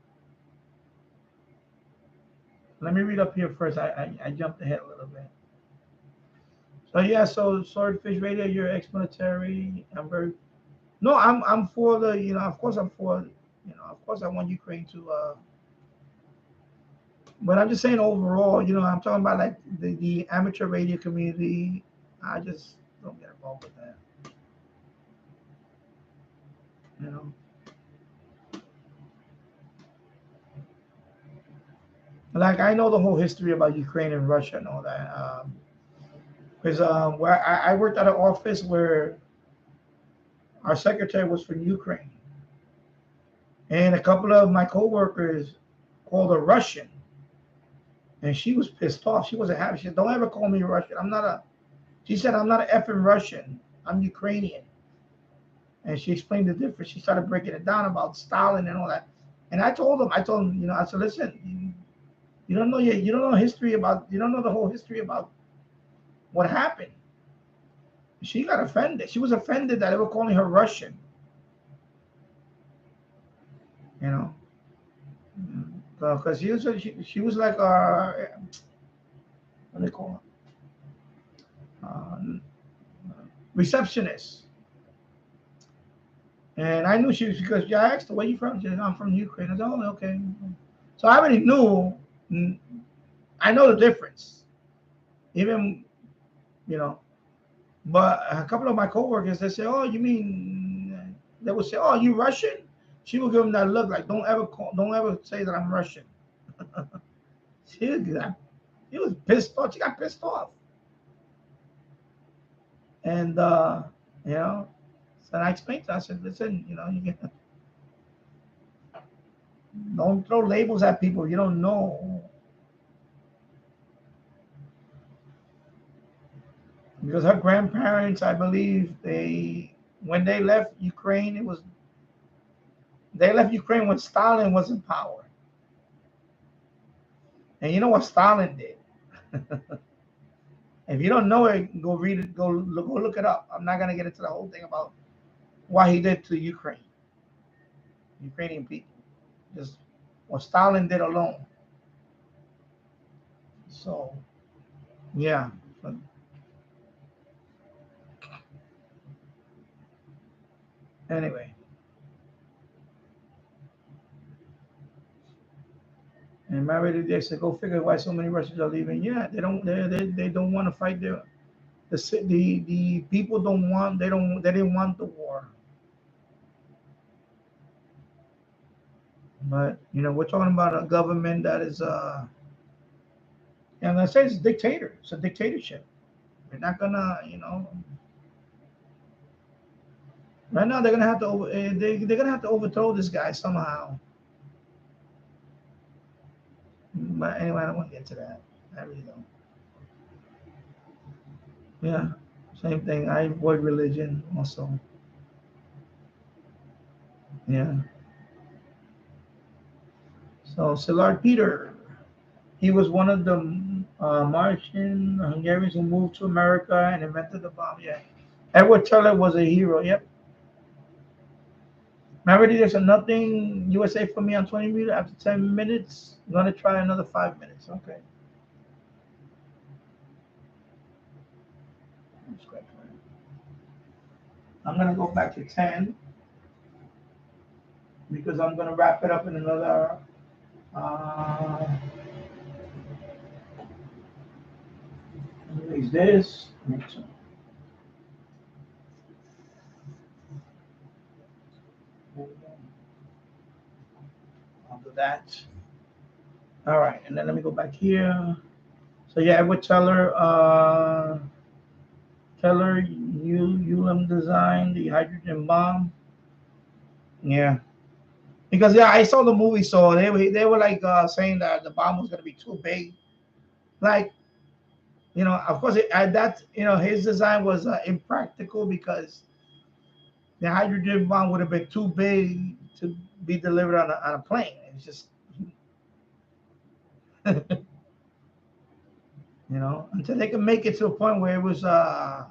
Let me read up here first. I jumped ahead a little bit. So yeah, so Swordfish Radio, you're ex-military. I'm very no, I'm for the of course I'm for of course I want Ukraine to but I'm just saying overall, I'm talking about like the amateur radio community. I just don't get involved with that. You know. Like I know the whole history about Ukraine and Russia and all that. Because where I worked at an office where our secretary was from Ukraine, and a couple of my coworkers called her Russian, and she was pissed off. She wasn't happy. She said, "Don't ever call me Russian. I'm not a." She said, "I'm not an effing Russian. I'm Ukrainian." And she explained the difference. She started breaking it down about Stalin and all that. And I told them, I said, listen, you don't know you don't know history about, you don't know the whole history about what happened. She got offended. She was offended that they were calling her Russian. You know, because she was like what do they call her? Receptionist. And I knew she was because I asked her, "Where you from?" She said, "I'm from Ukraine." I said, "Oh, okay." So I already knew. I know the difference. Even but a couple of my coworkers, they say, "Oh, you mean?" They would say, "Oh, you Russian?" She would give them that look like, don't ever say that I'm Russian." She was pissed off. She got pissed off, and so I explained to her. I said, "Listen, don't throw labels at people you don't know." Because her grandparents, I believe, when they left Ukraine, they left Ukraine when Stalin was in power. And you know what Stalin did? If you don't know it, go read it. Go look it up. I'm not gonna get into the whole thing about what he did to Ukrainian people. Just what Stalin did alone. So yeah. Anyway. And Mary they said, "Go figure why so many Russians are leaving." Yeah, they don't want to fight the people don't want they didn't want the war. But we're talking about a government that is and I say it's a dictator. It's a dictatorship. They're not gonna right now they're gonna have to they're gonna have to overthrow this guy somehow. But anyway, I don't want to get into that. I really don't. Yeah, same thing. I avoid religion also. Yeah. So Szilard Peter, he was one of the Martian Hungarians who moved to America and invented the bomb. Yeah. Edward Teller was a hero. Yep. Remember, there's a nothing USA for me on 20 meters after 10 minutes. I'm gonna try another 5 minutes. Okay. I'm gonna go back to 10 because I'm gonna wrap it up in another. Is this? I'll do that. All right, and then let me go back here. So yeah, Edward Teller, Ulam designed the hydrogen bomb. Yeah, because yeah, I saw the movie, so they were like saying that the bomb was gonna be too big. Like of course, his design was impractical because the hydrogen bomb would have been too big to be delivered on a plane. It's just until they can make it to a point where it was to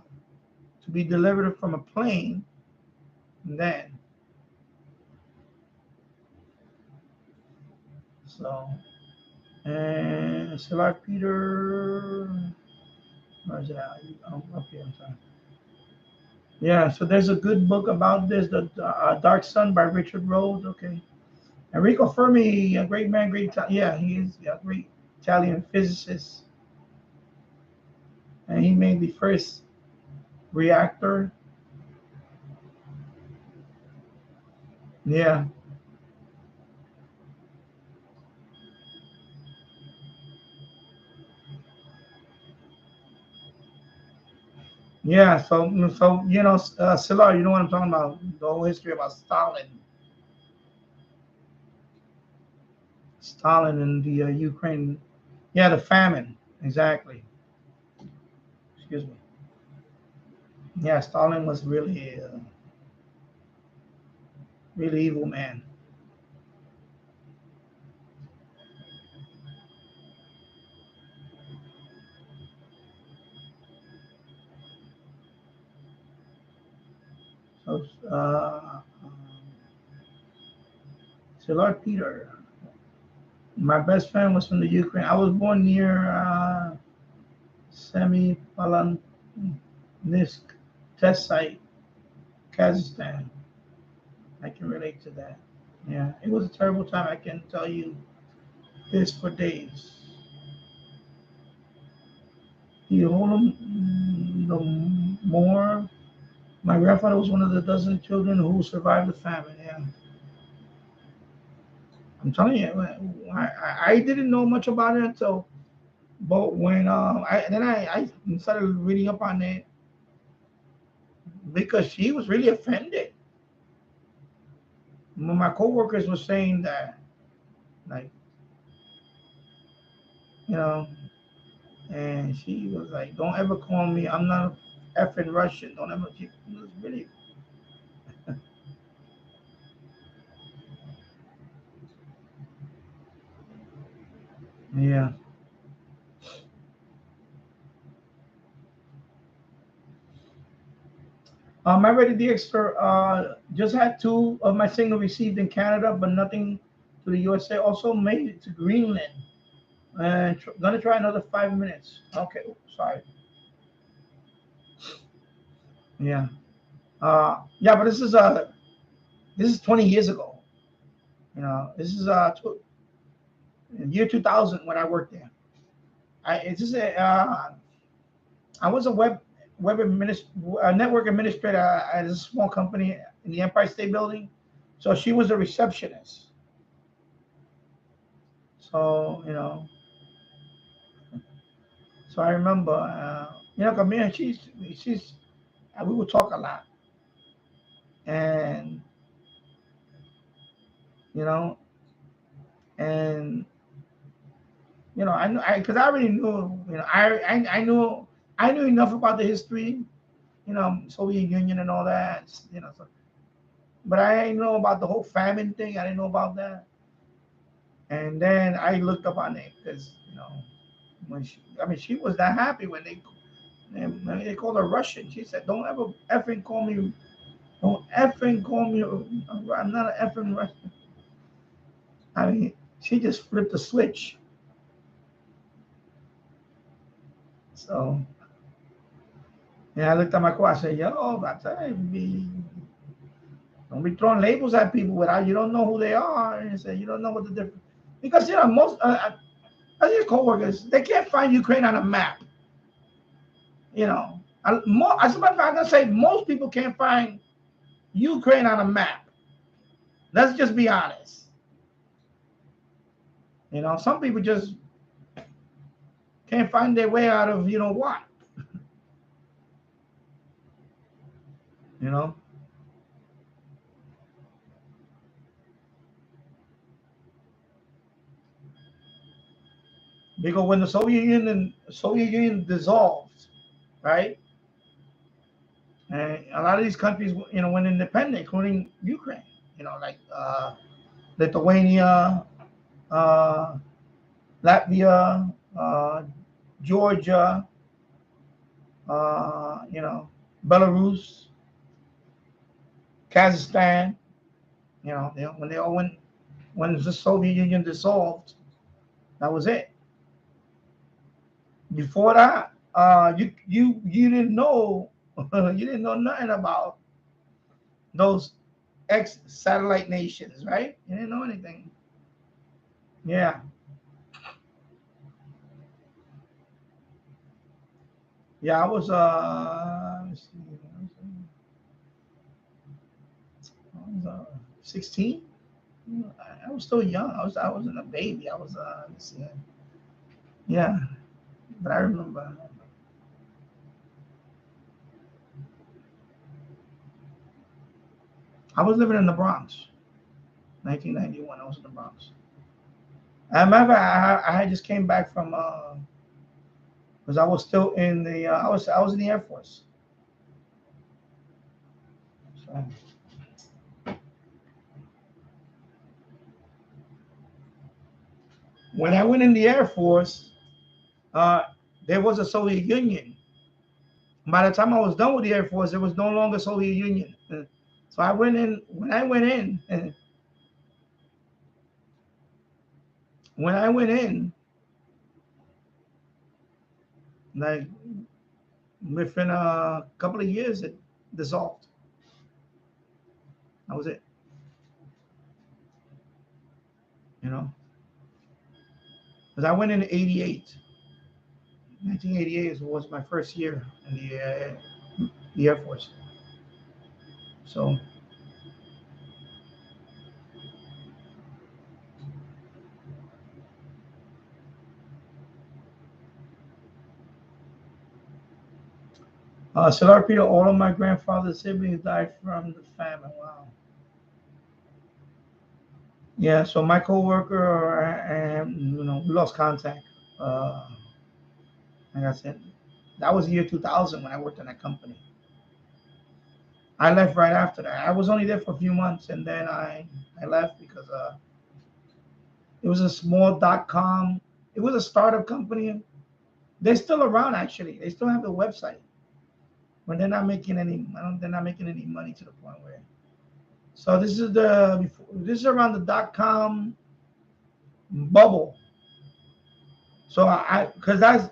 be delivered from a plane, and then so and Solar Peter. Where's it at? Up here, I'm sorry. Yeah, so there's a good book about this, the Dark Sun by Richard Rhodes. Okay. Enrico Fermi, a great man, yeah, he is a great Italian physicist. And he made the first reactor. Yeah. Yeah, so Silar, you know what I'm talking about? The whole history about Stalin and the Ukraine. Yeah, the famine, exactly. Excuse me. Yeah, Stalin was really, really evil man. So, Silar Peter. My best friend was from the Ukraine. I was born near Semipalatinsk test site, Kazakhstan. I can relate to that. Yeah, it was a terrible time. I can tell you this for days. The more. My grandfather was one of the dozen children who survived the famine. Yeah, I'm telling you, I didn't know much about it until, but when I started reading up on it because she was really offended. When my coworkers were saying that, like, you know, and she was like, "Don't ever call me. I'm not effing Russian. Don't ever." She was really. Yeah. My Ready DXter just had two of my signal received in Canada, but nothing to the USA. Also made it to Greenland. And gonna try another 5 minutes. Okay, sorry. Yeah. Yeah, but this is 20 years ago. This is year 2000 when I worked there. I was a network administrator at a small company in the Empire State Building. So she was a receptionist. So so I remember, come here. She's we would talk a lot, and you know, and I knew because I already knew, I knew enough about the history, Soviet Union and all that, So, but I didn't know about the whole famine thing. I didn't know about that. And then I looked up on it because when she was that happy when they called her Russian. She said, "Don't ever effing call me. Don't effing call me. I'm not an effing Russian." I mean, she just flipped the switch. So yeah, I looked at my car. I said, "Yo, don't be throwing labels at people without you don't know who they are." And I said, "You don't know what the difference." Because most of your coworkers, they can't find Ukraine on a map. As a matter of fact, I'm gonna say most people can't find Ukraine on a map. Let's just be honest. Some people just can't find their way out of what. You know. Because when the Soviet Union dissolved, right? And a lot of these countries, went independent, including Ukraine. Like Lithuania, uh, Latvia, Georgia, Belarus, Kazakhstan. When they all went, when the Soviet Union dissolved, that was it. Before that, you didn't know you didn't know nothing about those ex-satellite nations, right? You didn't know anything. Yeah. Yeah, I was let's see, I was 16. I was still young. I wasn't a baby. I was let's see. Yeah, but I remember I was living in the Bronx. 1991. I was in the Bronx. I remember I had just came back from because I was still in the I was in the Air Force. So when I went in the Air Force, uh, there was a Soviet Union. By the time I was done with the Air Force, there was no longer Soviet Union. So I went in. When I went in, like within a couple of years, it dissolved. That was it. You know, because I went in '88. 1988 was my first year in the Air Force. So SDRPlay, all of my grandfather's siblings died from the famine. Wow. Yeah, so my coworker and we lost contact. Like I said, that was the year 2000 when I worked in that company. I left right after that. I was only there for a few months, and then I left because it was a small .com. It was a startup company. They're still around actually. They still have the website, but they're not making any. They're not making any money to the point where. So this is around the .com bubble. So because that's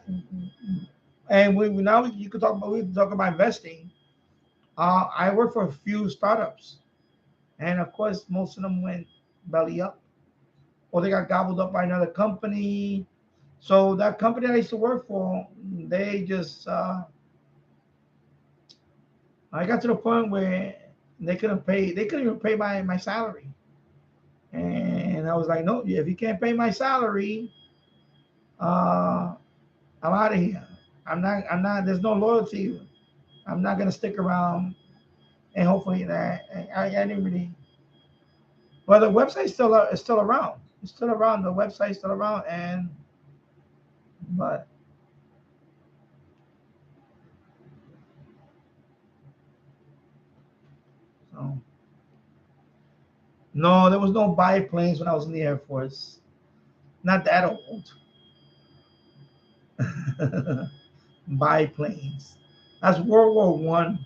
and you could talk about investing. I worked for a few startups, and of course most of them went belly up, or they got gobbled up by another company. So that company I used to work for, they just I got to the point where they couldn't even pay my salary. And I was like, no, if you can't pay my salary, I'm out of here. I'm not, there's no loyalty. I'm not going to stick around. And hopefully that, I didn't really, well, the website's is still around. It's still around. The website's still around. But so, no, there was no biplanes when I was in the Air Force. Not that old. Biplanes. That's World War One.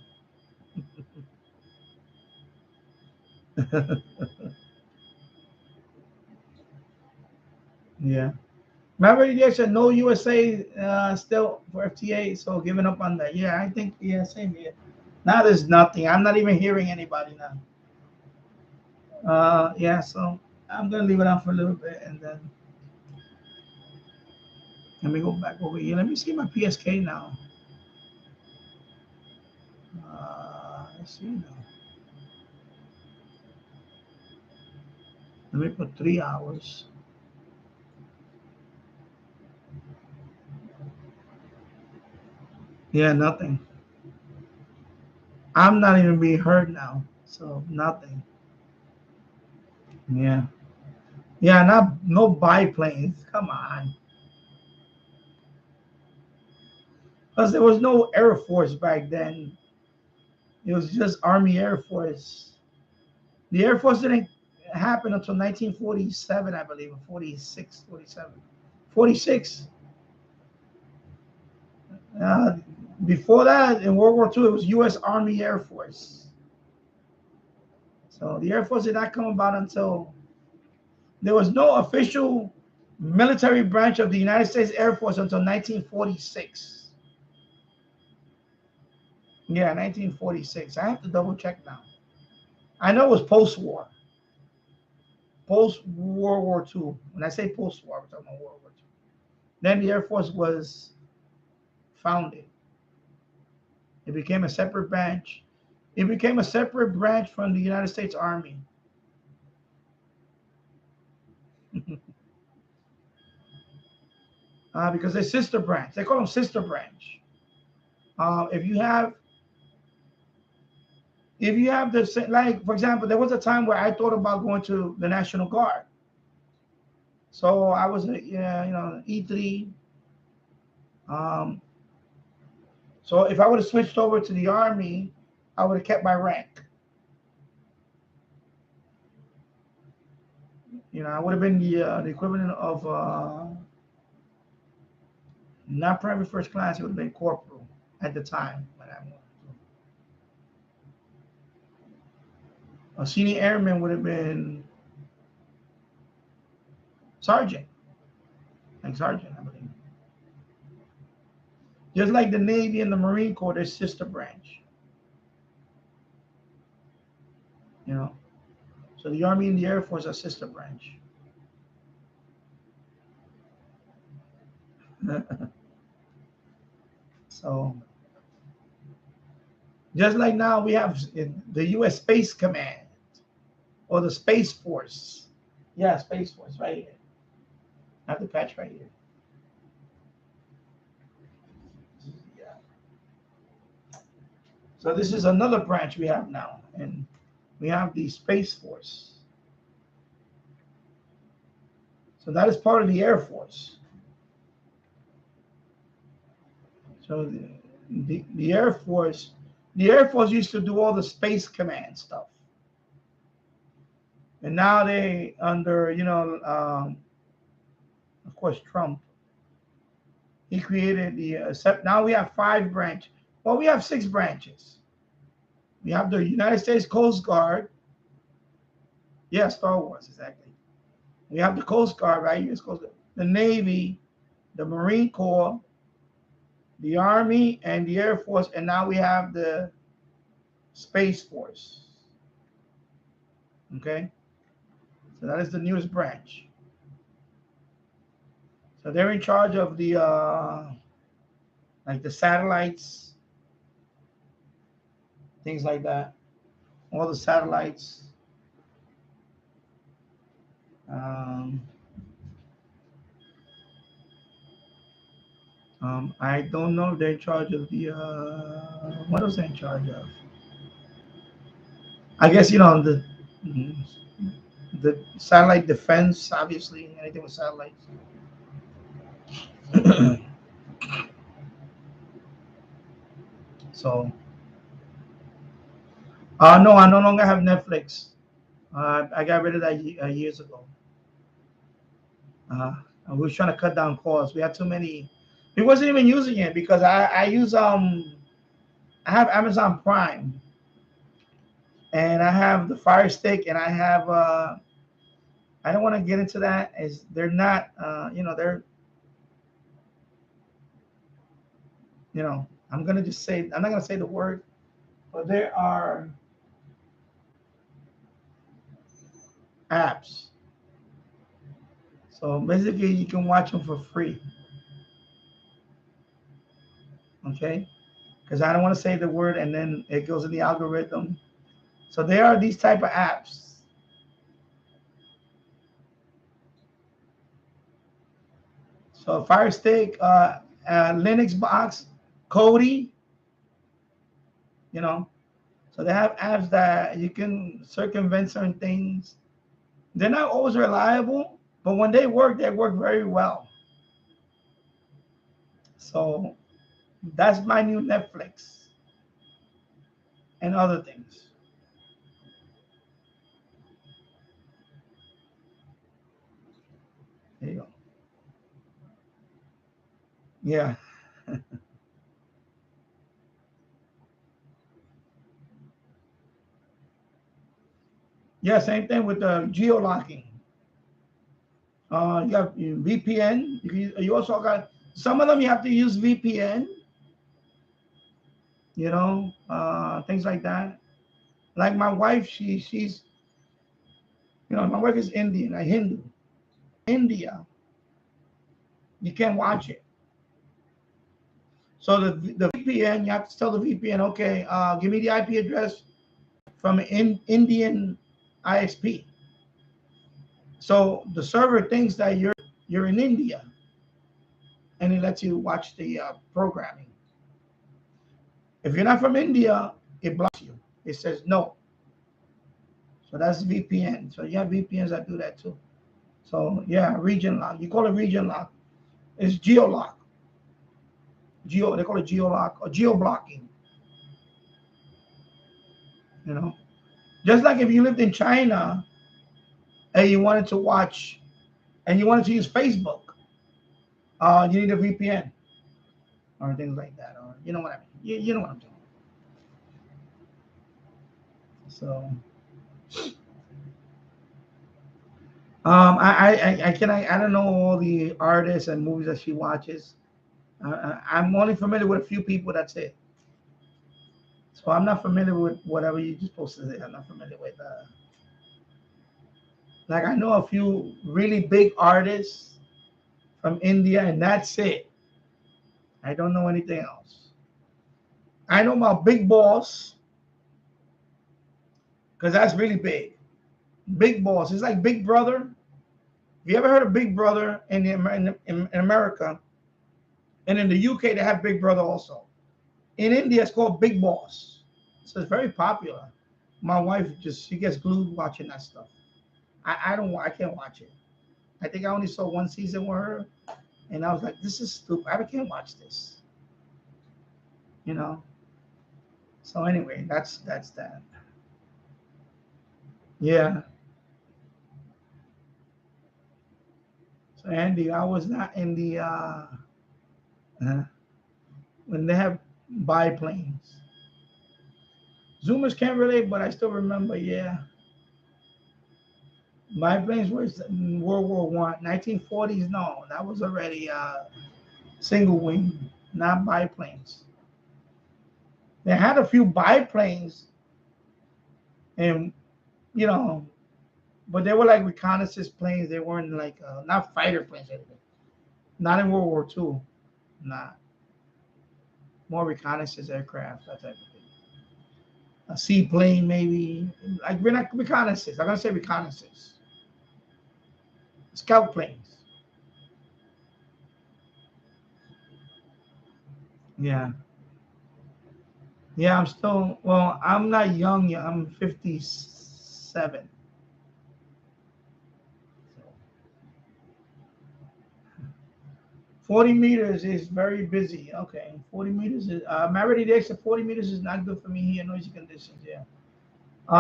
Yeah. Remember, you said no USA still for FTA, so giving up on that. Yeah, I think same here. Now there's nothing. I'm not even hearing anybody now. Yeah, so I'm gonna leave it on for a little bit and then let me go back over here. Let me see my PSK now. Let's see now. Let me put 3 hours. Yeah, nothing. I'm not even being heard now, so nothing. Yeah. Yeah, no biplanes. Come on. Because there was no Air Force back then. It was just Army Air Force. The Air Force didn't happen until 1947, I believe, or 46, 47. 46. Before that, in World War II, it was U.S. Army Air Force. So the Air Force did not come about until there was no official military branch of the United States Air Force until 1946. Yeah, 1946. I have to double check now. I know it was post-war. Post-World War II. When I say post-war, we're talking about World War II. Then the Air Force was founded. It became a separate branch. It became a separate branch from the United States Army. Because they're sister branch. They call them sister branch. If you have the, like, for example, there was a time where I thought about going to the National Guard. So I was, E3. So if I would have switched over to the Army, I would have kept my rank. I would have been the equivalent of not private first class. It would have been corporal at the time when I went. A senior airman would have been sergeant, like sergeant, I believe. Just like the Navy and the Marine Corps, they're sister branch. So the Army and the Air Force are sister branch. So just like now we have the U.S. Space Command or the Space Force. Yeah, Space Force right here. I have the patch right here. Yeah. So this is another branch we have now, and we have the Space Force. So that is part of the Air Force. So the Air Force used to do all the Space Command stuff. And now they under, of course, Trump. He created now we have 5 branches. Well, we have 6 branches. We have the United States Coast Guard. Yeah, Star Wars, exactly. We have the Coast Guard, right? U.S. Coast Guard. The Navy, the Marine Corps, the Army, and the Air Force. And now we have the Space Force. Okay? So that is the newest branch. So they're in charge of the like the satellites, things like that. All the satellites. I don't know if they're in charge of the what else they're in charge of. I guess the satellite defense, obviously, anything with satellites. So, no, I no longer have Netflix. I got rid of that years ago. I was trying to cut down costs. We had too many. We wasn't even using it because I use I have Amazon Prime, and I have the Fire Stick, and I have I don't want to get into that. Is they're not they're I'm gonna just say, I'm not gonna say the word, but there are apps. So basically, you can watch them for free. Okay, because I don't want to say the word and then it goes in the algorithm. So there are these type of apps. So Fire Stick, Linux Box, Kodi, So they have apps that you can circumvent certain things. They're not always reliable, but when they work very well. So that's my new Netflix and other things. There you go. Yeah. Yeah, same thing with the geolocking. You have VPN. You also got some of them you have to use VPN. you know, things like that. Like my wife, she's, you know, my wife is Indian, like Hindu. India, you can't watch it. So the VPN, you have to tell the VPN, okay, give me the IP address from an Indian ISP. So the server thinks that you're in India, and it lets you watch the programming. If you're not from India, it blocks you. It says no. So that's VPN. So you have VPNs that do that too. So yeah, region lock. You call it region lock. It's geo lock. They call it geo lock or geo blocking. You know, just like if you lived in China and you wanted to watch and you wanted to use Facebook, you need a VPN or things like that, or you know what I mean. You know what I'm saying. So, I don't know all the artists and movies that she watches. I'm only familiar with a few people. That's it. So I'm not familiar with whatever you just posted. I'm not familiar with. Like I know a few really big artists from India, and that's it. I don't know anything else. I know about Big Boss because that's really big. Big Boss. It's like Big Brother. Have you ever heard of Big Brother in America? And in the UK, they have Big Brother also. In India, it's called Big Boss. So it's very popular. My wife she gets glued watching that stuff. I can't watch it. I think I only saw one season with her, and I was like, this is stupid. I can't watch this. You know. So anyway, that's that. Yeah. So Andy, I was not in the when they have biplanes. Zoomers can't relate, but I still remember. Yeah. Biplanes were in World War One, 1940s. No, that was already single wing, not biplanes. They had a few biplanes, and you know, but they were like reconnaissance planes. They weren't like not fighter planes. Anything. Not in World War Two. Not more reconnaissance aircraft, that type of thing. A seaplane, maybe like we're not reconnaissance. I'm gonna say reconnaissance. Scout planes. Yeah. Yeah, I'm still, well, I'm not young yet. I'm 57. 40 meters is very busy. Okay. 40 meters is, I'm already there, except 40 meters is not good for me here, noisy conditions. Yeah.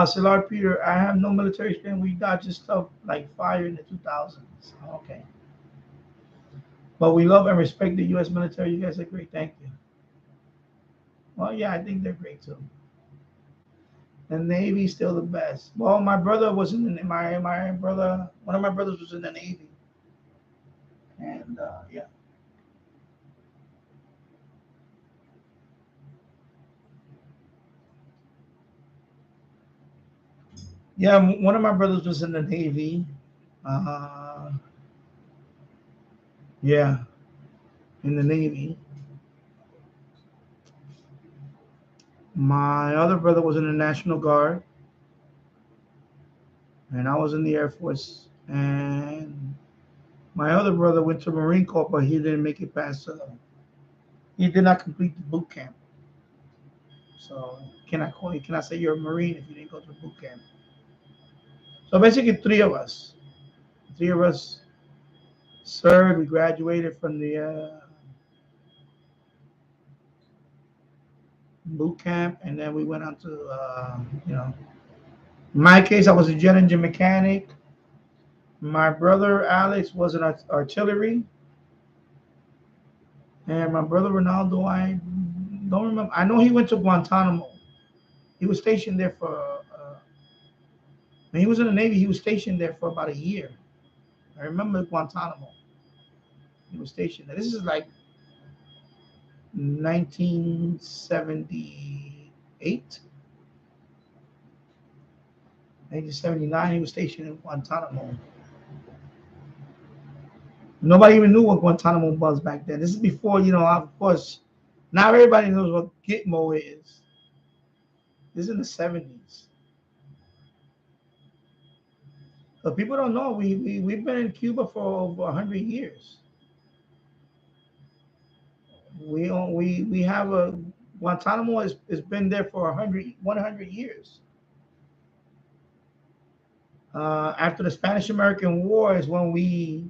Solar Peter, I have no military experience. We dodged stuff like fire in the 2000s. Okay. But we love and respect the U.S. military. You guys are great. Thank you. Well, yeah, I think they're great too. The Navy's still the best. Well, my brother was in the, my brother, one of my brothers was in the Navy, and yeah. Yeah, one of my brothers was in the Navy. Uh, yeah, in the Navy. My other brother was in the National Guard, and I was in the Air Force. And my other brother went to Marine Corps, but he didn't make it past. He did not complete the boot camp. So cannot say you're a Marine if you didn't go to the boot camp. So basically, three of us served. We graduated from the boot camp, and then we went on to, in my case, I was a jet engine mechanic. My brother Alex was an artillery, and my brother Ronaldo, I don't remember. I know he went to Guantanamo. He was stationed there for. When he was in the Navy, he was stationed there for about a year. I remember Guantanamo. He was stationed there. This 1978. 1979, he was stationed in Guantanamo. Nobody even knew what Guantanamo was back then. This is before, of course, now everybody knows what Gitmo is. This is in the 70s. So people don't know, we've been in Cuba for over 100 years. We have a, Guantanamo has been there for 100 years. After the Spanish-American War is when we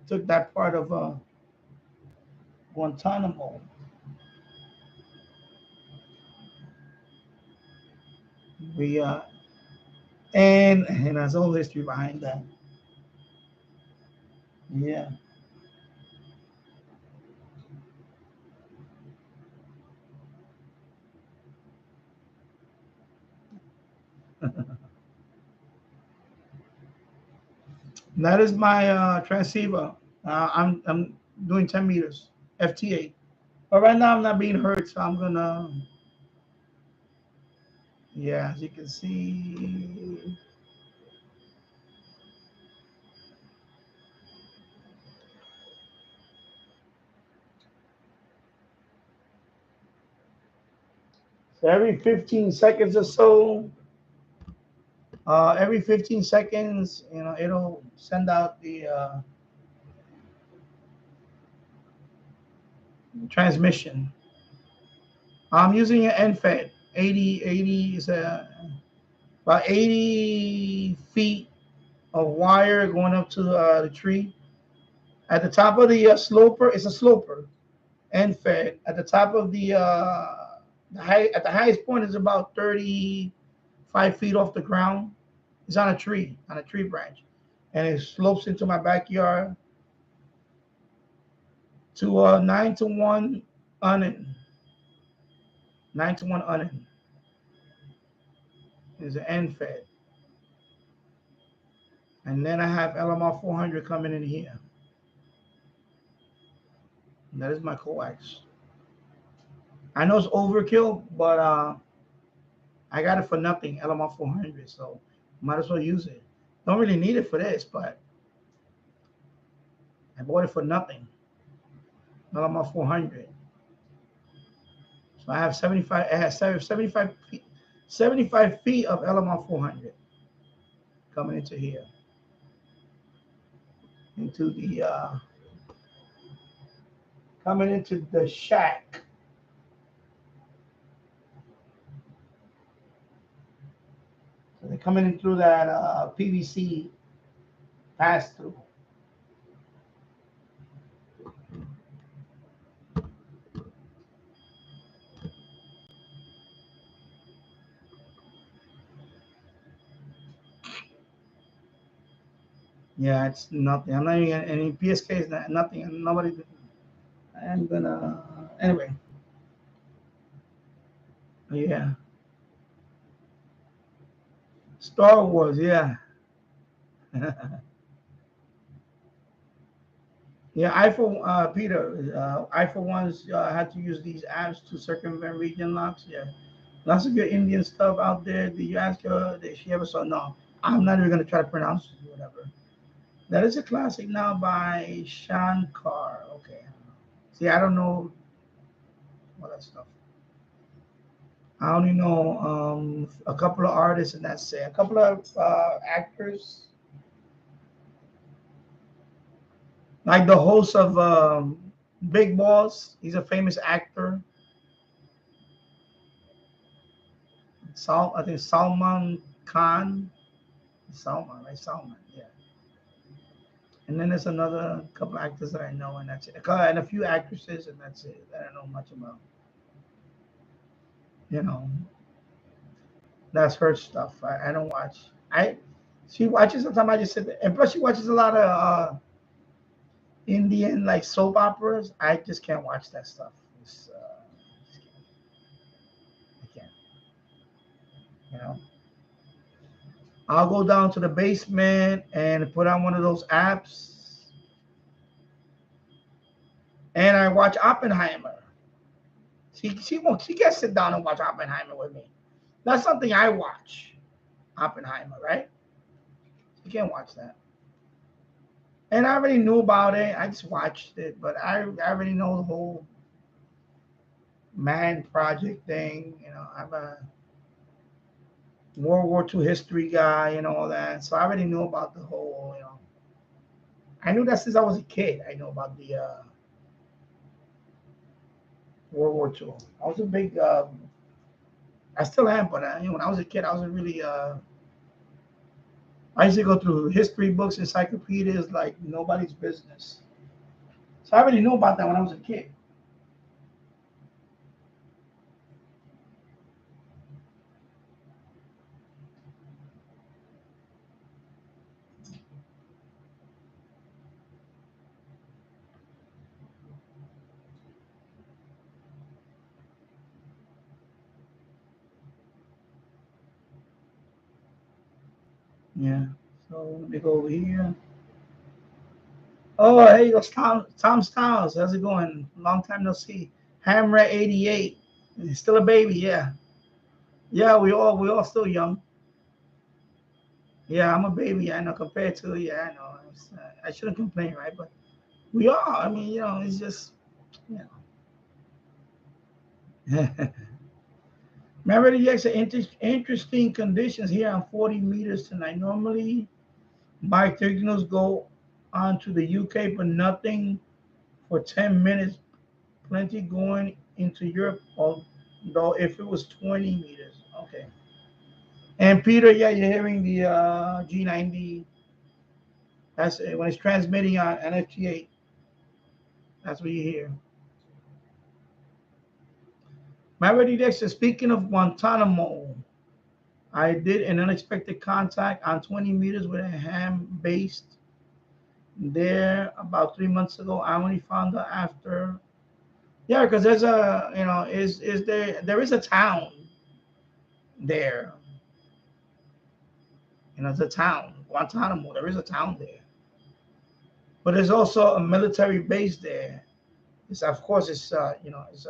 took that part of Guantanamo. We and there's a whole history behind that. Yeah. That is my transceiver. I'm doing 10 meters FTA, but right now I'm not being heard, so I'm gonna. Yeah, as you can see. So every 15 seconds or so, every 15 seconds, it'll send out the transmission. I'm using an NFET. 80 is about 80 feet of wire going up to the tree. At the top of the sloper, it's a sloper, NFET. At the top of the at the highest point is about 35 feet off the ground. It's on a tree branch, and it slopes into my backyard to 9-to-1 unit. 9-to-1 unit is an NFET. And then I have LMR 400 coming in here. And that is my coax. I know it's overkill, but I got it for nothing, LMR 400, so might as well use it. Don't really need it for this, but I bought it for nothing. LMR 400. So I have 75. I have 75 feet of LMR 400 coming into here, into the coming into the shack. So they're coming in through that PVC pass through. Yeah, it's nothing. I'm not even any PSK is not, nothing. Nobody. I'm gonna anyway. Yeah. Star Wars, yeah. Yeah, iPhone, Peter, iPhone ones had to use these apps to circumvent region locks. Yeah, lots of good Indian stuff out there. Did you ask her? Did she ever saw? No, I'm not even gonna try to pronounce it. Whatever. That is a classic now by Shankar. Okay. See, I don't know all that stuff. I only know a couple of artists, and that's it. A couple of actors, like the host of Big Boss. He's a famous actor. I think Salman Khan. Salman, right? Salman, yeah. And then there's another couple of actors that I know, and that's it. And a few actresses, and that's it. I don't know much about. That's her stuff. I don't watch. She watches sometimes. I just sit there, and plus she watches a lot of Indian like soap operas. I just can't watch that stuff. I can't. I'll go down to the basement and put on one of those apps. And I watch Oppenheimer. She can't sit down and watch Oppenheimer with me. That's something I watch. Oppenheimer, right? You can't watch that. And I already knew about it. I just watched it, but I already know the whole man project thing. You know, I'm a World War II history guy and all that. So I already knew about the whole, you know. I knew that since I was a kid. I know about the World War II. I was a big, I still am, but you know, when I was a kid, I was a really, I used to go through history books, encyclopedias like nobody's business. So I already knew about that when I was a kid. Yeah. So let me go over here. Oh, hey, it's Tom Styles. How's it going? Long time no see. Hamra 88. He's still a baby, yeah. Yeah, we all still young. Yeah, I'm a baby. I know compared to yeah, I know. I shouldn't complain, right? But we are. I mean, you know, it's just you know. Remember the interesting conditions here on 40 meters tonight. Normally, my signals go on to the UK, but nothing for 10 minutes. Plenty going into Europe, although if it was 20 meters. Okay. And Peter, yeah, you're hearing the G90. That's when it's transmitting on NFG8. That's what you hear. Maverick Dexter, speaking of Guantanamo, I did an unexpected contact on 20 meters with a ham based there about 3 months ago. I only found out after. Yeah, because there's a, you know, is there is a town there. You know, it's a town, Guantanamo. There is a town there. But there's also a military base there. It's of course it's you know it's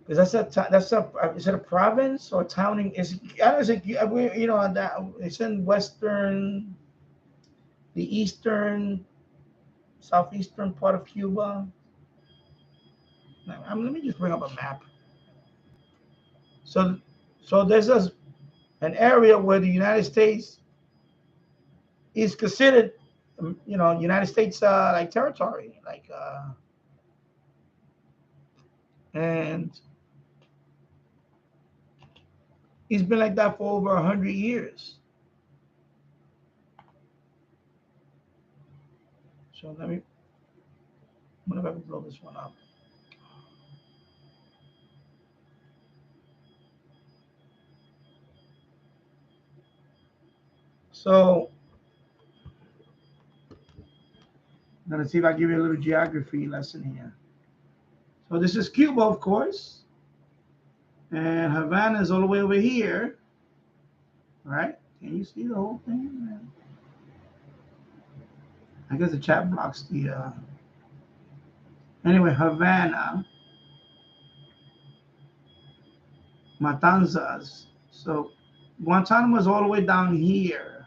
because that's a is it a province or town in is I don't think you know that it's in western the eastern southeastern part of Cuba. Let me just bring up a map. So there's an area where the United States is considered you know United States like territory like and it's been like that for over 100 years. So let me, what if I can blow this one up? So I'm gonna see if I give you a little geography lesson here. So this is Cuba, of course, and Havana is all the way over here, right? Can you see the whole thing? I guess the chat blocks the. Anyway, Havana, Matanzas. So Guantanamo is all the way down here.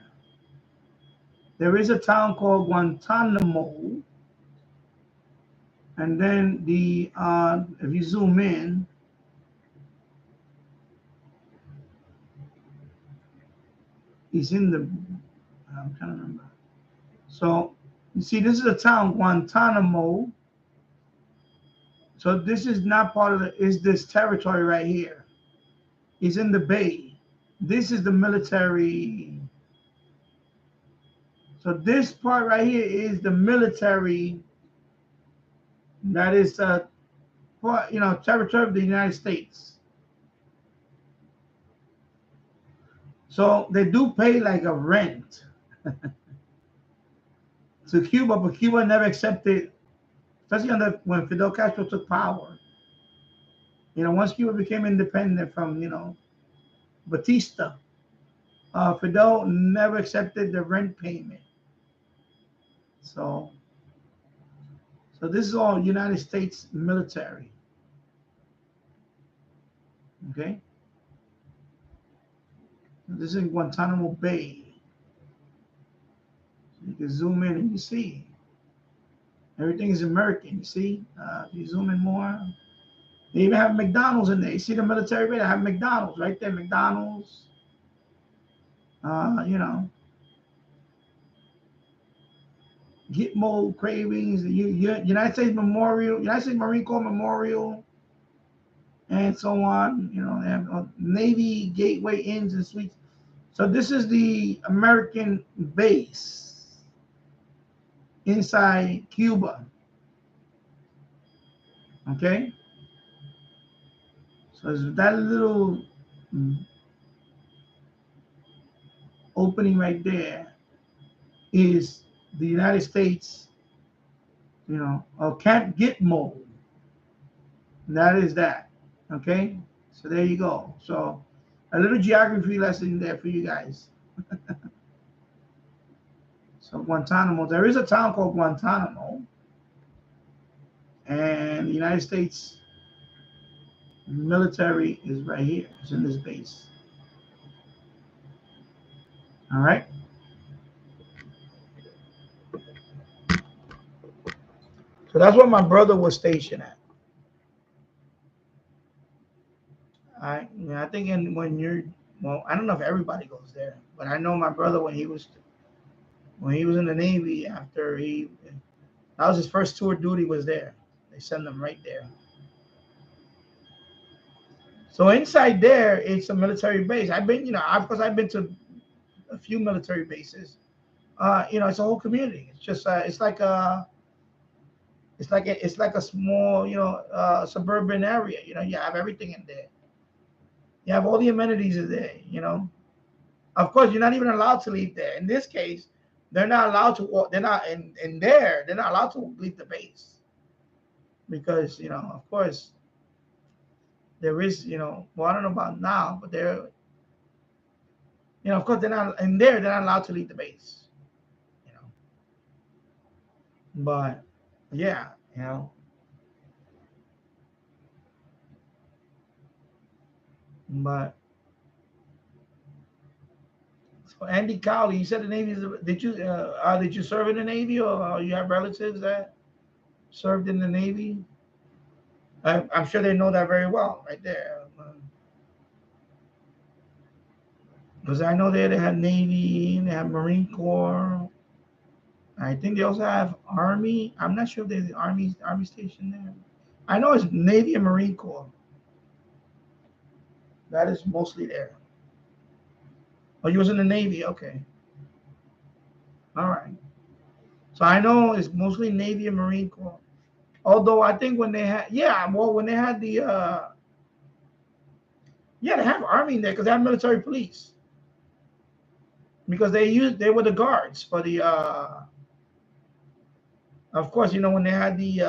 There is a town called Guantanamo, and then the if you zoom in, he's in the. I'm trying to remember. So you see, this is a town Guantanamo. So this is not part of the. Is this territory right here? He's in the bay. This is the military. So this part right here is the military. That is part, you know, territory of the United States. So they do pay like a rent to Cuba, but Cuba never accepted, especially when Fidel Castro took power. You know, once Cuba became independent from, you know, Batista, Fidel never accepted the rent payment. So So this is all United States military. Okay. This is in Guantanamo Bay. So you can zoom in and you see everything is American. You see, if you zoom in more, they even have McDonald's in there. You see the military base? They have McDonald's right there. McDonald's. You know, Gitmo Cravings, the United States Memorial, United States Marine Corps Memorial, and so on. You know, they have Navy Gateway Inns and Suites. So this is the American base inside Cuba. Okay. So that little opening right there is the United States, you know, Camp Gitmo. That is that. Okay. So there you go. So a little geography lesson there for you guys. So Guantanamo, there is a town called Guantanamo, and the United States military is right here. It's in this base. All right. So that's where my brother was stationed at. I think when you're, well, I don't know if everybody goes there, but I know my brother when he was in the Navy, that was his first tour duty was there. They send them right there. So inside there, it's a military base. I've been, because I've been to a few military bases. It's a whole community. It's just, it's like a small, suburban area. You have everything in there. You have all the amenities in there. Of course, you're not even allowed to leave there. In this case, they're not allowed to walk. They're not in there. They're not allowed to leave the base because, of course, there is, well, I don't know about now, but they're, of course, they're not in there. They're not allowed to leave the base. But yeah, but so Andy Cowley, you said the Navy is. Did you serve in the Navy, or you have relatives that served in the Navy? I'm sure they know that very well, right there. Because I know they have Navy, they have Marine Corps. I think they also have Army. I'm not sure if there's the Army station there. I know it's Navy and Marine Corps. That is mostly there. Oh, you was in the Navy? Okay. All right. So I know it's mostly Navy and Marine Corps. Although I think when they had, when they had the, they have Army in there because they have military police. Because they were the guards for the, of course, when they had the,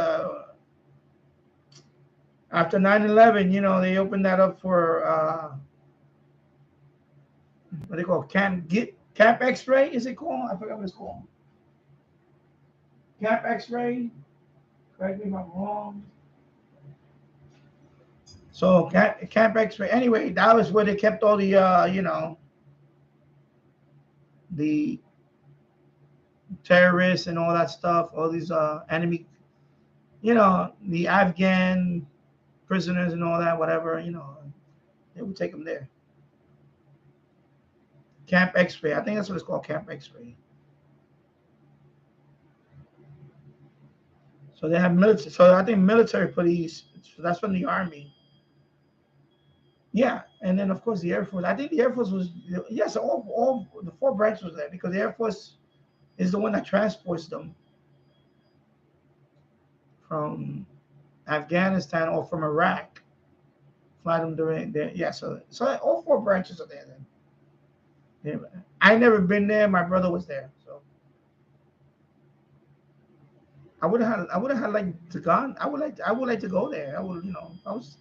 after 9/11, they opened that up for, what they call Camp X-Ray, is it called? I forgot what it's called. Camp X-Ray. Correct me if I'm wrong. So Camp X-Ray. Anyway, that was where they kept all the, the terrorists and all that stuff, all these enemy, the Afghan prisoners and all that, whatever, they would take them there. Camp X-Ray. I think that's what it's called, Camp X-Ray. So they have military. So I think military police. So that's from the Army. Yeah, and then of course the Air Force. I think the Air Force was yes. All the four branches was there because the Air Force is the one that transports them from Afghanistan or from Iraq. Fly them during there. Yeah, so all four branches are there. Then. Yeah, I never been there. My brother was there, so. I would have liked to gone. I would like to go there. I would, I was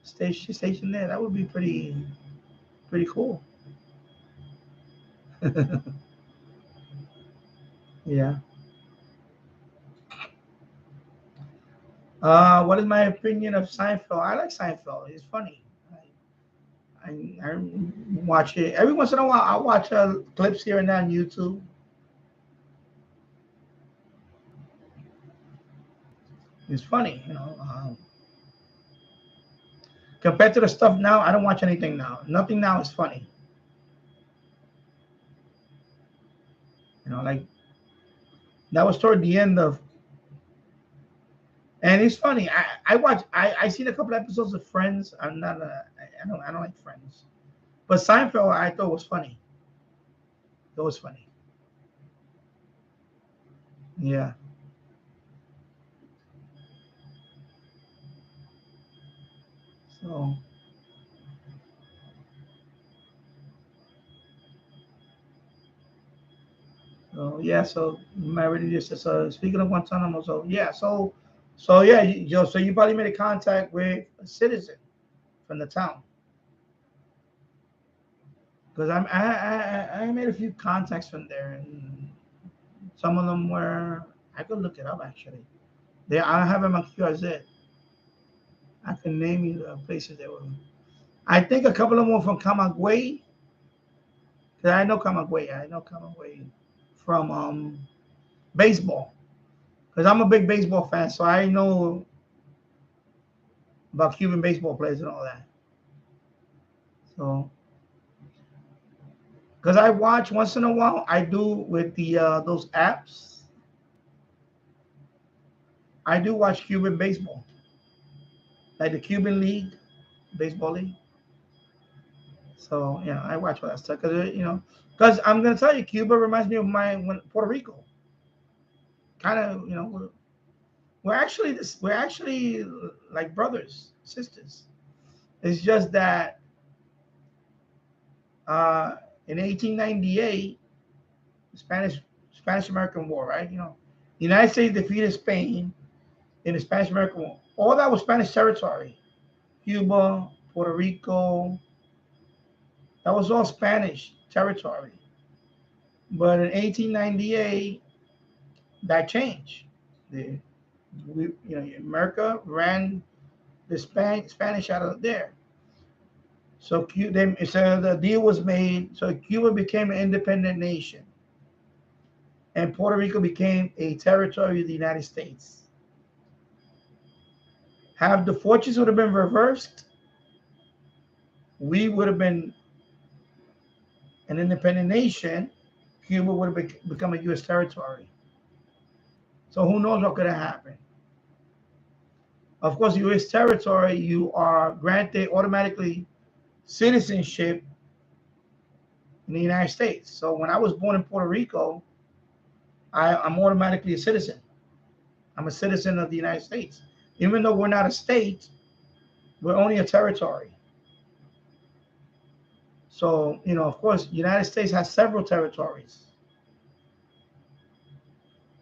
stationed there. That would be pretty cool. Yeah. What is my opinion of Seinfeld? I like Seinfeld. It's funny. I watch it every once in a while. I watch clips here and there on YouTube. It's funny, you know. Compared to the stuff now, I don't watch anything now. Nothing now is funny. You know, like that was toward the end of, and it's funny. I seen a couple episodes of Friends. I don't like Friends, but Seinfeld I thought was funny. It was funny. Yeah. So yeah, so my already just speaking of Guantanamo, so yeah, so yeah, so you probably made a contact with a citizen from the town, because I made a few contacts from there, and some of them were, I could look it up actually. I have them on QRZ. I can name you the places they were. I think a couple of them were from Camagüey, because I know Camagüey from baseball, because I'm a big baseball fan, so I know about Cuban baseball players and all that. So, because I watch once in a while, I do with the those apps. I do watch Cuban baseball, like the Cuban League, baseball league. So I watch all that stuff because I'm gonna tell you, Cuba reminds me of Puerto Rico. Kind of, we're actually like brothers, sisters. It's just that in 1898, Spanish American War, right? The United States defeated Spain in the Spanish American War. All that was Spanish territory. Cuba, Puerto Rico, that was all Spanish territory. But in 1898, that changed. America ran the Spanish out of there. So the deal was made. So Cuba became an independent nation, and Puerto Rico became a territory of the United States. Have the fortunes would have been reversed, we would have been an independent nation. Cuba would have become a U.S. territory. So who knows what could have happened? Of course, U.S. territory, you are granted automatically citizenship in the United States. So when I was born in Puerto Rico, I'm automatically a citizen. I'm a citizen of the United States. Even though we're not a state, we're only a territory. So, of course, the United States has several territories.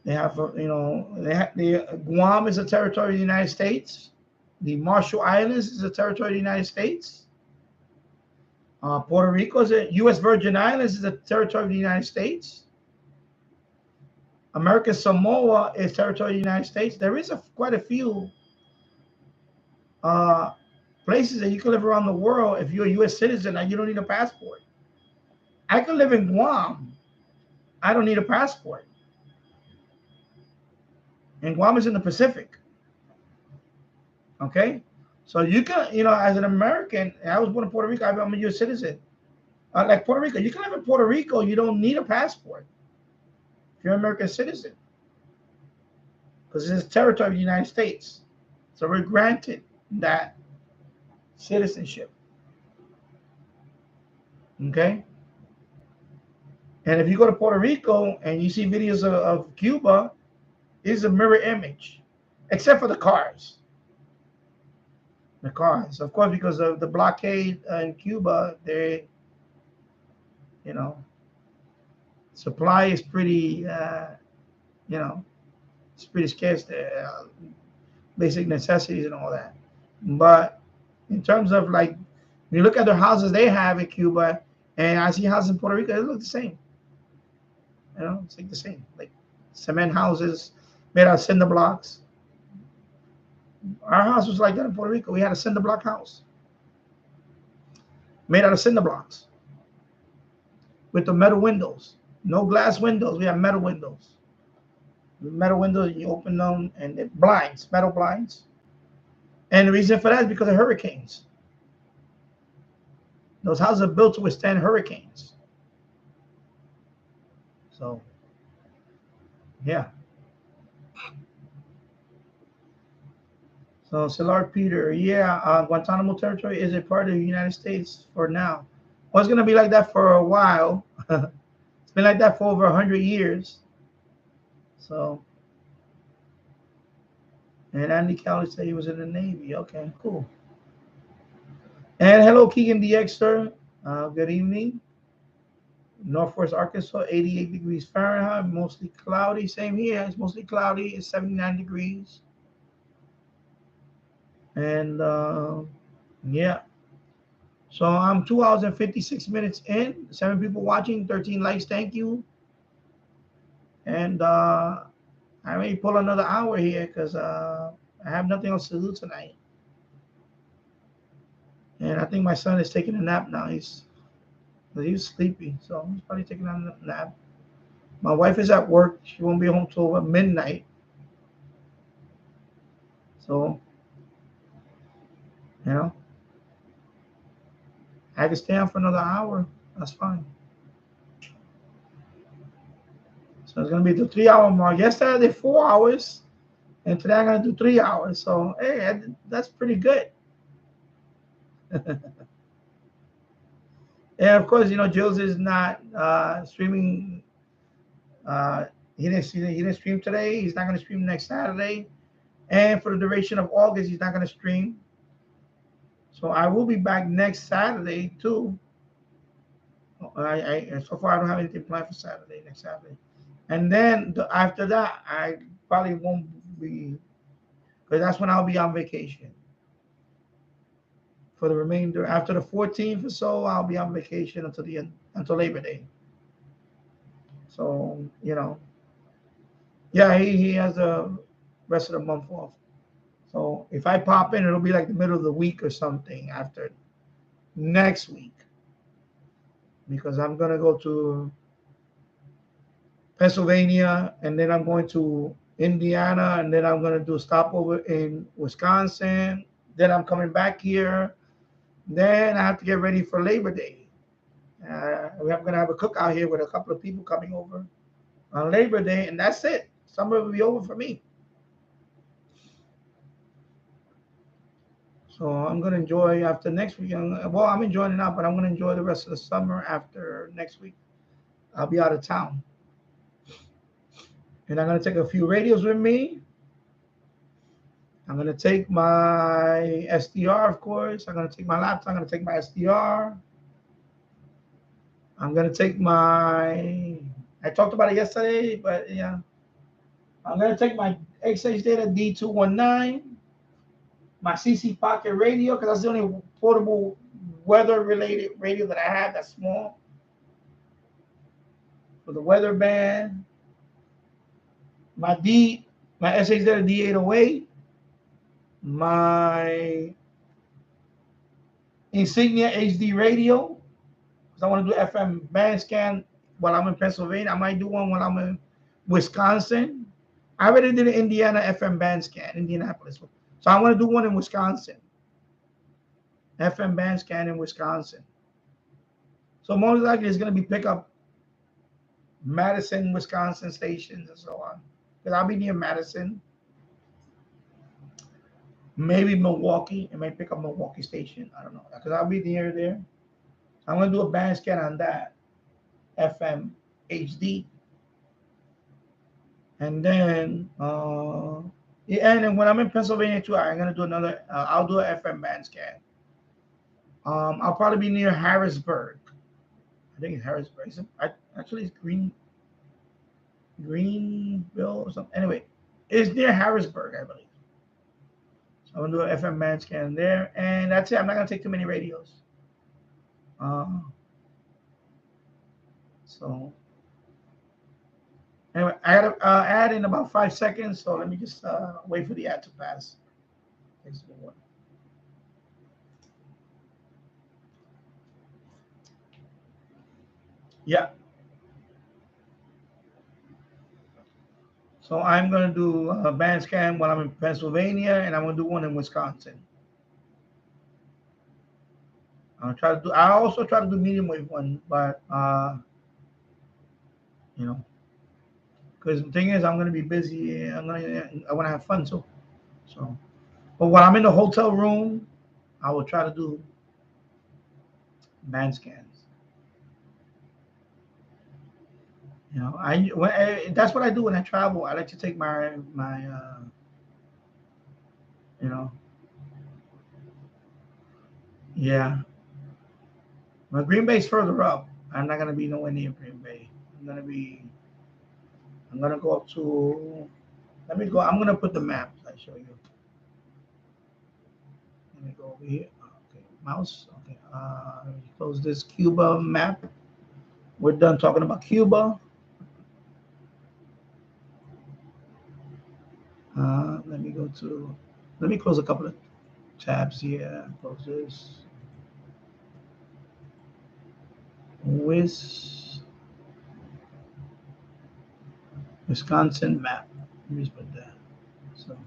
They have, Guam is a territory of the United States. The Marshall Islands is a territory of the United States. Puerto Rico is U.S. Virgin Islands is a territory of the United States. American Samoa is territory of the United States. There is quite a few places that you can live around the world if you're a U.S. citizen and you don't need a passport. I can live in Guam. I don't need a passport. And Guam is in the Pacific. Okay? So you can, as an American, I was born in Puerto Rico, I'm a U.S. citizen. Like Puerto Rico, you can live in Puerto Rico, you don't need a passport if you're an American citizen, because it's a territory of the United States. So we're granted that citizenship. Okay? And if you go to Puerto Rico and you see videos of Cuba, it's a mirror image, except for the cars. The cars, of course, because of the blockade in Cuba, supply is pretty, it's pretty scarce there, basic necessities and all that. But in terms of when you look at the houses they have in Cuba, and I see houses in Puerto Rico, they look the same. It's like the same, like cement houses made out of cinder blocks. Our house was like that in Puerto Rico. We had a cinder block house made out of cinder blocks with the metal windows. No glass windows. We have metal windows. Metal windows, you open them, and it blinds, metal blinds. And the reason for that is because of hurricanes. Those houses are built to withstand hurricanes. So, yeah. So, Silar Peter, yeah, Guantanamo Territory is a part of the United States for now. Well, it's going to be like that for a while. It's been like that for over 100 years. So, and Andy Cowley said he was in the Navy. Okay, cool. And hello, Keegan DXer. Good evening. Northwest Arkansas, 88 degrees Fahrenheit, mostly cloudy. Same here. It's mostly cloudy. It's 79 degrees. And yeah. So I'm 2 hours and 56 minutes in. 7 people watching, 13 likes. Thank you. And I may pull another hour here because I have nothing else to do tonight. And I think my son is taking a nap now. He's sleepy, so he's probably taking a nap. My wife is at work. She won't be home till midnight. So, you know, I can stay on for another hour. That's fine. So it's going to be the 3-hour mark. Yesterday I did 4 hours, and today I'm going to do 3 hours. So, hey, that's pretty good. And of course, you know, Jules is not streaming. He didn't stream today. He's not going to stream next Saturday. And for the duration of August, he's not going to stream. So I will be back next Saturday too. So far I don't have anything planned for next Saturday. And then after that, I probably won't be, because that's when I'll be on vacation. For the remainder, after the 14th or so, I'll be on vacation until Labor Day. So, you know, yeah, he has the rest of the month off. So if I pop in, it'll be like the middle of the week or something after next week, because I'm going to go to Pennsylvania, and then I'm going to Indiana, and then I'm going to do a stopover in Wisconsin. Then I'm coming back here. Then I have to get ready for Labor Day. We're going to have a cookout here with a couple of people coming over on Labor Day, and that's it. Summer will be over for me. So I'm going to enjoy after next week. Well, I'm enjoying it now, but I'm going to enjoy the rest of the summer after next week. I'll be out of town. And I'm going to take a few radios with me. I'm going to take my SDR, of course. I'm going to take my laptop. I'm going to take my SDR. I'm going to take I talked about it yesterday, but yeah. I'm going to take my XH Data D219, my CC Pocket radio, because that's the only portable weather-related radio that I have that's small. For the weather band. My SH Data D808, my Insignia HD radio, because I want to do FM band scan while I'm in Pennsylvania. I might do one while I'm in Wisconsin. I already did an Indiana FM band scan, Indianapolis. So I want to do one in Wisconsin. FM band scan in Wisconsin. So most likely it's going to be pick up Madison, Wisconsin stations and so on. Because I'll be near Madison. Maybe Milwaukee. It may pick up Milwaukee station. I don't know. Because I'll be near there. I'm going to do a band scan on that. FM HD. And then, and then when I'm in Pennsylvania too, I'm going to do another, I'll do an FM band scan. I'll probably be near Harrisburg. I think it's Harrisburg. Actually, it's Greenville or something. Anyway, it's near Harrisburg, I believe. So I'm going to do an FM band scan there. And that's it. I'm not going to take too many radios. So anyway, I got to add in about 5 seconds. So let me just wait for the ad to pass. This is the one. Yeah. So I'm going to do a band scan while I'm in Pennsylvania, and I'm going to do one in Wisconsin. I also try to do medium wave one, but you know, because the thing is, I'm going to be busy. I want to have fun, so. But when I'm in the hotel room, I will try to do band scans. You know, that's what I do when I travel. I like to take my you know, yeah. My Green Bay's further up. I'm not gonna be nowhere near Green Bay. I'm gonna go up to. Let me go. I'm gonna put the map. I show you. Let me go over here. Okay, mouse. Okay. Let me close this Cuba map. We're done talking about Cuba. Let me go to. Let me close a couple of tabs here. Close this. Wisconsin map. Let me just put that. So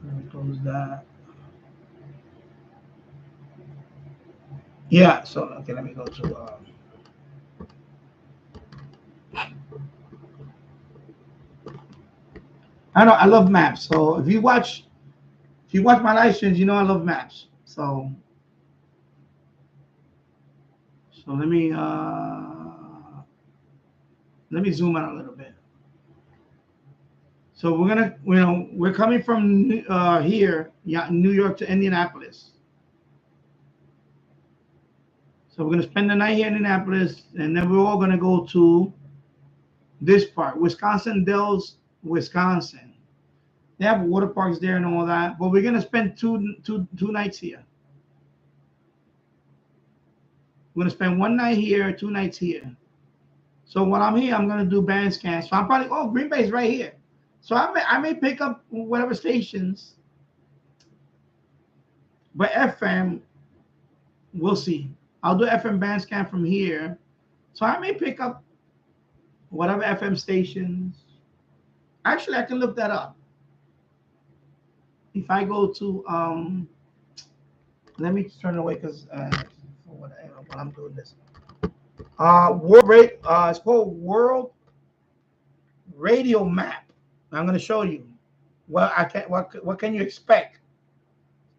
let me close that. Yeah. So okay, let me go to. I know I love maps. So if you watch my live streams, you know I love maps. So let me zoom out a little bit. So we're coming from here, New York to Indianapolis. So we're gonna spend the night here in Indianapolis, and then we're all gonna go to this part, Wisconsin Dells, Wisconsin. They have water parks there and all that, but we're gonna spend two nights here. We're gonna spend one night here, 2 nights here. So while I'm here, I'm gonna do band scans. So I'm probably Green Bay's right here. So I may pick up whatever stations, but FM, we'll see. I'll do FM band scan from here. So I may pick up whatever FM stations. Actually, I can look that up. If I go to let me turn it away because while I'm doing this. It's called World Radio Map. I'm going to show you what can you expect,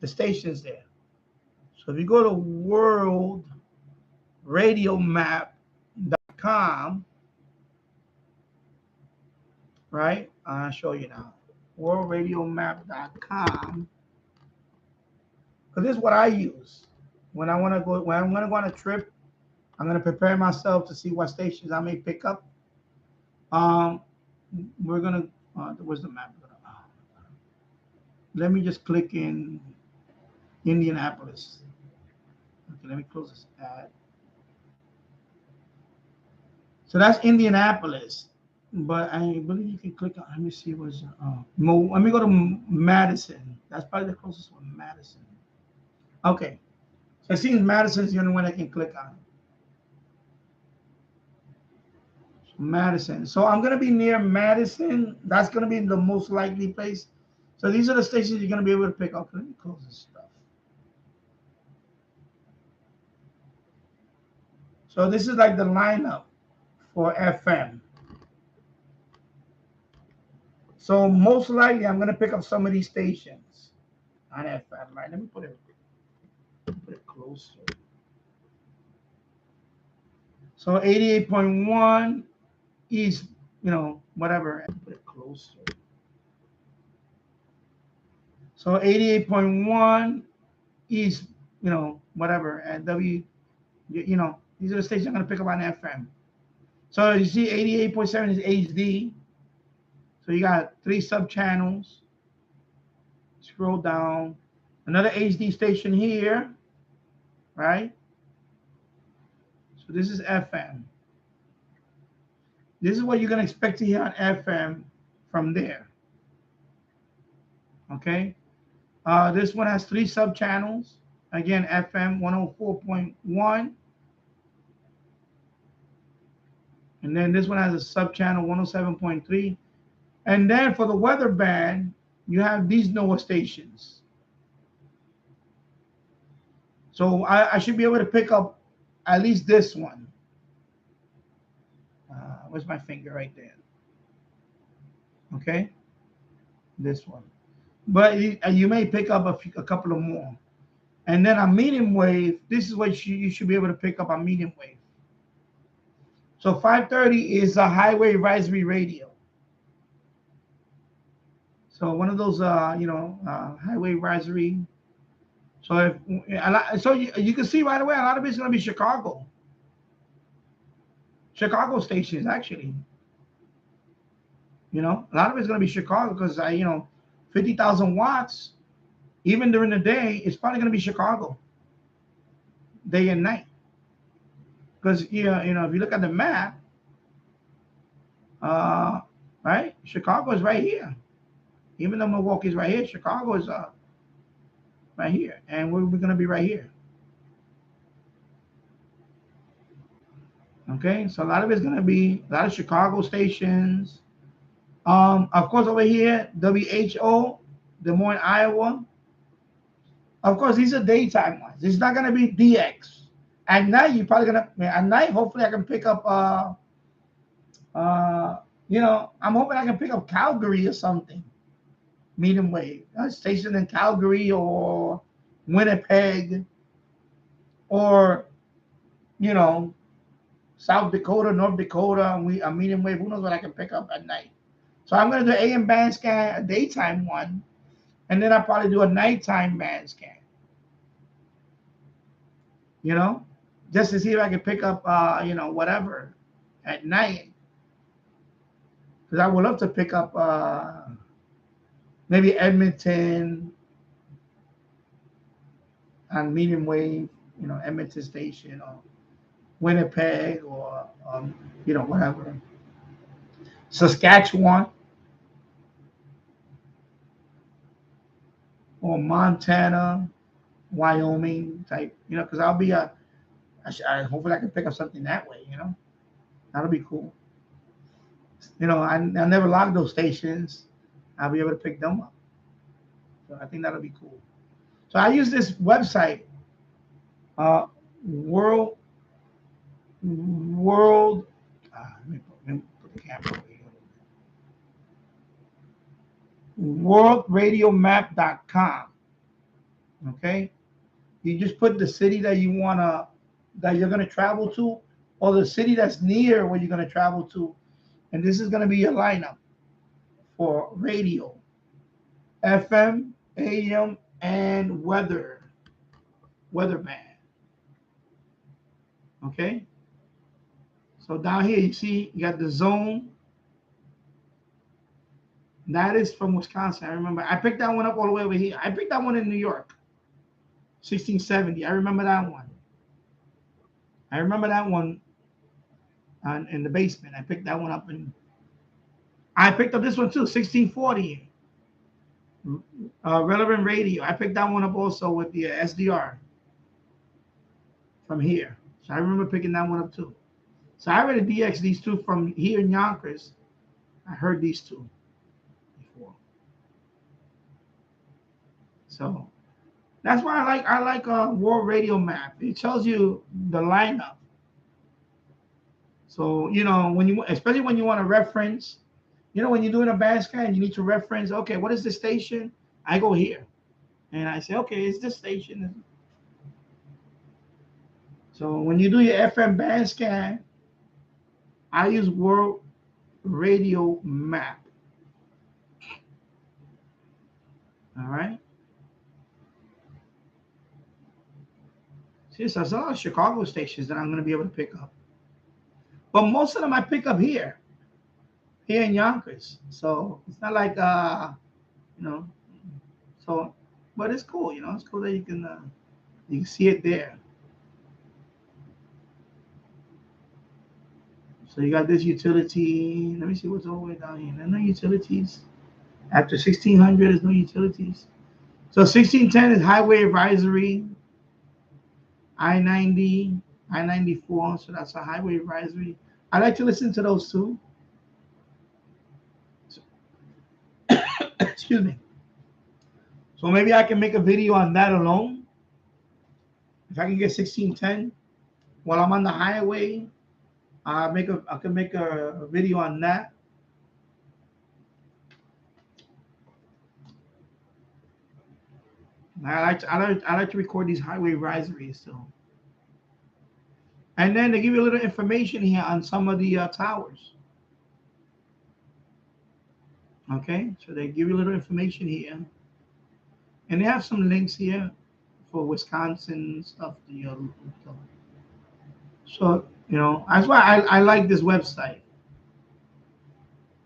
the stations there. So if you go to worldradiomap.com, right? I'll show you now. Worldradiomap.com. Because this is what I use when I'm going to go on a trip. I'm going to prepare myself to see what stations I may pick up. We're going to, where's the map? Let me just click in Indianapolis. Okay, let me close this ad. So that's Indianapolis, but I believe you can click on, let me see what's, let me go to Madison. That's probably the closest one, Madison. Okay, so it seems Madison is the only one I can click on. Madison. So I'm going to be near Madison. That's going to be the most likely place. So these are the stations you're going to be able to pick up. Let me close this stuff. So this is like the lineup for FM. So most likely I'm going to pick up some of these stations on FM. Right? Let me put it closer. So 88.1 is, whatever. Put it closer. So 88.1 is, whatever. And these are the stations I'm going to pick up on FM. So you see 88.7 is HD. So you got 3 sub-channels. Scroll down. Another HD station here, right? So this is FM. This is what you're going to expect to hear on FM from there. Okay. This one has 3 sub channels. Again, FM 104.1. And then this one has a sub channel 107.3. And then for the weather band, you have these NOAA stations. So I should be able to pick up at least this one. Where's my finger right there? Okay, this one. But you may pick up a couple of more. And then a medium wave, this is what you should be able to pick up a medium wave. So 530 is a highway advisory radio. So one of those, highway advisory. So you can see right away, a lot of it's going to be Chicago stations, actually. A lot of it's going to be Chicago because 50,000 watts, even during the day, it's probably going to be Chicago, day and night. Because if you look at the map, right, Chicago is right here. Even though Milwaukee is right here, Chicago is right here, and we're going to be right here. Okay, so a lot of it's going to be a lot of Chicago stations. Of course, over here, WHO, Des Moines, Iowa. Of course, these are daytime ones. It's not going to be DX. At night, you're probably going to, at night, hopefully I can pick up, I'm hoping I can pick up Calgary or something. Medium wave. Station in Calgary or Winnipeg or, South Dakota, North Dakota, a medium wave. Who knows what I can pick up at night? So I'm going to do AM band scan, a daytime one, and then I'll probably do a nighttime band scan. Just to see if I can pick up, whatever at night. Because I would love to pick up maybe Edmonton on medium wave, Edmonton station or Winnipeg or, whatever. Saskatchewan or Montana, Wyoming type, because I'll be hopefully I can pick up something that way, that'll be cool. I never logged those stations. I'll be able to pick them up. So I think that'll be cool. So I use this website, World. Let me put the camera over here. WorldRadioMap.com. Okay, you just put the city that you're gonna travel to, or the city that's near where you're gonna travel to, and this is gonna be your lineup for radio, FM, AM, and weather band. Okay, so down here you see you got the zone. That is from Wisconsin. I remember I picked that one up all the way over here. I picked that one in New York, 1670. I remember that one. In the basement. I picked that one up, and I picked up this one too, 1640. Relevant radio. I picked that one up also with the SDR from here. So I remember picking that one up too. So I already DX these two from here in Yonkers. I heard these two before. So that's why I like World Radio Map. It tells you the lineup. So especially when you want to reference, when you're doing a band scan, you need to reference. Okay, what is the station? I go here, and I say, okay, it's this station. So when you do your FM band scan, I use World Radio Map. All right. See, so there's a lot of Chicago stations that I'm going to be able to pick up. But most of them I pick up here in Yonkers. So it's not like, so, but it's cool, it's cool that you can see it there. So you got this utility. Let me see what's all the way down here. There's no utilities. After 1600, there's no utilities. So 1610 is highway advisory. I-90, I-94. So that's a highway advisory. I like to listen to those too. Excuse me. So maybe I can make a video on that alone. If I can get 1610 while I'm on the highway, I can make a video on that. I like to record these highway advisories too. And then they give you a little information here on some of the towers. Okay, so they give you a little information here, and they have some links here for Wisconsin stuff. So that's why I like this website.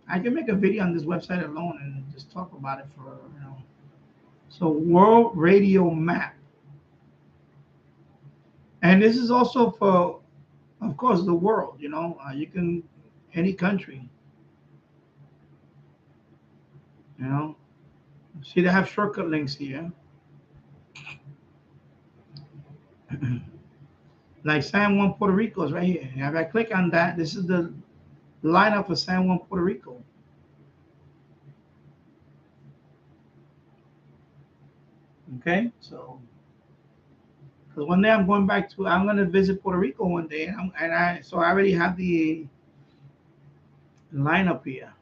I can make a video on this website alone and just talk about it for. So World Radio Map, and this is also for, of course, the world. You can any country. See, they have shortcut links here. Like San Juan, Puerto Rico is right here. And if I click on that, this is the lineup for San Juan, Puerto Rico. Okay, so because one day I'm going to visit Puerto Rico one day, so I already have the lineup here.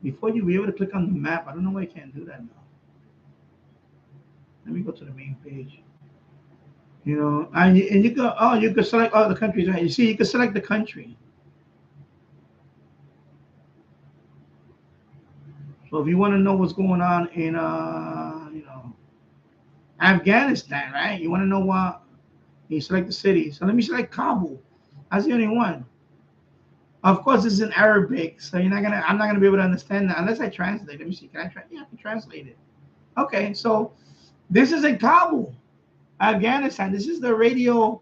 Before you be able to click on the map, I don't know why you can't do that now. Let me go to the main page. And you go. You can select all the countries, right? You see, you can select the country. So if you want to know what's going on in, Afghanistan, right? You want to know what? You select the city. So let me select Kabul. That's the only one. Of course, this is in Arabic, so I'm not gonna be able to understand that unless I translate. Let me see. Can I try? Yeah, I can translate it. Okay, so this is in Kabul, Afghanistan. This is the radio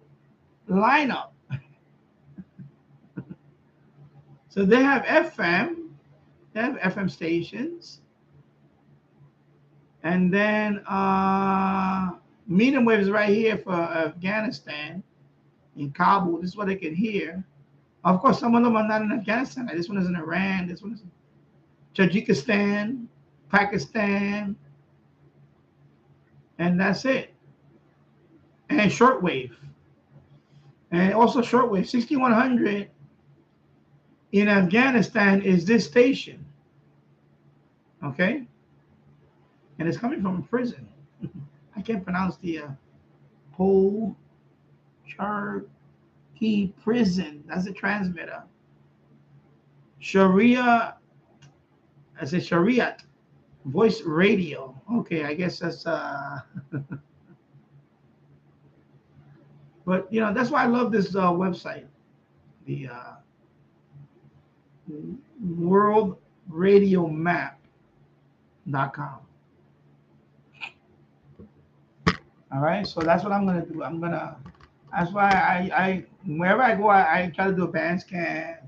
lineup. So they have FM. They have FM stations, and then medium wave is right here for Afghanistan in Kabul. This is what they can hear. Of course, some of them are not in Afghanistan. Like this one is in Iran. This one is in Tajikistan, Pakistan, and that's it. And shortwave. And also shortwave. 6100 in Afghanistan is this station. Okay? And it's coming from a prison. I can't pronounce the whole chart. Key prison. That's a transmitter. Sharia. I said Shariat. Voice radio. Okay, I guess that's but that's why I love this website. The worldradiomap.com. All right, so that's what I'm gonna do. That's why I wherever I go, I try to do a band scan.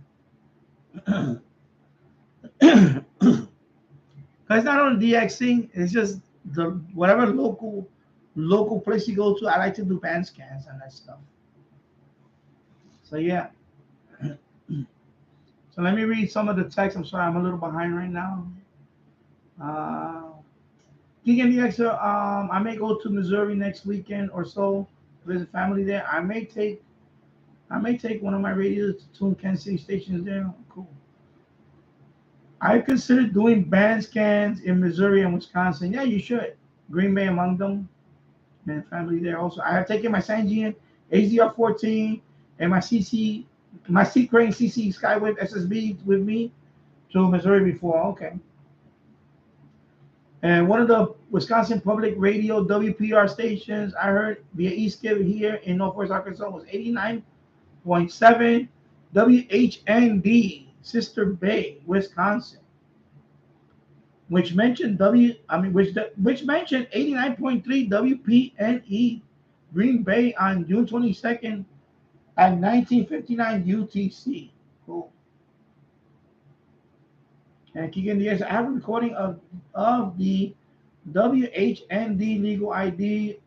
It's not on DXing. It's just whatever local place you go to. I like to do band scans and that stuff. So yeah. So let me read some of the text. I'm sorry, I'm a little behind right now. I may go to Missouri next weekend or so, visit family there. I may take one of my radios to tune Kansas City stations there. Cool. I consider doing band scans in Missouri and Wisconsin. Yeah, you should. Green Bay among them. And family there also. I have taken my Sangean HDR14 and my C-Crane CC Skywave SSB with me to Missouri before. Okay. And one of the Wisconsin Public Radio WPR stations I heard via eSkip here in Northwest Arkansas was 89.7 WHND, Sister Bay, Wisconsin, which mentioned which mentioned 89.3 WPNE, Green Bay on June 22nd, at 1959 UTC. Cool. And kicking the I have a recording of the WHND legal ID,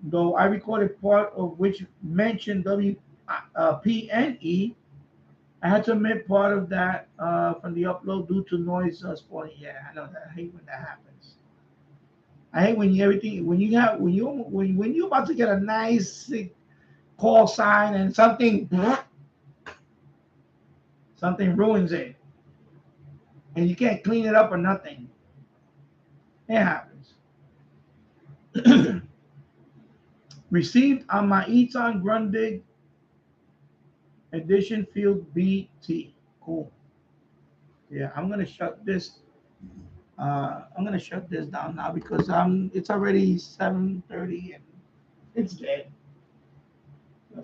though I recorded part of which mentioned WPNE. I had to omit part of that from the upload due to noise spoiling. Yeah, I know that. I hate when that happens. I hate when you're about to get a nice call sign and something ruins it, and you can't clean it up or nothing. It happens. Received on my Eton Grundig edition field BT. Cool. Yeah, I'm gonna shut this. I'm gonna shut this down now because it's already 7:30 and it's dead.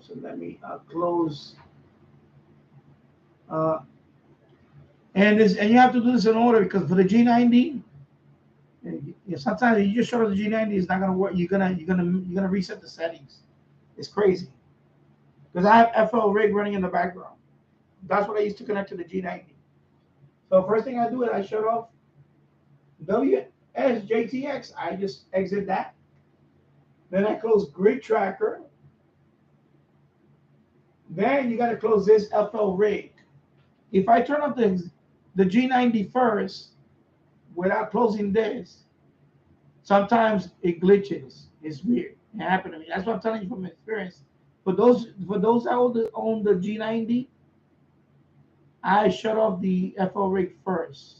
So let me close. And you have to do this in order because for the G90, sometimes you just show the G90 it's not gonna work. You're gonna reset the settings. It's crazy because I have FL rig running in the background. That's what I used to connect to the G90. So first thing I do is I shut off WSJTX. I just exit that. Then I close Grid Tracker. Then you got to close this FL rig. If I turn off the G90 first without closing this, sometimes it glitches. It's weird. It happened to me. That's what I'm telling you from experience. For those that own the G90, I shut off the FL rig first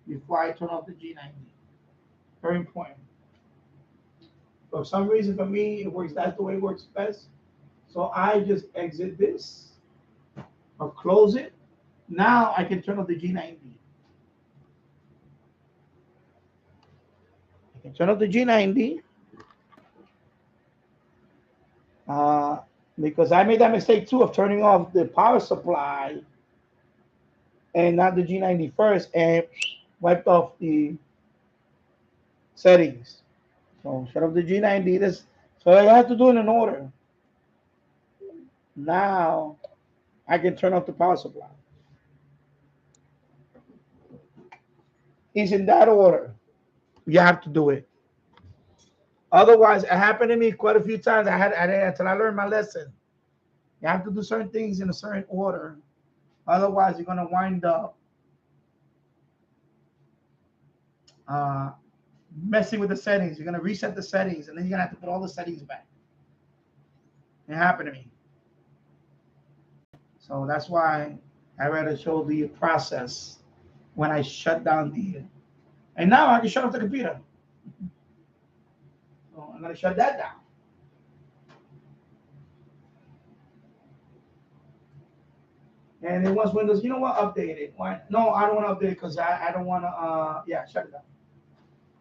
before I turn off the G90. Very important. For some reason, for me, it works. That's the way it works best. So I just exit this or close it. Now I can turn off the G90. I can turn off the G90 because I made that mistake too of turning off the power supply and not the G90 first and wiped off the settings. So shut off the G90. So I have to do it in order. Now I can turn off the power supply. It's in that order. You have to do it. Otherwise, it happened to me quite a few times. I had until I learned my lesson. You have to do certain things in a certain order. Otherwise, you're gonna wind up messing with the settings. You're gonna reset the settings, and then you're gonna have to put all the settings back. It happened to me. So that's why I rather show the process when I shut down and now I can shut off the computer. So I'm gonna shut that down. And then once Windows, you know what, update it. Why? No, I don't want to update it because I don't want to, shut it down.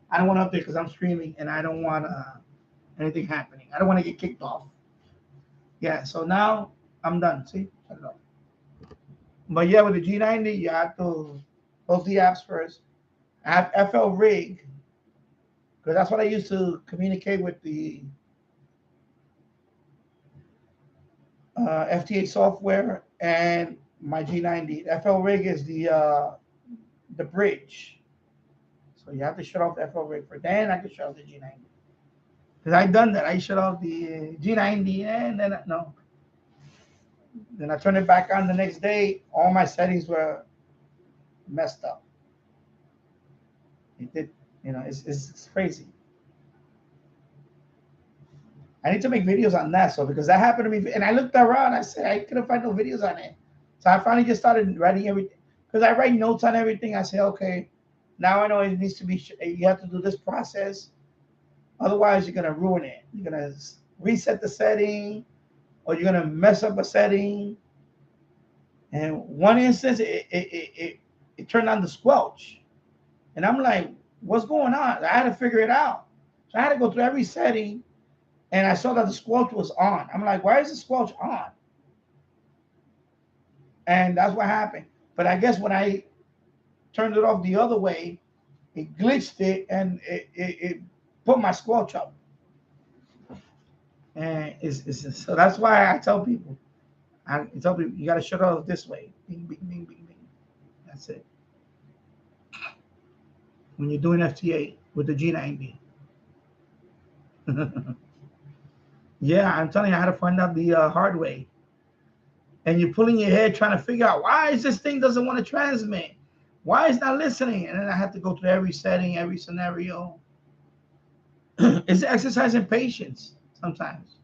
I don't want to update because I'm streaming and I don't want anything happening. I don't want to get kicked off. Yeah, so now I'm done. See? Shut it off. But yeah, with the G90, you have to close the apps first. I have FL rig because that's what I used to communicate with the FTA software and my G90. FL rig is the bridge. So you have to shut off the FL rig first. Then I can shut off the G90. Because I done that. I shut off the G90 and then no. Then I turned it back on the next day. All my settings were messed up. It did, it's crazy. I need to make videos on that. So because that happened to me, and I looked around, I said I couldn't find no videos on it. So I finally just started writing everything. Because I write notes on everything. I say, okay, now I know it needs to be. You have to do this process. Otherwise, you're gonna ruin it. You're gonna reset the setting, or you're gonna mess up a setting. And one instance, it turned on the squelch, and I'm like, what's going on? I had to figure it out. So I had to go through every setting, and I saw that the squelch was on. I'm like, why is the squelch on? And that's what happened. But I guess when I turned it off the other way, it glitched it, and it put my squelch up. And So that's why I tell people, you got to shut off this way. Bing, bing, bing, bing, bing. That's it. When you're doing FTA with the G90. Yeah, I'm telling you how to find out the hard way. And you're pulling your head trying to figure out why is this thing doesn't want to transmit? Why is not listening? And then I have to go through every setting, every scenario. It's exercising patience sometimes.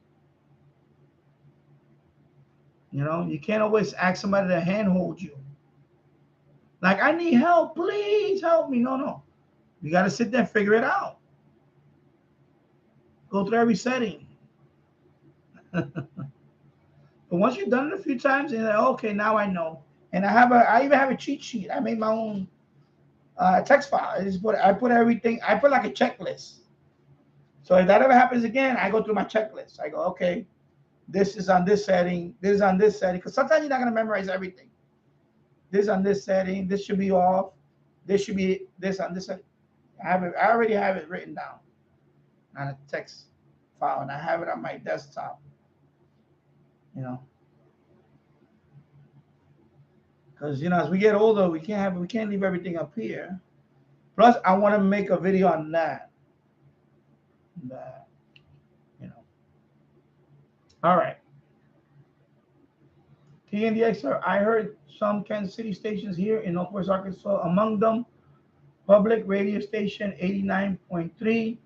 You know, you can't always ask somebody to handhold you. Like, I need help, please help me. No. You got to sit there and figure it out. Go through every setting. But once you've done it a few times, you're like, okay, now I know. And I even have a cheat sheet. I made my own text file. I put everything. I put like a checklist. So if that ever happens again, I go through my checklist. I go, okay, this is on this setting. This is on this setting. Because sometimes you're not going to memorize everything. This on this setting. This should be off. This should be this on this setting. I already have it written down on a text file, and I have it on my desktop. You know, because as we get older, we can't leave everything up here. Plus, I want to make a video on that. All right. TNDX, sir. I heard some Kansas City stations here in Northwest Arkansas. Among them, public radio station 89.3.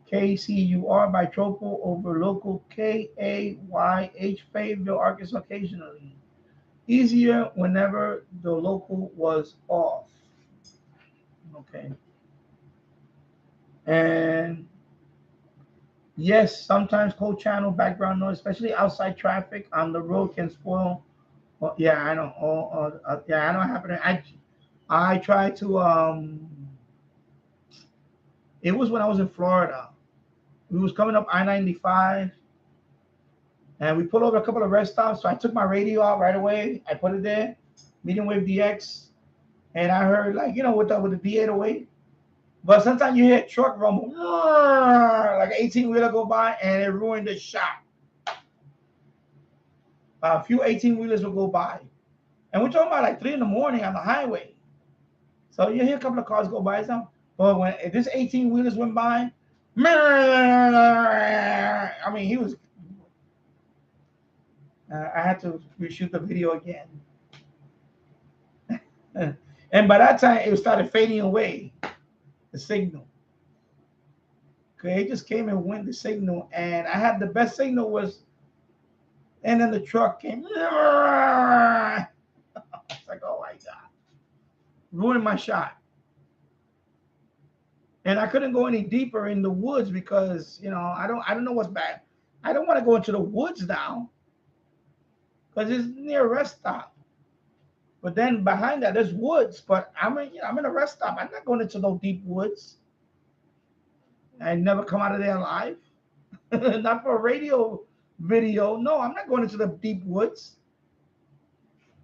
KCUR by Tropo over local KAYH Fayetteville, Arkansas occasionally. Easier whenever the local was off. Okay. And yes, sometimes co-channel background noise, especially outside traffic on the road, can spoil. Well, yeah, I know. Yeah, I know what happened. I tried to. It was when I was in Florida. We was coming up I-95, and we pulled over a couple of rest stops. So I took my radio out right away. I put it there, medium wave DX, and I heard with the D808. But sometimes you hear a truck rumble, like an 18-wheeler go by, and it ruined the shot. A few 18-wheelers will go by, and we're talking about like 3 in the morning on the highway. So you hear a couple of cars go by. But when this 18-wheelers went by, I mean, he was. I had to reshoot the video again, and by that time it started fading away, the signal. Okay, it just came and went the signal, and I had the best signal was, and then the truck came. It's like, oh my God, ruined my shot. And I couldn't go any deeper in the woods because I don't know what's bad. I don't want to go into the woods now because it's near a rest stop. But then behind that there's woods. But I'm in a rest stop. I'm not going into no deep woods. I never come out of there alive. Not for a radio video. No, I'm not going into the deep woods.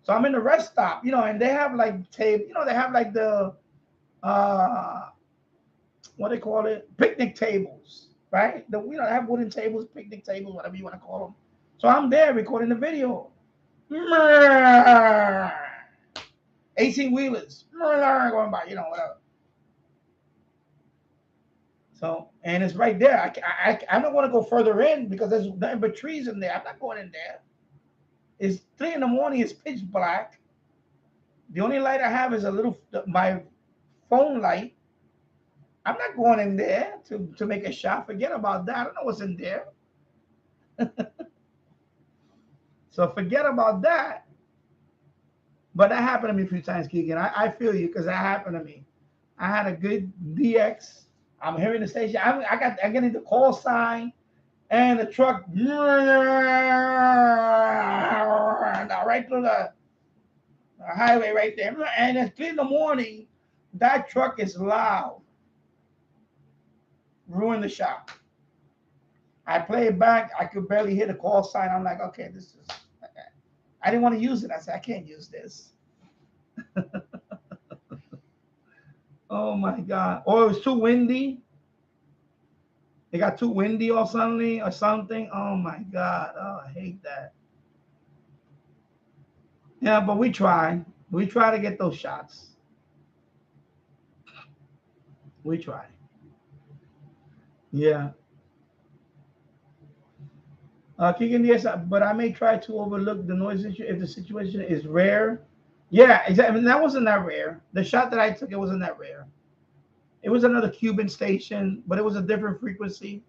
So I'm in a rest stop, and they have like tape. They have like the what they call it, picnic tables, right? They have wooden tables, picnic tables, whatever you want to call them. So I'm there recording the video. 18-wheelers going by, whatever. So, and it's right there. I don't want to go further in because there's nothing but trees in there. I'm not going in there. It's 3 in the morning. It's pitch black. The only light I have is my phone light. I'm not going in there to make a shot. Forget about that. I don't know what's in there. So forget about that. But that happened to me a few times, Keegan. I feel you because that happened to me. I had a good DX. I'm hearing the station. I get the call sign and the truck right through the highway right there. And it's 3 in the morning. That truck is loud. Ruined the shot. I play it back. I could barely hear the call sign. I'm like, okay, this is. I didn't want to use it. I said, I can't use this. Oh my God. Or it was too windy. It got too windy or something. Oh my God. Oh, I hate that. Yeah, but we try. We try to get those shots. We try. Yeah. Kicking yes, but I may try to overlook the noise issue if the situation is rare. Yeah, exactly. I mean, that wasn't that rare. The shot that I took, it wasn't that rare. It was another Cuban station, but it was a different frequency.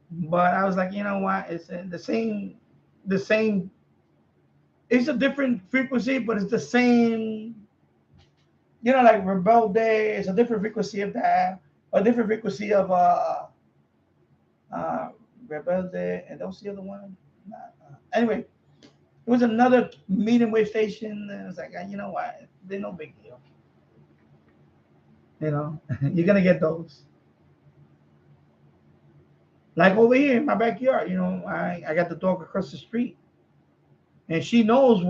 But I was like, you know what? It's the same. It's a different frequency, but it's the same. You know, like Rebel Day. It's a different frequency of that. A different frequency of uh, Rebel Day, and that was the other one. Anyway, it was another medium wave station, and it's like, you know what? They're no big deal. You know, you're gonna get those. Like over here in my backyard, you know, I got the dog across the street, and she knows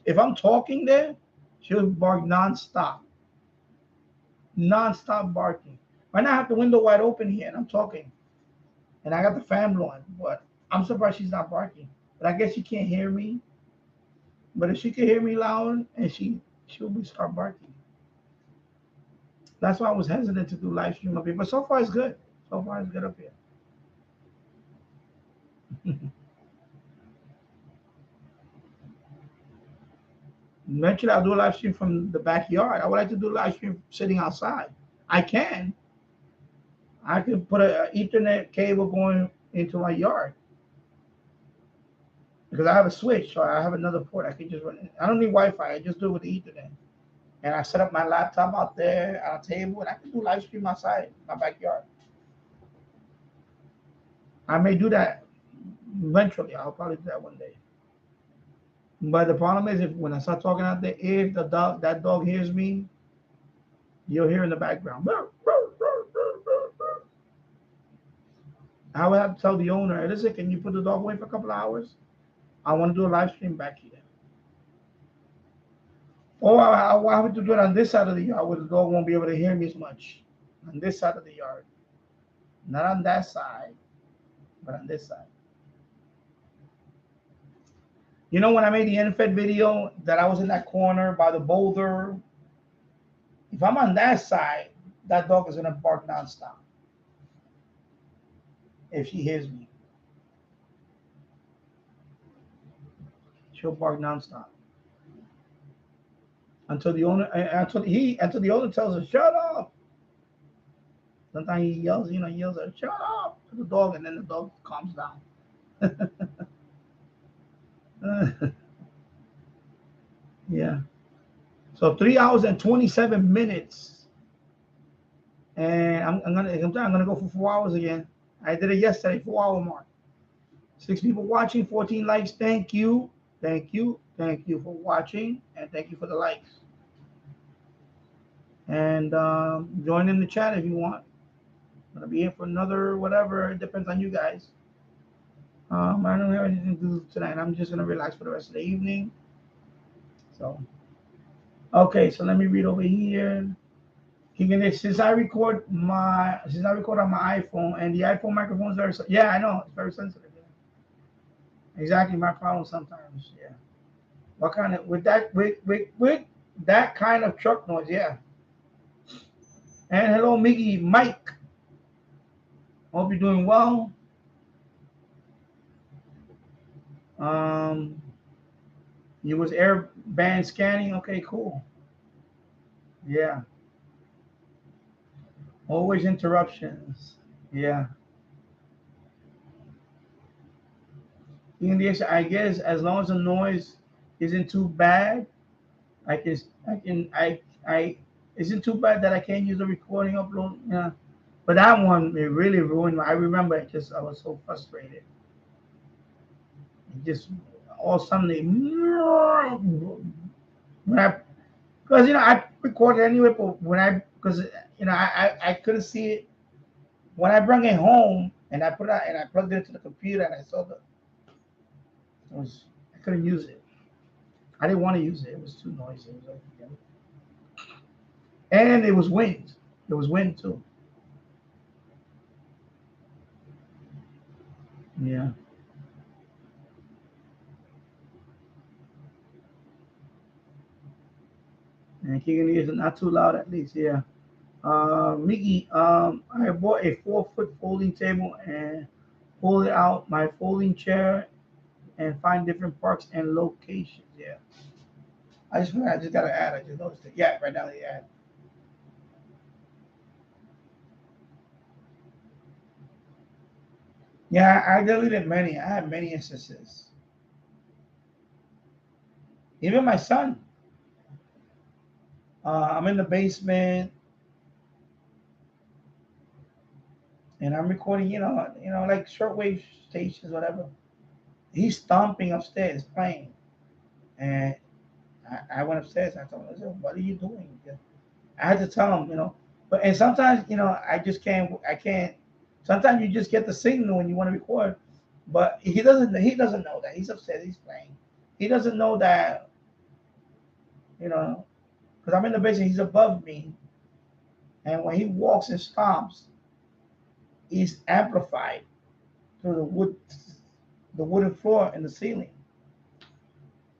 if I'm talking there, she'll bark nonstop, nonstop barking. Right now I have the window wide open here, and I'm talking, and I got the fan blowing, but I'm surprised she's not barking. But I guess she can't hear me. But if she can hear me loud, and she'll start barking. That's why I was hesitant to do live stream up here. But so far it's good. So far it's good up here. Eventually I'll do a live stream from the backyard. I would like to do a live stream sitting outside. I can. I could put an Ethernet cable going into my yard. Because I have a switch, so I have another port. I can just run it. I don't need Wi-Fi. I just do it with the Ethernet. And I set up my laptop out there on a table, and I can do live stream outside my backyard. I may do that eventually. I'll probably do that one day. But the problem is, when I start talking out there, if that dog hears me, you'll hear in the background. I would have to tell the owner, listen, can you put the dog away for a couple of hours? I want to do a live stream back here. Or I have to do it on this side of the yard where the dog won't be able to hear me as much. On this side of the yard. Not on that side, but on this side. You know, when I made the NFED video that I was in that corner by the boulder, if I'm on that side, that dog is going to bark nonstop. If she hears me. She'll bark nonstop. Until the owner tells her, shut up. Sometimes he yells, yells at her, shut up to the dog, and then the dog calms down. Yeah. So 3 hours and 27 minutes. And I'm gonna go for 4 hours again. I did it yesterday, 4 hour mark. 6 people watching, 14 likes. Thank you. Thank you. Thank you for watching, and thank you for the likes. And join in the chat if you want. I'm gonna be here for another whatever. It depends on you guys. I don't have anything to do tonight. I'm just gonna relax for the rest of the evening. So, okay. So let me read over here. Since I record on my iPhone, and the iPhone microphone is very, yeah, I know it's very sensitive. Yeah. Exactly my problem sometimes. Yeah. What kind of with that kind of truck noise? Yeah. And hello, Miggy Mike. Hope you're doing well. You was air band scanning. Okay, cool. Yeah. Always interruptions. Yeah. I guess as long as the noise isn't too bad, isn't too bad that I can't use the recording upload. Yeah. But that one, it really ruined. I remember I was so frustrated. It just all suddenly, because I recorded anyway, but I couldn't see it when I brought it home, and I plugged it into the computer, and I saw I couldn't use it. I didn't want to use it. It was too noisy. And it was wind. There was wind too. Yeah. And Keegan is not too loud at least, yeah. Mickey, I bought a 4-foot folding table and pulled it out my folding chair and find different parks and locations. Yeah. I just got to add. I just noticed it. Yeah, right now the ad. Yeah, I deleted many. I had many instances. Even my son. I'm in the basement and I'm recording. Like shortwave stations, whatever. He's stomping upstairs playing, and I went upstairs. And I told him, I said, "What are you doing?" I had to tell him. And sometimes, I just can't. I can't. Sometimes you just get the signal when you want to record, but he doesn't. He doesn't know that he's upstairs. He's playing. He doesn't know that. Because I'm in the basement. He's above me, and when he walks and stomps, he's amplified through the wooden floor and the ceiling.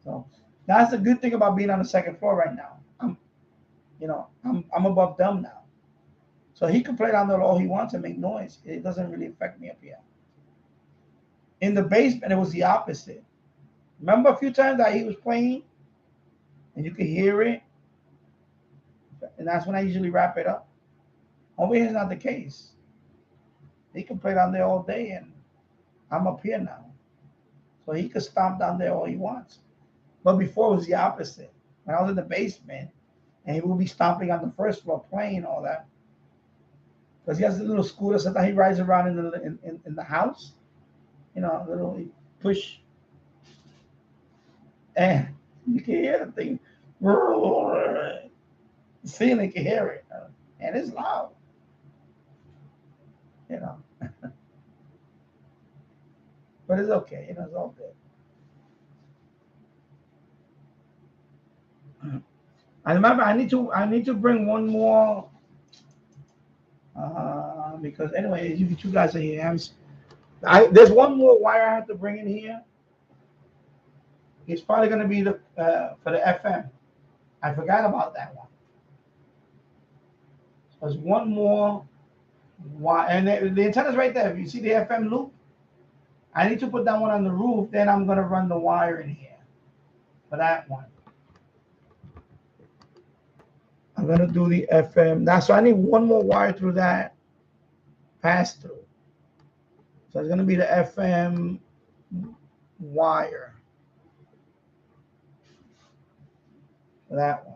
So that's the good thing about being on the second floor right now. I'm above them now. So he can play down there all he wants and make noise. It doesn't really affect me up here. In the basement, it was the opposite. Remember a few times that he was playing and you could hear it? And that's when I usually wrap it up. Over here is not the case. He can play down there all day and I'm up here now. So he could stomp down there all he wants. But before it was the opposite. When I was in the basement and he would be stomping on the first floor playing all that. Because he has a little scooter, so that he rides around in the house. A little push. And you can hear the thing. The ceiling can hear it. And it's loud. But it's okay. It's all good. I remember I need to bring one more because anyway, you guys are here. There's one more wire I have to bring in here. It's probably going to be for the FM. I forgot about that one. So there's one more wire, and the antenna's right there. If you see the FM loop, I need to put that one on the roof. Then I'm going to run the wire in here for that one. I'm going to do the FM. Now, so I need one more wire through that pass through. So it's going to be the FM wire for that one.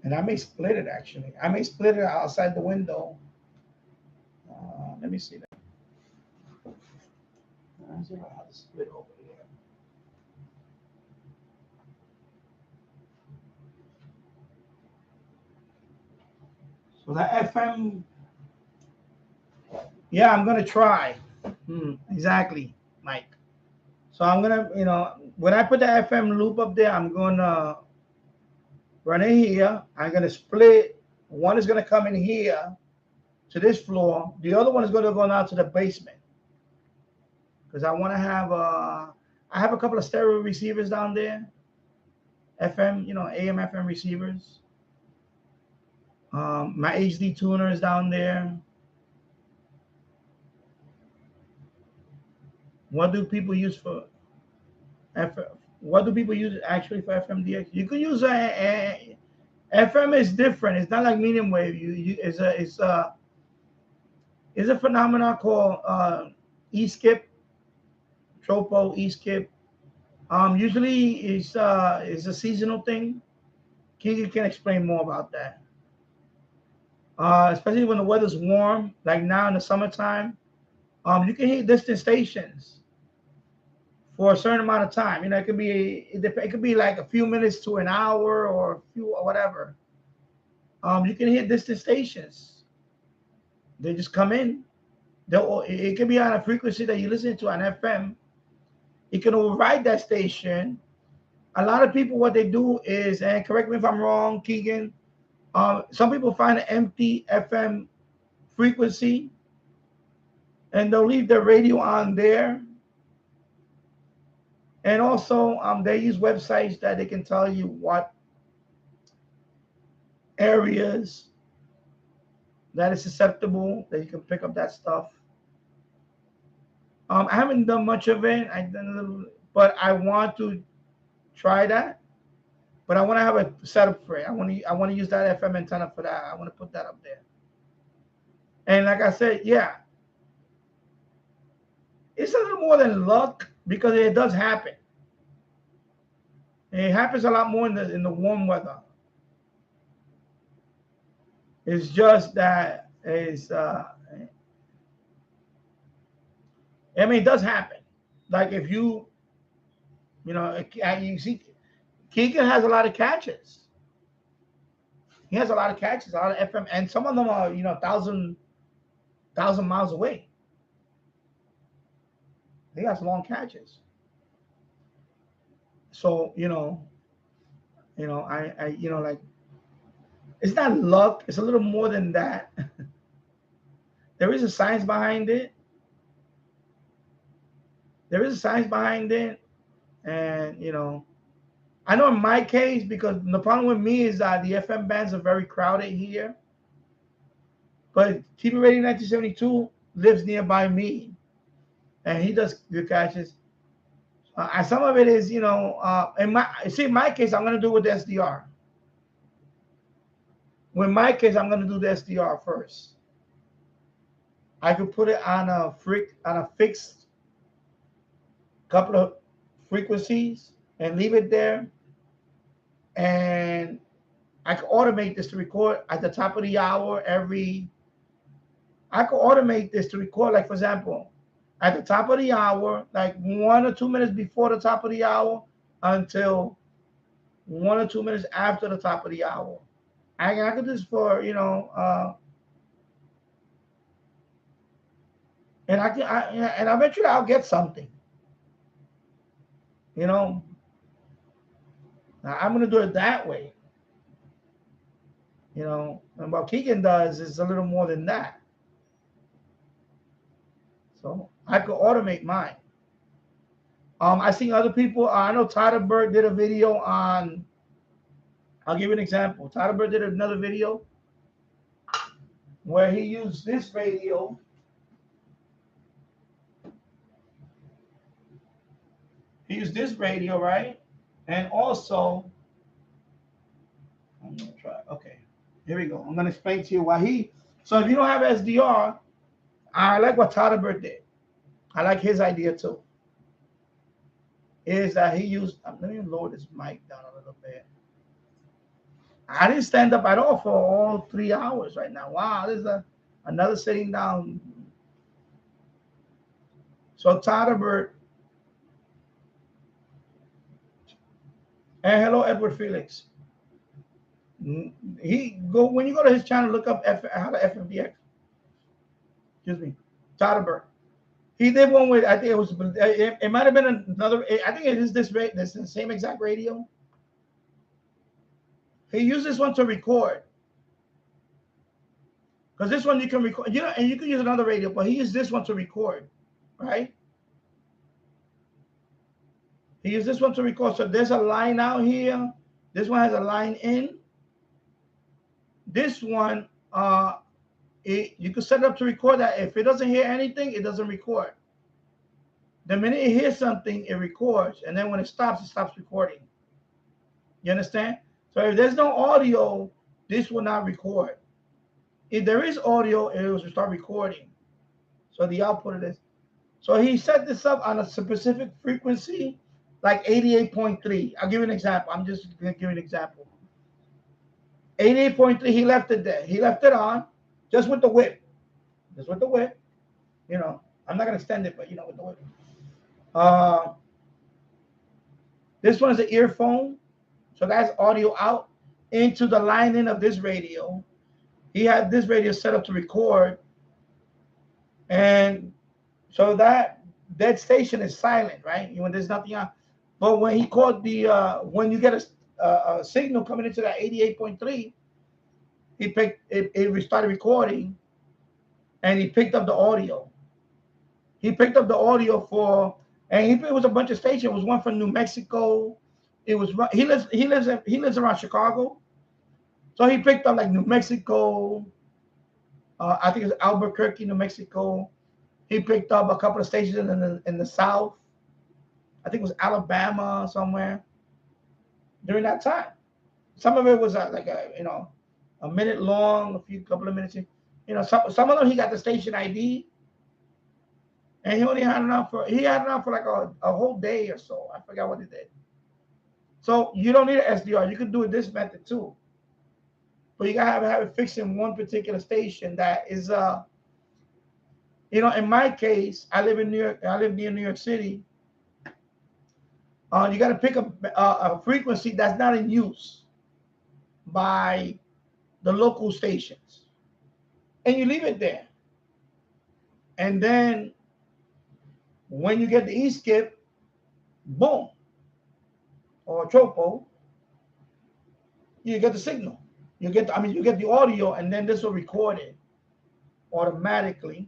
And I may split it actually. I may split it outside the window. Let me see that. I see how to split over here. So that FM, yeah, I'm gonna try. Exactly, Mike. So I'm gonna, when I put the FM loop up there, I'm gonna run in here. I'm gonna split. One is gonna come in here to this floor. The other one is gonna go down to the basement because I want to have I have a couple of stereo receivers down there. FM, AM, FM receivers. My HD tuner is down there. What do people use for FM? What do people use actually for FMDX? You can use FM is different. It's not like medium wave. It's a phenomenon called E-skip, tropo E-skip. Usually it's a seasonal thing. Kiki can explain more about that. Especially when the weather's warm, like now in the summertime, you can hit distant stations for a certain amount of time. It could be like a few minutes to an hour or a few or whatever. You can hit distant stations. They just come in. It can be on a frequency that you listen to on FM. You can override that station. A lot of people, what they do is, and correct me if I'm wrong, Keegan, some people find an empty FM frequency, and they'll leave their radio on there. And also, they use websites that they can tell you what areas that is susceptible, that you can pick up that stuff. I haven't done much of it. I've done a little, but I want to try that. But I want to have a setup for it. I want to use that FM antenna for that. I want to put that up there. And like I said, yeah, it's a little more than luck because it does happen. And it happens a lot more in the warm weather. It's just that it's I mean, it does happen. Like if you see, Keegan has a lot of catches. He has a lot of catches, a lot of FM, and some of them are 1,000 miles away. He has long catches. So like it's not luck. It's a little more than that. There is a science behind it. And I know in my case, because the problem with me is that the FM bands are very crowded here. But TV Radio 1972 lives nearby me, and he does good catches. Some of it is, in my case, I'm going to do with the SDR. In my case, I'm going to do the SDR first. I could put it on a fixed couple of frequencies and leave it there. And I could automate this to record at the top of the hour I could automate this to record, like, for example, at the top of the hour, like 1 or 2 minutes before the top of the hour until 1 or 2 minutes after the top of the hour. I could do this for, and and eventually I'll get something. Now I'm gonna do it that way. And what Keegan does is a little more than that. So I could automate mine. I seen other people. I know Tyler Bird did a video on. I'll give you an example. Tyler Bird did another video where he used this radio. He used this radio, right? And also, I'm gonna try. Okay, here we go. I'm gonna explain to you why so if you don't have SDR, I like what Tyler Bird did. I like his idea too. Is that he used, let me lower this mic down a little bit. I didn't stand up at all for all 3 hours right now. Wow, this is another sitting down. So Tyler Bird, and hello Edward Felix. When you go to his channel, look up how to FMDX. Excuse me, Tyler Bird. He did one with, I think it might have been another. I think it is this the same exact radio. He used this one to record, because this one you can record, and you can use another radio, but he used this one to record, right? He used this one to record. So there's a line out here. This one has a line in. This one, you can set it up to record that. If it doesn't hear anything, it doesn't record. The minute it hears something, it records. And then when it stops recording. You understand? So if there's no audio, this will not record. If there is audio, it will start recording. So the output of this. So he set this up on a specific frequency, like 88.3. I'll give you an example. I'm just going to give you an example. 88.3, he left it there. He left it on just with the whip. Just with the whip. I'm not going to extend it, but with the whip. This one is an earphone. So that's audio out into the line-in of this radio. He had this radio set up to record. And so that station is silent, right? When there's nothing on. But when he called when you get a signal coming into that 88.3, it started recording. and he picked up the audio. He picked up the audio for, and it was a bunch of stations. It was one from New Mexico. It was he lives around Chicago, so he picked up like New Mexico. I think it's Albuquerque, New Mexico. He picked up a couple of stations in the South. I think it was Alabama somewhere. During that time, some of it was like a minute long, a couple of minutes. Some of them he got the station ID, and he only had enough for like a whole day or so. I forgot what he did. So you don't need an SDR. You can do it this method too, but you gotta have it fixed in one particular station that is in my case, I live in New York. I live near New York City. You got to pick up a frequency that's not in use by the local stations, and you leave it there. And then when you get the E-skip, boom, or a tropo, you get the signal. You get the audio, and then this will record it automatically.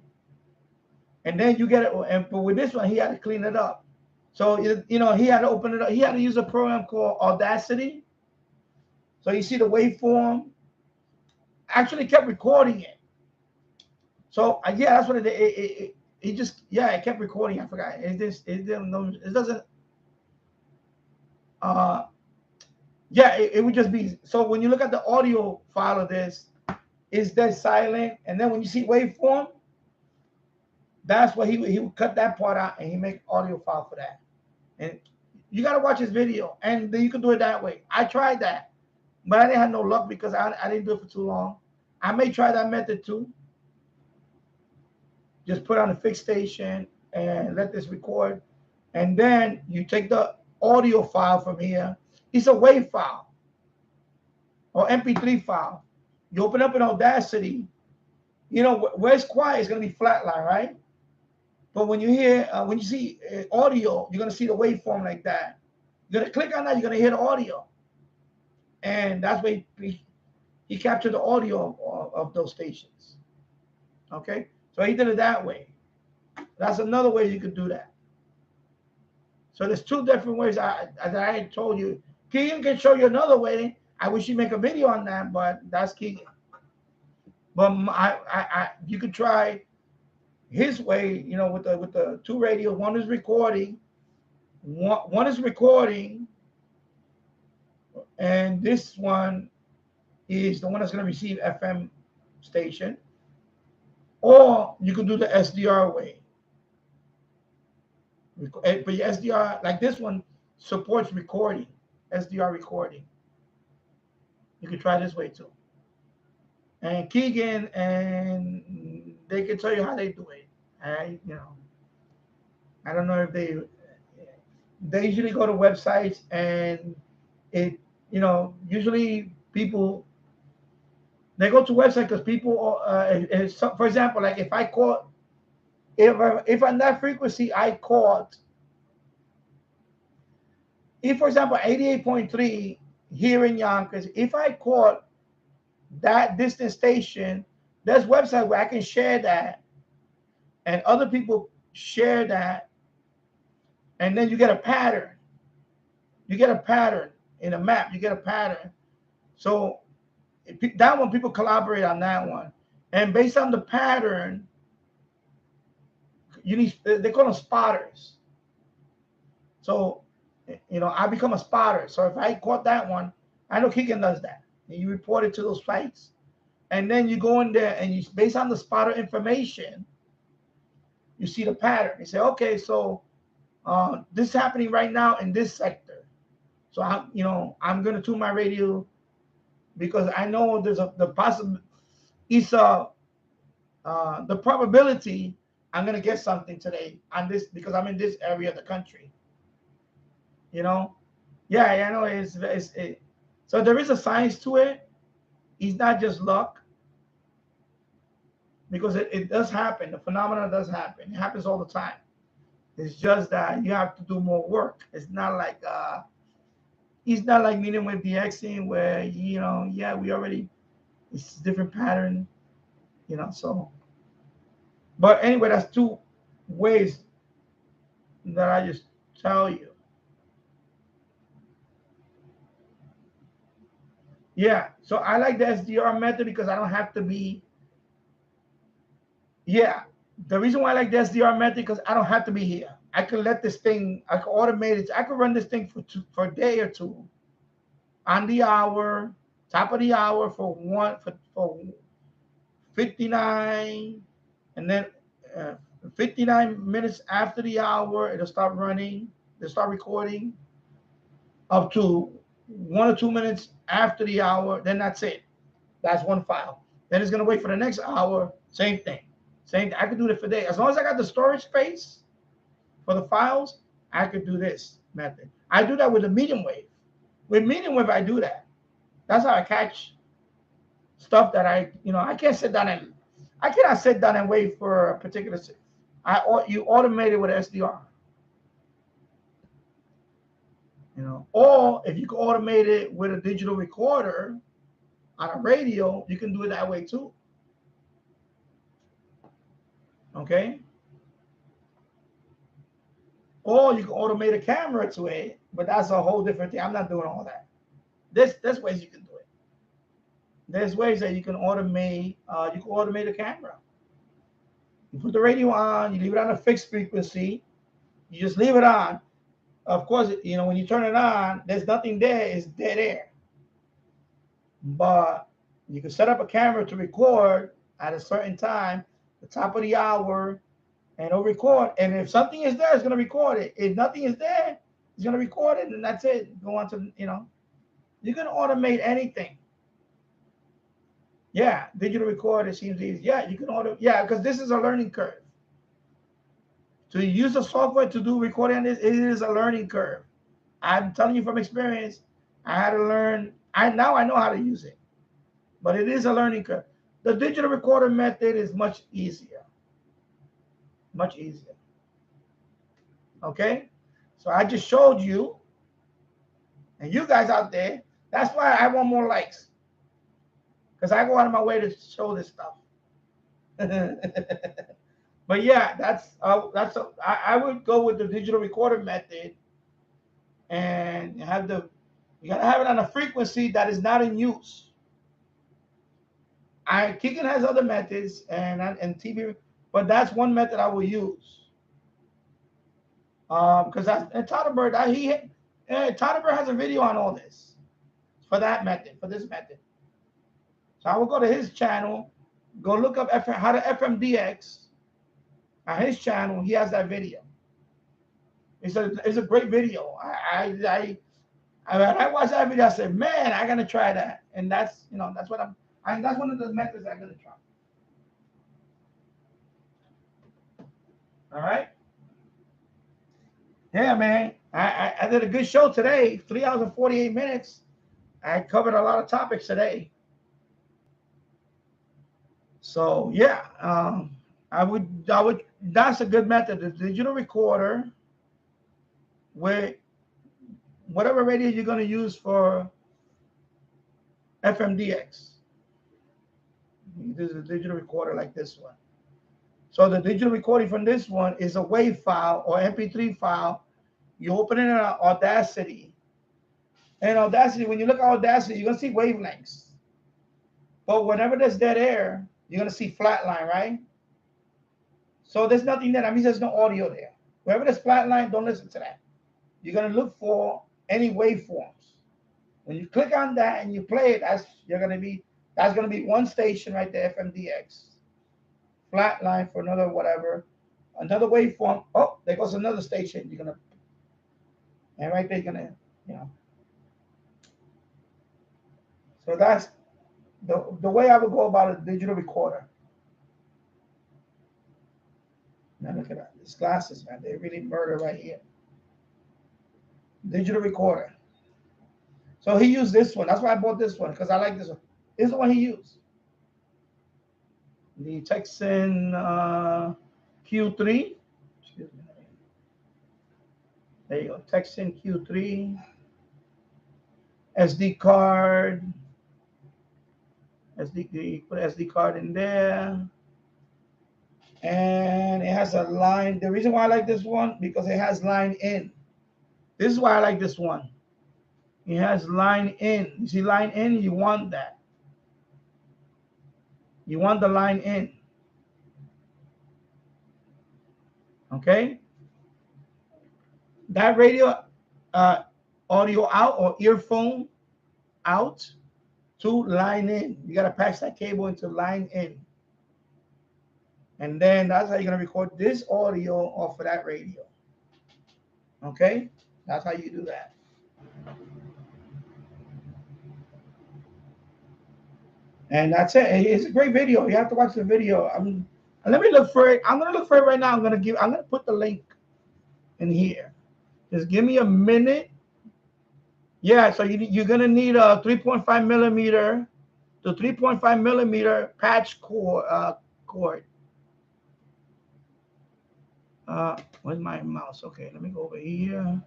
And then you get it. But with this one, he had to clean it up. So, he had to open it up. He had to use a program called Audacity. So you see the waveform. Actually kept recording it. So, yeah, that's what it did. It kept recording. I forgot. It doesn't. It would just be. So when you look at the audio file of this, it's dead silent. And then when you see waveform, that's what he would cut that part out and he make audio file for that. And you got to watch his video, and then you can do it that way. I tried that, but I didn't have no luck because I didn't do it for too long. I may try that method too. Just put on a fixed station and let this record. And then you take the audio file from here. It's a WAV file or MP3 file. You open up an Audacity. Where it's quiet, it's going to be flatline, right? But when you see audio, you're going to see the waveform like that. You're going to click on that, you're going to hear the audio. And that's where he captured the audio of those stations. Okay? So he did it that way. That's another way you could do that. So there's two different ways that I told you. Keegan can show you another way. I wish he'd make a video on that, but that's Keegan. But you could try his way, with the two radios. One is recording, one is recording, and this one is the one that's going to receive FM station. Or you can do the SDR way. But your SDR, like this one, supports recording, SDR recording. You can try this way too. And Keegan, and they can tell you how they do it. I don't know if they usually go to websites, and it, usually people, they go to website because people, for example, like if I caught, if on that frequency I caught, if for example 88.3 here in Yonkers, if I caught that distant station, there's a website where I can share that, and other people share that, and then you get a pattern. You get a pattern in a map. You get a pattern. So that one, people collaborate on that one, and based on the pattern, they call them spotters. So I become a spotter. So if I caught that one, I know Keegan does that. And you report it to those sites, and then you go in there, and based on the spotter information, you see the pattern. You say, okay, so this is happening right now in this sector. So I'm going to tune my radio because I know there's the probability I'm going to get something today on this because I'm in this area of the country. Yeah, I know so there is a science to it. It's not just luck, because it does happen. The phenomenon does happen. It happens all the time. It's just that you have to do more work. It's not like medium wave DXing where we already, it's a different pattern, so But anyway, that's two ways that I just tell you. Yeah, so I like the SDR method because I don't have to be. Yeah, the reason why I like the SDR method because I don't have to be here. I can let this thing. I can automate it. I can run this thing for a day or two, on the hour, top of the hour for 59, and then 59 minutes after the hour, it'll start running. It'll start recording up to 1 or 2 minutes after the hour. Then that's it. That's one file. Then it's gonna wait for the next hour. Same thing. Same. I could do it for days. As long as I got the storage space for the files, I could do this method. I do that with the medium wave. With medium wave, I do that. That's how I catch stuff that I can't sit down and I cannot sit down and wait for a particular. You automate it with SDR. Or if you can automate it with a digital recorder on a radio, you can do it that way too. Okay. Or you can automate a camera to it, but that's a whole different thing. I'm not doing all that. There's ways you can do it. There's ways that you can automate. You can automate a camera. You put the radio on. You leave it on a fixed frequency. You just leave it on. Of course, when you turn it on, there's nothing there. It's dead air. But you can set up a camera to record at a certain time, the top of the hour, and it'll record. And if something is there, it's going to record it. If nothing is there, it's going to record it, and that's it. Go on to, you can automate anything. Yeah, digital recorder seems easy. Yeah, you can because this is a learning curve. To use the software to do recording this, it is a learning curve. I'm telling you from experience, I had to learn. Now I know how to use it, but it is a learning curve. The digital recorder method is much easier. Much easier. Okay? So I just showed you, and you guys out there, that's why I want more likes. Because I go out of my way to show this stuff. But yeah, I would go with the digital recorder method and you gotta have it on a frequency that is not in use. Kicking has other methods and TV, but that's one method I will use. Because Todderbird, Todderbird has a video on all this for this method. So I will go to his channel, go look up how to FMDX on his channel. He has that video. It's a great video. I watched that video. I said, man, I gotta try that. And that's that's what that's one of the methods I'm gonna try. All right. Yeah, man. I did a good show today. 3 hours and 48 minutes. I covered a lot of topics today. So yeah, I would. That's a good method. The digital recorder with whatever radio you're going to use for FMDX. This is a digital recorder like this one. So the digital recording from this one is a WAV file or MP3 file. You open it in Audacity. And Audacity, when you look at Audacity, you're going to see wavelengths. But whenever there's dead air, you're going to see flatline, right? So there's nothing there. That means there's no audio there. Wherever there's flatline, don't listen to that. You're going to look for any waveforms. When you click on that and you play it, that's going to be one station right there, FMDX. Flatline for another whatever. Another waveform. Oh, there goes another station. You're going to, and right there, you're going to, So that's the way I would go about a digital recorder. Now look at that. These glasses, man, they really murder right here. Digital recorder. So he used this one. That's why I bought this one, because I like this one. This is the one he used. The Texan Q3. Excuse me. There you go. Texan Q3. SD card. Put SD card in there. And has a line. The reason why I like this one, because it has line in. This is why I like this one. It has line in. You see line in? You want that. You want the line in. Okay? That radio audio out or earphone out to line in. You got to patch that cable into line in. And then that's how you're going to record this audio off of that radio. Okay? That's how you do that. And that's it. It's a great video. You have to watch the video. Let me look for it. I'm going to look for it right now. I'm going to put the link in here. Just give me a minute. Yeah, so you're going to need a 3.5 millimeter to 3.5 millimeter patch cord. Where's my mouse? Okay, let me go over here.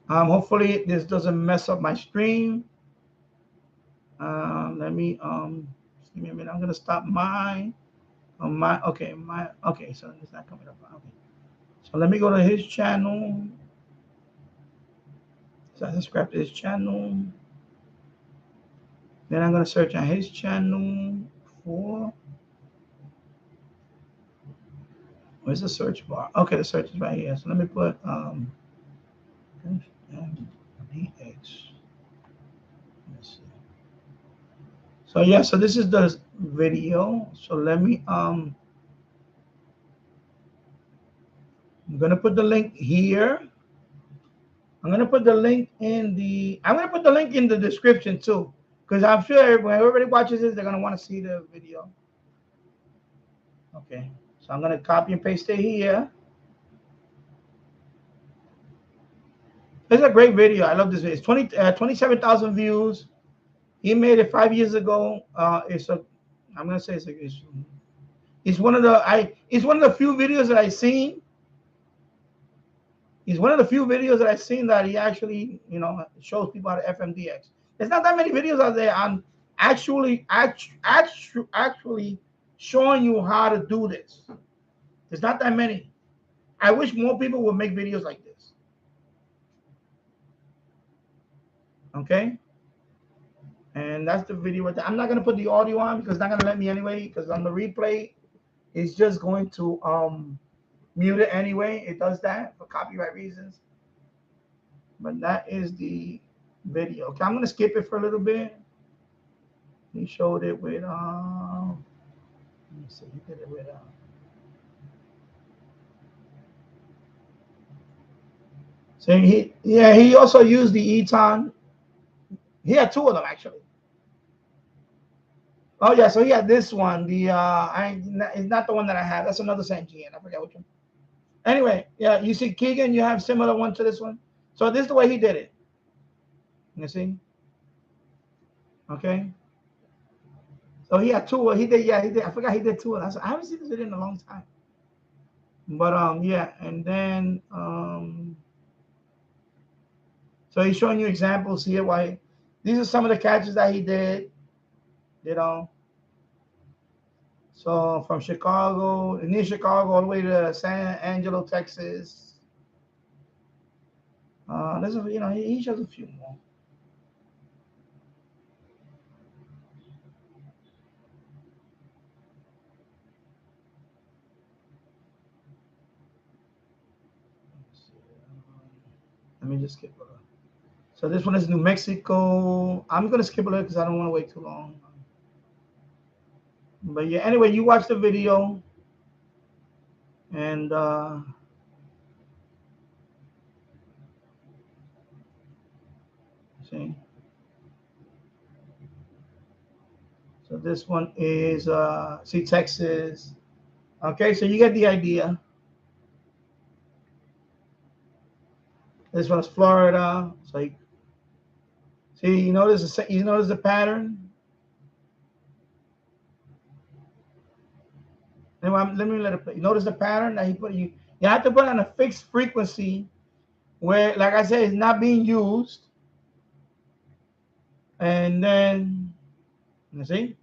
Hopefully this doesn't mess up my stream. Let me just give me a minute. I'm gonna stop okay, so it's not coming up. Okay, so let me go to his channel. So I subscribe to his channel. Then I'm gonna search on his channel for. Where's the search bar? Okay, the search is right here. So let me put FMDX. Let's see. So yeah, so this is the video. So let me I'm gonna put the link here. I'm gonna put the link in the description too, because I'm sure when everybody watches this, they're gonna want to see the video. Okay, so I'm gonna copy and paste it here. It's a great video. I love this video. It's 27,000 views. He made it 5 years ago. It's one of the few videos that I've seen. He's one of the few videos that I've seen that he actually, shows people how to FMDX. There's not that many videos out there on actually showing you how to do this. There's not that many. I wish more people would make videos like this. Okay? And that's the video. I'm not going to put the audio on because it's not going to let me anyway, because on the replay, it's just going to mute it anyway. It does that for copyright reasons. But that is the video. Okay, I'm going to skip it for a little bit. He showed it with, let me see, he did it with, so he also used the Eton. He had two of them actually. Oh yeah, so he had this one. It's not the one that I have. That's another Sanjian. I forget which one. Anyway, yeah, you see Keegan, you have similar one to this one. So this is the way he did it. You see? Okay. So he had two. He did. I forgot he did two of them. I haven't seen this video in a long time. But yeah, and then so he's showing you examples here. Why these are some of the catches that he did. So from Chicago, near Chicago, all the way to San Angelo, Texas. There's he shows a few more. Let me just skip it. So this one is New Mexico. I'm gonna skip it because I don't want to wait too long. But yeah, anyway, you watch the video, and see. So this one is see Texas. Okay, so you get the idea. This one is Florida. So you notice the pattern. Let me let it play. You notice the pattern that he put. You have to put on a fixed frequency where, like I said, it's not being used. And then, you see?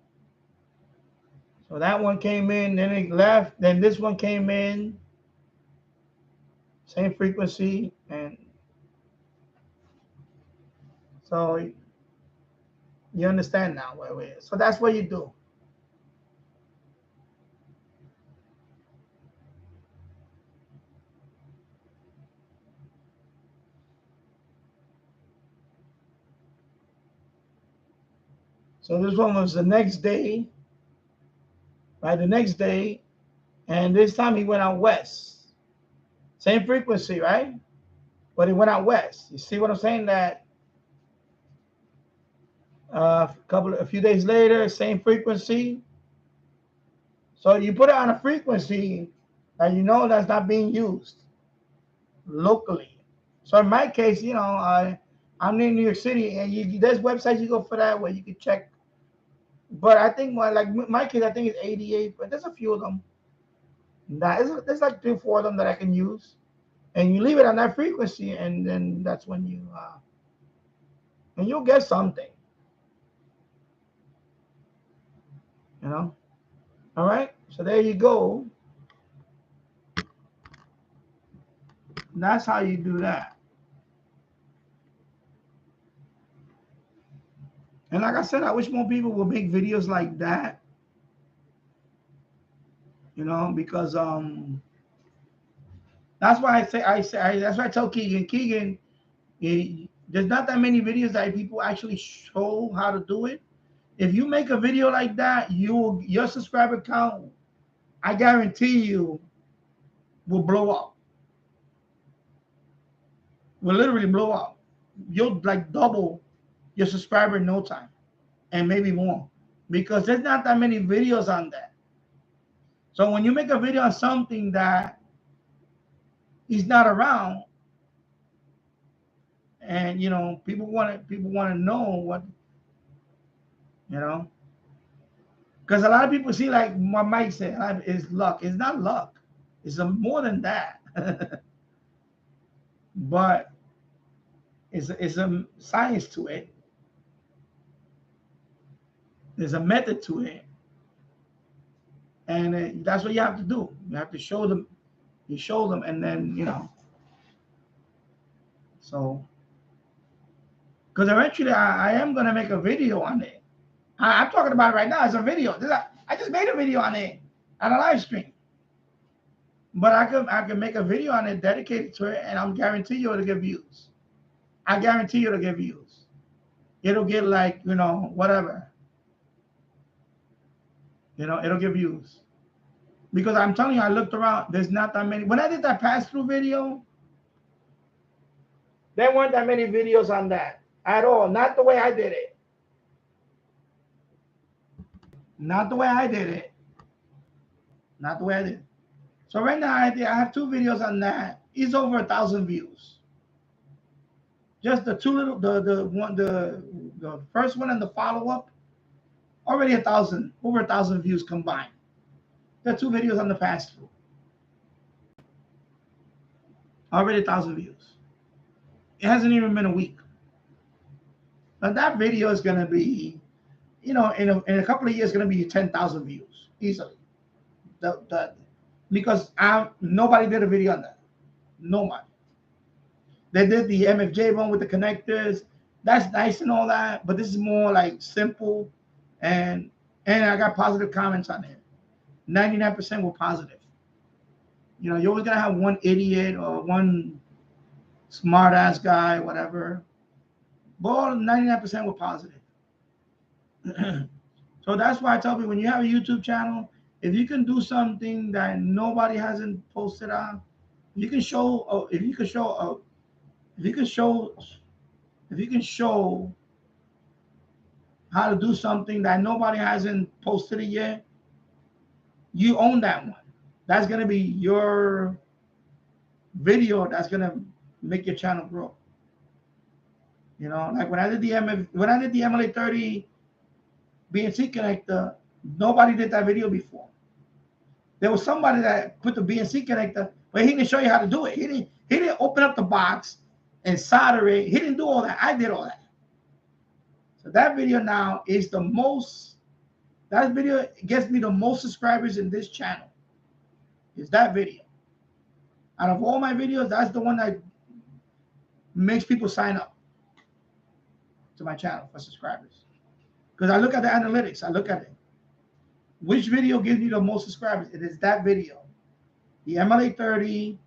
So that one came in, then it left, then this one came in, same frequency, and so you understand now where we are. So that's what you do. So this one was the next day, right? The next day, and this time he went out west. Same frequency, right? But he went out west. You see what I'm saying? That a few days later, same frequency. So you put it on a frequency that you know that's not being used locally. So in my case, you know, I'm in New York City, and there's websites you go for that where you can check. But I think my case, I think it's 88, but there's a few of them. There's like 3 or 4 of them that I can use, and you leave it on that frequency, and then that's when and you'll get something, you know. All right, so there you go. That's how you do that. And like I said, I wish more people would make videos like that, you know, because that's why that's why I tell Keegan, there's not that many videos that people actually show how to do it. If you make a video like that, your subscriber count, I guarantee you, will blow up. Will literally blow up. You'll like double your subscriber in no time, and maybe more, because there's not that many videos on that. So when you make a video on something that is not around, and you know people want to know what, you know, because a lot of people see, like what Mike said, is luck. It's not luck. It's more than that. But it's a science to it. There's a method to it, and that's what you have to do. You have to show them. You show them, and then you know. So, because eventually I am gonna make a video on it. I'm talking about it right now as a video. I just made a video on it on a live stream. But I can make a video on it dedicated to it, and I'm guarantee you it'll get views. I guarantee you it'll get views. It'll get like, you know, whatever. You know, it'll get views. Because I'm telling you, I looked around, there's not that many. When I did that pass-through video, there weren't that many videos on that at all. Not the way I did it. Not the way I did it. Not the way I did it. So right now I have 2 videos on that. It's over 1,000 views. Just the two little, the first one and the follow-up, already over 1,000 views combined. The 2 videos on the pass-through, already 1,000 views. It hasn't even been a week. Now that video is gonna be, you know, in a couple of years, gonna be 10,000 views easily. Because nobody did a video on that. Nobody. They did the MFJ one with the connectors. That's nice and all that, but this is more like simple, and I got positive comments on it. 99% were positive. You know, you're always gonna have one idiot or one smart ass guy, whatever. But 99% were positive. So that's why I tell people, when you have a YouTube channel, if you can do something that nobody hasn't posted on, if you can show how to do something that nobody hasn't posted it yet, you own that one. That's gonna be your video that's gonna make your channel grow. You know, like when I did the MLA 30 BNC connector, nobody did that video before. There was somebody that put the BNC connector, but he didn't show you how to do it. He didn't open up the box and solder it. He didn't do all that. I did all that. So that video now is the most That video gets me the most subscribers in this channel. Is that video. Out of all my videos, that's the one that makes people sign up to my channel for subscribers. Because I look at the analytics. I look at it. Which video gives you the most subscribers? It is that video. The MLA 30,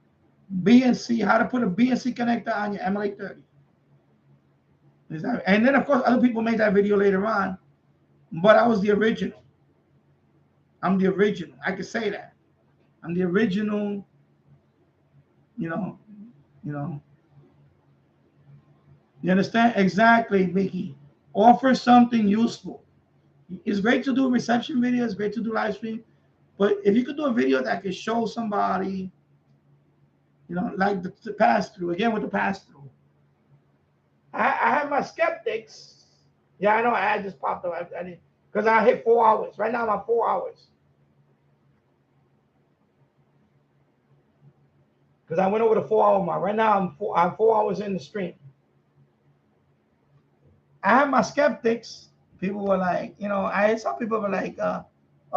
BNC, how to put a BNC connector on your MLA 30. And then, of course, other people made that video later on. But I was the original. I'm the original. I can say that. I'm the original, you know. You understand? Exactly, Mickey. Offer something useful. It's great to do reception videos, great to do live stream. But if you could do a video that could show somebody, you know, like the pass-through, again with the pass-through. I have my skeptics. Yeah, I know. I just popped up. Because I hit 4 hours. Right now I'm at 4 hours. Because I went over the 4 hour mark. Right now I'm 4 hours in the stream. I have my skeptics. People were like, you know, I saw people were like, oh,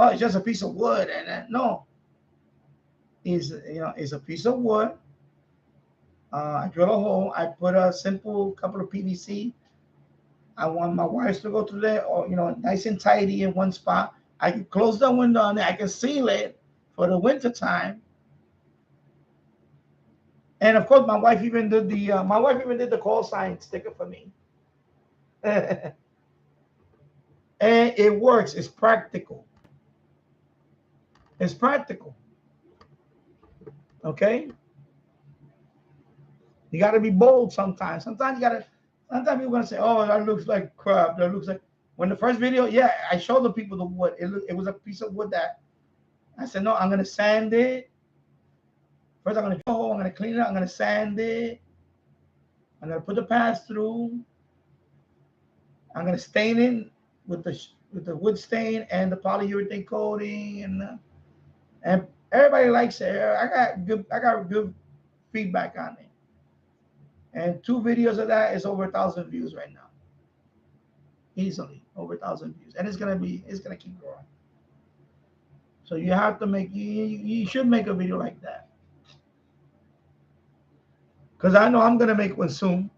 it's just a piece of wood. And no, it's a piece of wood. I drill a hole. I put a simple couple of PVC. I want my wires to go through there, or nice and tidy in one spot. I can close the window on there. I can seal it for the winter time. And of course, my wife even did the call sign sticker for me. And it works. It's practical. It's practical. Okay. You got to be bold sometimes. Sometimes people are going to say, oh, that looks like crap. That looks like, when the first video, yeah, I showed the people the wood. It was a piece of wood that I said, no, I'm going to sand it. First, I'm going to clean it. I'm going to sand it. I'm going to put the pass through. I'm going to stain it with the wood stain and the polyurethane coating. And everybody likes it. I got good feedback on it. And 2 videos of that is over 1,000 views right now. Easily over 1,000 views. And it's gonna keep growing. So you have to you should make a video like that. Because I know I'm gonna make one soon.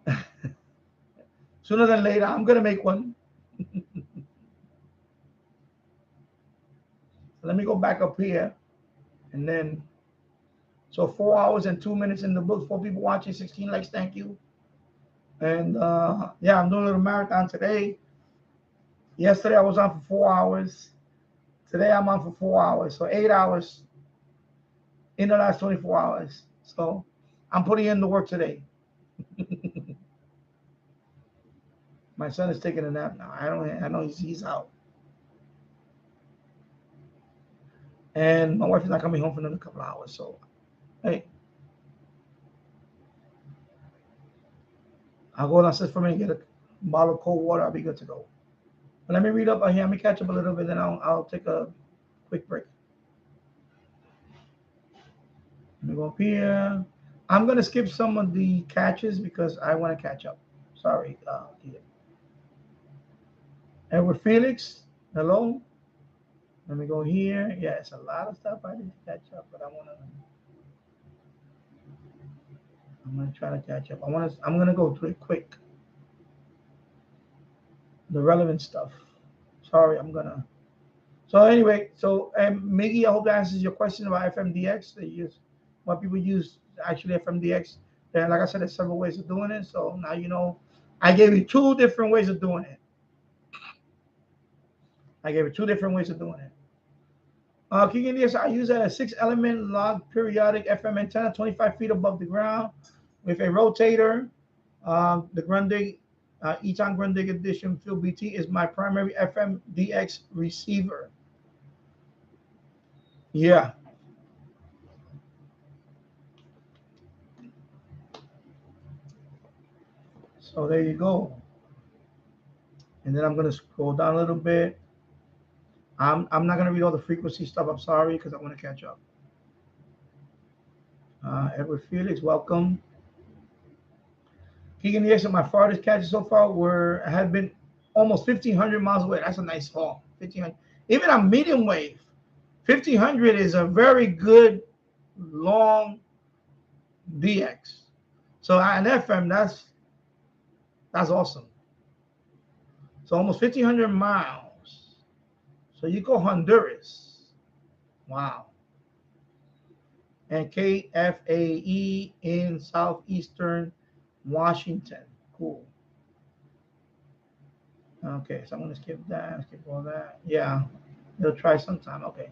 Sooner than later, I'm gonna make one. Let me go back up here. And then so 4 hours and 2 minutes in the book, 4 people watching, 16 likes, thank you. And yeah, I'm doing a little marathon today. Yesterday I was on for 4 hours. Today I'm on for 4 hours. So 8 hours in the last 24 hours. So I'm putting in the work today. My son is taking a nap now. I know he's out. And my wife is not coming home for another couple of hours. So hey, I'll go downstairs for a minute and get a bottle of cold water. I'll be good to go. But let me read up here. Let me catch up a little bit, then I'll take a quick break. Let me go up here. I'm gonna skip some of the catches because I want to catch up. Sorry, Edward Felix, hello. Let me go here. Yeah, it's a lot of stuff I need to catch up, but I'm gonna try to catch up. I'm gonna go through it quick. The relevant stuff. Sorry, So anyway, Miggy, I hope that answers your question about FMDX. What people use actually FMDX. And like I said, there's several ways of doing it. So now you know. I gave you 2 different ways of doing it. I use a 6-element log periodic FM antenna 25 feet above the ground with a rotator. The Grundig Eton Grundig Edition Field BT is my primary FMDX receiver. Yeah. So there you go. And then I'm going to scroll down a little bit. I'm not going to read all the frequency stuff. I'm sorry, because I want to catch up. Edward Felix, welcome. Keegan, yes, my farthest catches so far had been almost 1,500 miles away. That's a nice haul. 1,500. Even on medium wave, 1500 is a very good long DX. So on FM, that's awesome. So almost 1,500 miles. So you go Honduras. Wow. And KFAE in southeastern Washington. Cool. Okay, so I'm gonna skip that, skip all that. Yeah, they'll try sometime. Okay.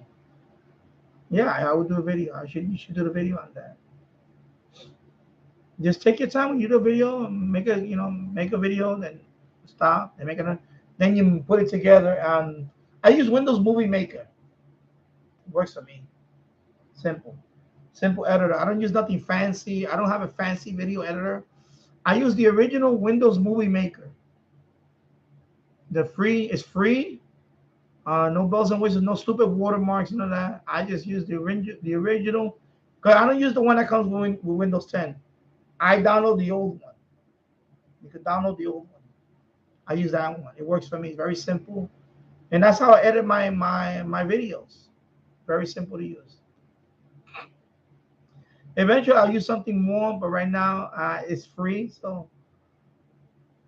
Yeah, I would do a video. You should do the video on that. Just take your time when you do a video, make a video, then stop, and then you put it together. I use Windows Movie Maker. It works for me. Simple editor. I don't use nothing fancy. I don't have a fancy video editor. I use the original Windows Movie Maker. It's free. No bells and whistles, no stupid watermarks, none of that. I just use the original. Because I don't use the one that comes with Windows 10. I download the old one. You could download the old one. I use that one. It works for me. It's very simple. And that's how I edit my videos. Very simple to use. Eventually, I'll use something more, but right now it's free. So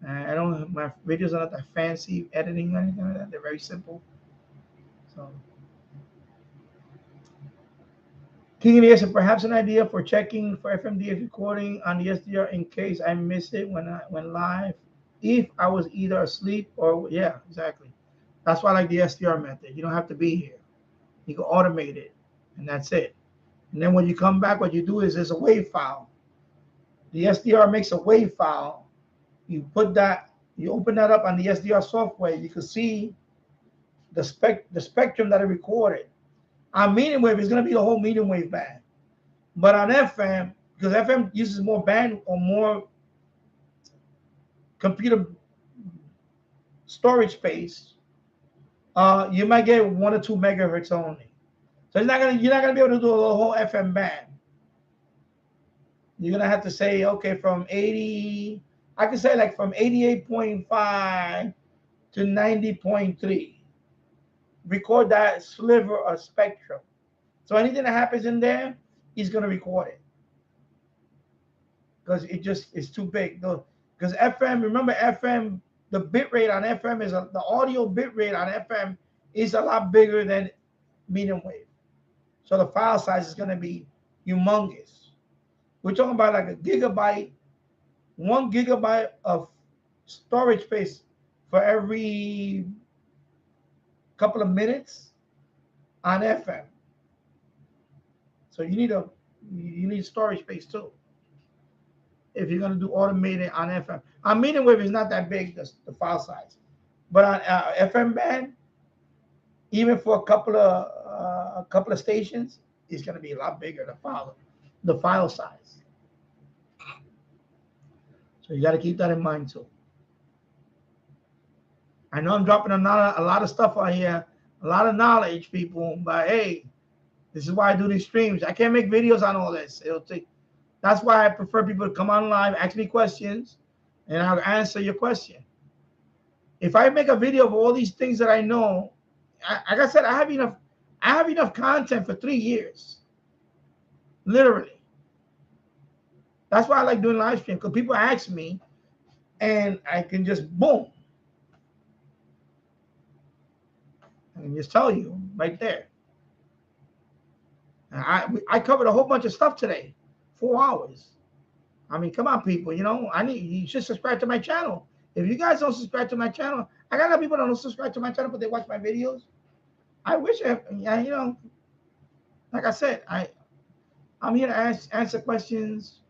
I don't. My videos are not that fancy editing or anything like that. They're very simple. So, King Elias, perhaps an idea for checking for FMDX recording on the SDR in case I miss it when I went live. If I was either asleep or yeah, exactly. That's why I like the SDR method. You don't have to be here. You can automate it, and that's it. And then when you come back, what you do is there's a WAV file. The SDR makes a WAV file. You open that up on the SDR software. You can see the spectrum that it recorded. On medium wave, it's going to be the whole medium wave band. But on FM, because FM uses more band or more computer storage space, you might get 1 or 2 megahertz only. So you're not gonna be able to do a whole FM band. You're gonna have to say, okay, from 80, I can say like from 88.5 to 90.3. Record that sliver of spectrum. So anything that happens in there, he's gonna record it. Because it's too big. Because FM, remember FM, the bit rate on FM the audio bit rate on FM is a lot bigger than medium wave. So the file size is going to be humongous. We're talking about like a gigabyte, 1 gigabyte of storage space for every couple of minutes on FM. So you need storage space too. If you're going to do automated on FM. On medium wave is not that big, the file size. But on FM band, even for a couple of stations, it's going to be a lot bigger, the file size. So you got to keep that in mind too. I know I'm dropping a lot of stuff out here, a lot of knowledge, people, but hey, this is why I do these streams. I can't make videos on all this. That's why I prefer people to come on live, ask me questions, and I'll answer your question. If I make a video of all these things that I know, like I said, I have enough content for 3 years. Literally. That's why I like doing live stream, because people ask me, and I can just boom. I can just tell you right there. I covered a whole bunch of stuff today. 4 hours. I mean, come on, people. You should subscribe to my channel. If you guys don't subscribe to my channel, I got a lot of people that don't subscribe to my channel, but they watch my videos. I wish, like I said, I'm here to answer questions,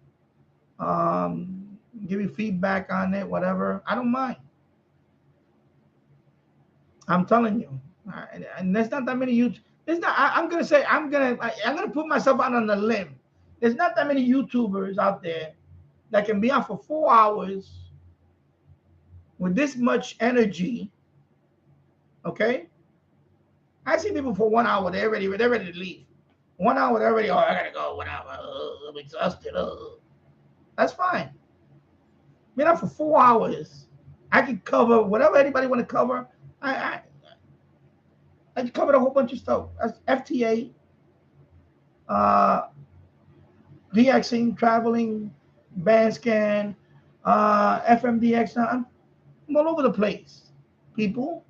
give you feedback on it, whatever. I don't mind. I'm telling you, and there's not that many YouTube. I'm gonna put myself out on a limb. There's not that many YouTubers out there that can be on for 4 hours with this much energy. Okay, I see people for 1 hour. They're ready to leave. 1 hour, they're already. Oh, I gotta go. 1 hour. I'm exhausted. That's fine. Been on for 4 hours. I can cover whatever anybody want to cover. I covered a whole bunch of stuff. That's FTA, DXing, traveling, band scan, FMDX. Now I'm all over the place, people.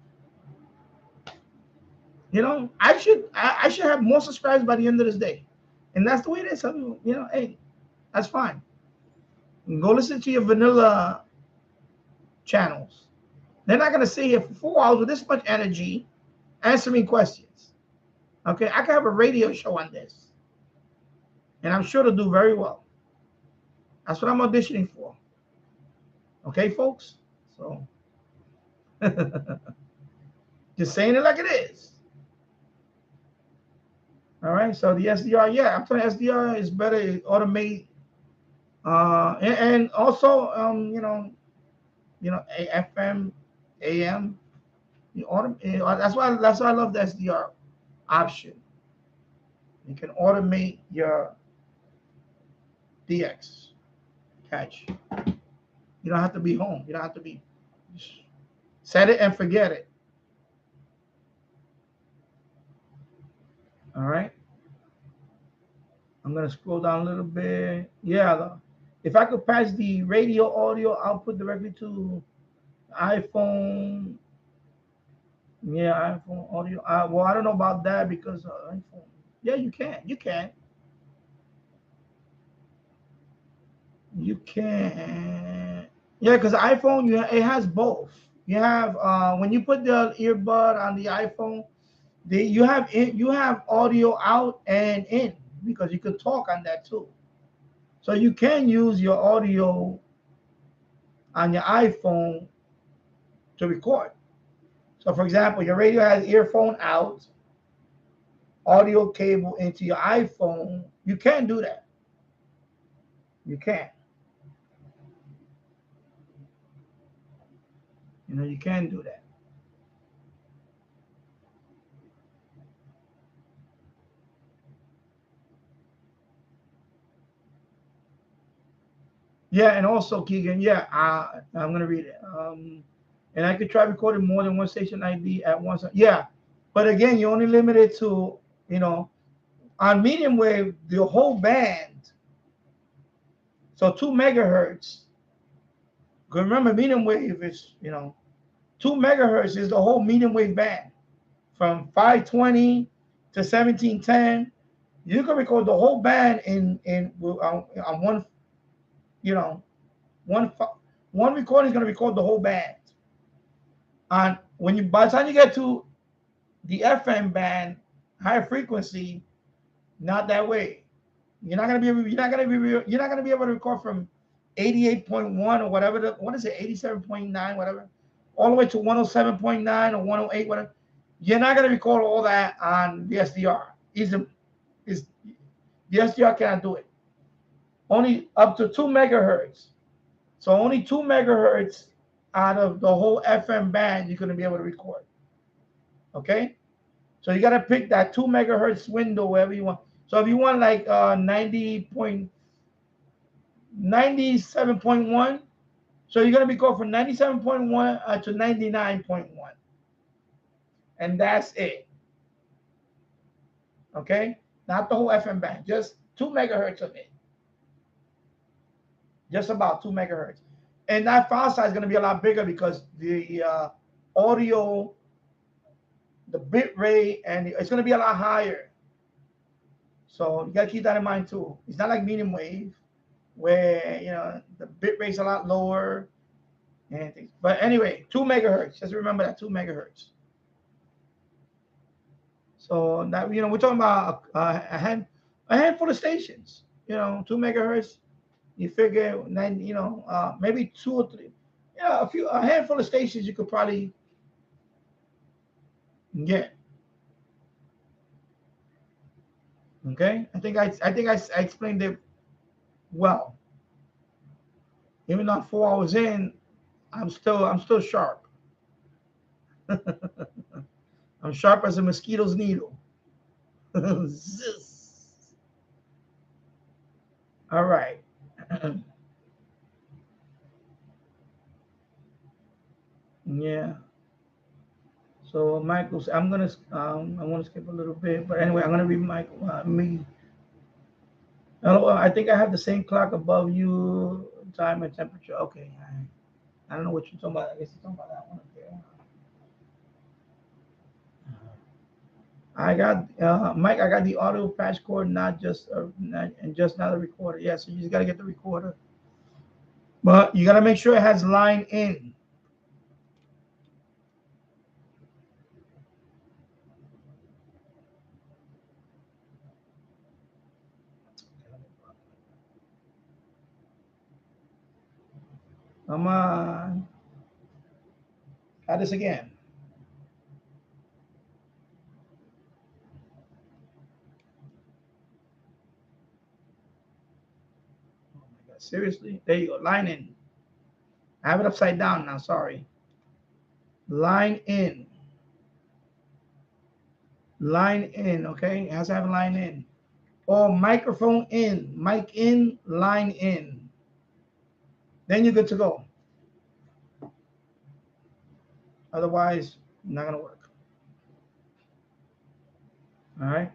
You know, I should have more subscribers by the end of this day, and that's the way it is. So, you know, hey, that's fine. Go listen to your vanilla channels. They're not gonna sit here for 4 hours with this much energy answering questions. Okay, I can have a radio show on this, and I'm sure to do very well. That's what I'm auditioning for. Okay, folks. So, just saying it like it is. All right. So the SDR, yeah, I'm telling you, SDR is better to automate, and also, FM, AM. That's why I love the SDR option. You can automate your DX catch. You don't have to be home. You don't have to be. Set it and forget it. All right. I'm gonna scroll down a little bit. Yeah, if I could patch the radio audio output directly to iPhone. Yeah, iPhone audio. Well, I don't know about that because iPhone. Yeah, you can. You can. You can. Yeah, because iPhone, it has both. You have when you put the earbud on the iPhone, you have audio out and in because you can talk on that too. So you can use your audio on your iPhone to record. So for example, your radio has earphone out, audio cable into your iPhone. You can do that. You can. You can do that. Yeah, and also Keegan, yeah, I'm gonna read it. And I could try recording more than one station ID at once. Yeah, but again, you're only limited to, on medium wave, the whole band. So 2 megahertz. Because remember, medium wave is, 2 megahertz is the whole medium wave band, from 520 to 1710. You can record the whole band on one, one recording is going to record the whole band. And by the time you get to the FM band, high frequency, not that way. You're not gonna be able to record from 88.1 or whatever. What is it? 87.9, whatever, all the way to 107.9 or 108, whatever. You're not gonna record all that on the SDR. The SDR cannot do it. Only up to 2 megahertz. So only 2 megahertz out of the whole FM band you're gonna be able to record. Okay, so you gotta pick that 2 megahertz window wherever you want. So if you want like 97.1, so you're gonna be going from 97.1 to 99.1, and that's it. Okay, not the whole FM band, just 2 megahertz of it, just about 2 megahertz. And that file size is gonna be a lot bigger because the audio, the bit rate, and it's gonna be a lot higher. So you gotta keep that in mind too. It's not like medium wave, where the bit rate's a lot lower and things. But anyway, 2 megahertz. Just remember that 2 megahertz. So that we're talking about a handful of stations. 2 megahertz. You figure maybe 2 or 3. Yeah, a handful of stations you could probably get. Okay, I think I explained it well. Even though I'm 4 hours in, I'm still sharp. I'm sharp as a mosquito's needle. All right. Yeah. So Michael's, I'm gonna, I want to skip a little bit, but anyway, I'm gonna read me. I think I have the same clock above you, time and temperature. Okay, I don't know what you're talking about. I guess you're talking about that one up there. I got Mike. I got the audio patch cord, not just not a recorder. Yeah, so you just gotta get the recorder, but you gotta make sure it has line in. Come on, try this again. Oh my God, seriously? There you go. Line in. I have it upside down now. Sorry. Line in. Line in. Okay, it has to have a line in. Or microphone in. Mic in. Line in. Then you're good to go. Otherwise, not gonna work. All right.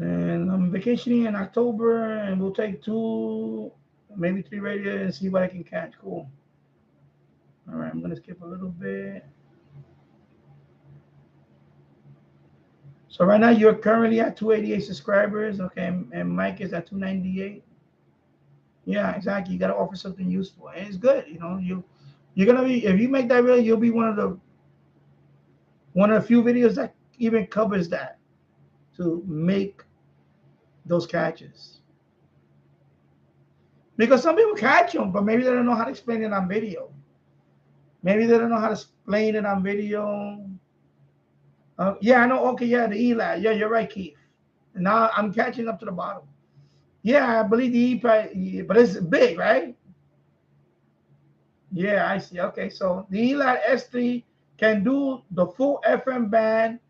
And I'm vacationing in October, and we'll take 2, maybe 3 radio and see what I can catch. Cool. All right, I'm gonna skip a little bit. So right now you're currently at 288 subscribers, okay, and Mike is at 298. Yeah, exactly. You gotta offer something useful, and it's good. You know, you're gonna be, if you make that video, you'll be one of the few videos that even covers that to make those catches. Because some people catch them, but maybe they don't know how to explain it on video. Maybe they don't know how to explain it on video. Yeah, I know. Okay, yeah, the ELAD. Yeah, you're right, Keith. Now I'm catching up to the bottom. Yeah, I believe the EPI, but it's big, right? Yeah, I see. Okay, so the ELAD S3 can do the full FM band,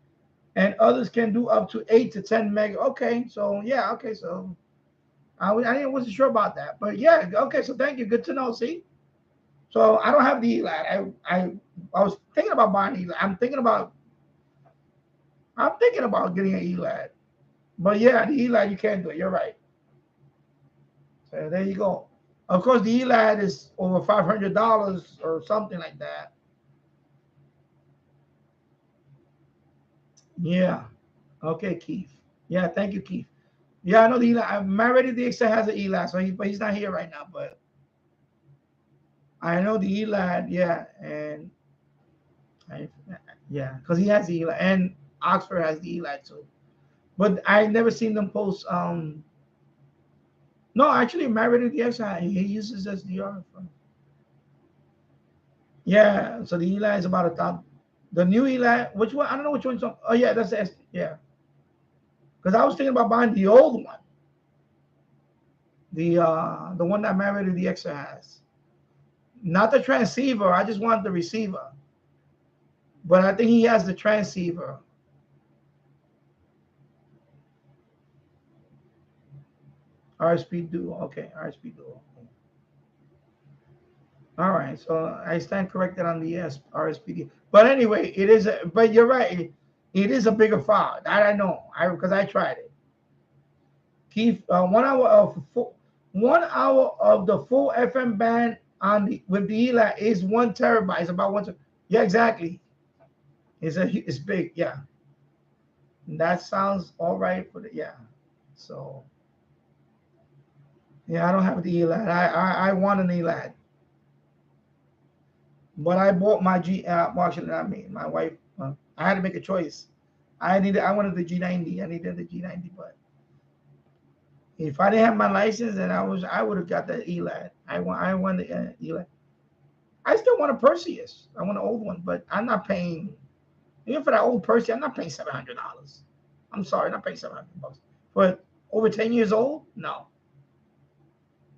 and others can do up to 8 to 10 meg. Okay, so yeah, okay, so I wasn't sure about that, but yeah, okay, so thank you. Good to know. See, so I don't have the ELAD. I was thinking about buying ELAD. I'm thinking about getting an ELAD, but yeah, the ELAD you can't do it. You're right. So there you go. Of course, the ELAD is over $500 or something like that. Yeah. Okay, Keith. Yeah, thank you, Keith. Yeah, I know the ELAD. Mary DXA has an ELAD, so but he's not here right now. But I know the ELAD. Yeah, and yeah, because he has the ELAD, and Oxford has the ELAD too. But I never seen them post. No, actually, Mary DXA he uses SDR. Yeah, so the ELAD is about 1,000. The new ELAD, which one? I don't know which one's. Oh yeah, that's the yeah. Because I was thinking about buying the old one, the one that Marriott the Extra has. Not the transceiver. I just want the receiver. But I think he has the transceiver. RSP Duo. Okay, RSP Duo. All right, so I stand corrected on the RSPD. But anyway, it is. But you're right. It is a bigger file. That I know. Because I tried it. Keith, 1 hour of 1 hour of the full FM band on the with the ELAD is 1 terabyte. It's about 1. Yeah, exactly. It's big. Yeah, and that sounds all right for the yeah. So yeah, I don't have the ELAD. I want an ELAD. But I bought my well, actually, not me. My wife. I had to make a choice. I wanted the G90. I needed the G90, but if I didn't have my license, then I would have got the ELAD. I want the ELAD. I still want a Perseus. I want an old one, but I'm not paying. Even for that old Perseus, I'm not paying $700. I'm sorry, I'm not paying $700 for over 10 years old. No.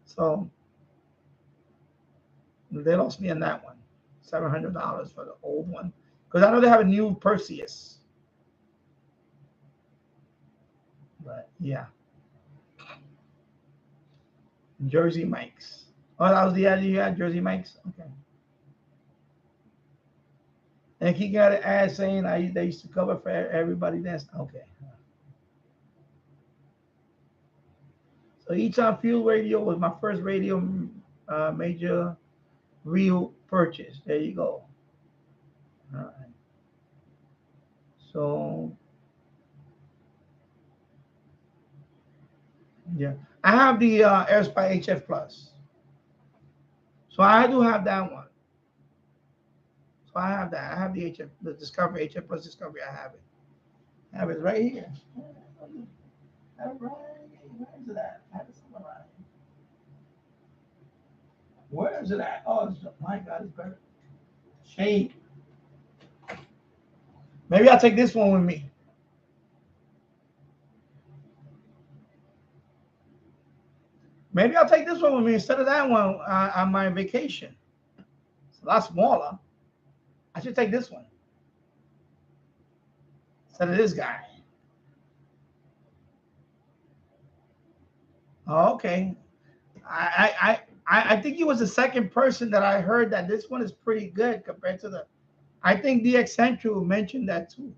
So they lost me on that one. $700 for the old one, because I know they have a new Perseus. But yeah, Jersey Mike's. Oh, that was the ad you had, Jersey Mike's. Okay. And he got an ad saying they used to cover for everybody. That's okay. So each on field radio was my first radio major real purchase. There you go. All right. So yeah, I have the AirSpy HF Plus. So I do have that one. So I have that. I have the HF, the Discovery HF Plus Discovery. I have it. I have it right here. All right. Where is it at? I have it somewhere around here. Where is it at? Oh, my God, it's better. Shade. Maybe I'll take this one with me. Maybe I'll take this one with me instead of that one on my vacation. It's a lot smaller. I should take this one instead of this guy. Oh, okay. I think he was the second person that I heard that this one is pretty good compared to the. I think DX Central mentioned that too.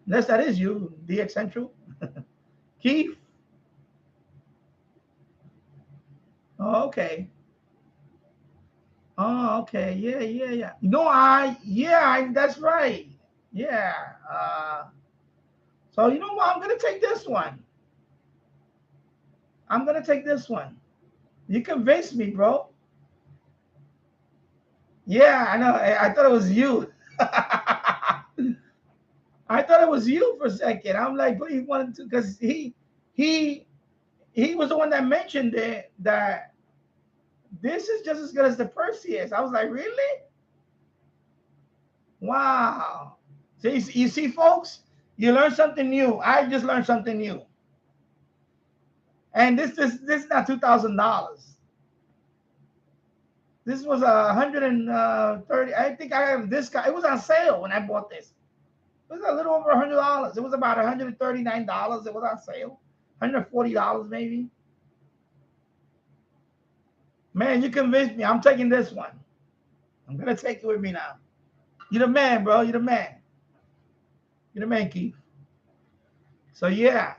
Yes, that is you, DX Central. Keith. Oh, okay. Oh, okay. Yeah. No, that's right. Yeah. So you know what? I'm gonna take this one. I'm gonna take this one. You convinced me, bro. Yeah, I know. I thought it was you. I thought it was you for a second. I'm like, but he wanted to, because he was the one that mentioned it, that this is just as good as the Perseus. I was like, really? Wow. So you see, folks, you learn something new. I just learned something new. And this is not $2,000. This was $130. I think I have this guy. It was on sale when I bought this. It was a little over $100. It was about $139. It was on sale. $140 maybe. Man, you convinced me. I'm taking this one. I'm gonna take it with me now. You're the man, bro. You're the man. You're the man, Keith. So yeah,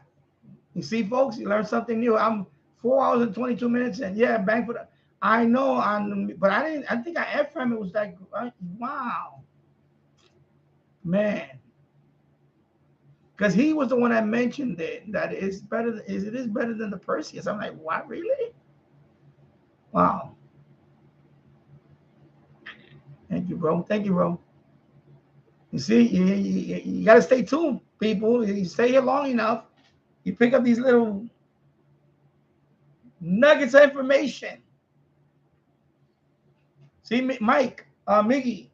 you see, folks, you learned something new. I'm 4 hours and 22 minutes, and yeah, bang for that. I know, but I didn't. I think I FM it was like, wow, man, because he was the one that mentioned it, that it's better. It is better than the Perseus. I'm like, what, really? Wow. Thank you, bro. Thank you, bro. You see, you got to stay tuned, people. You stay here long enough, you pick up these little nuggets of information. See, Mike, Miggy,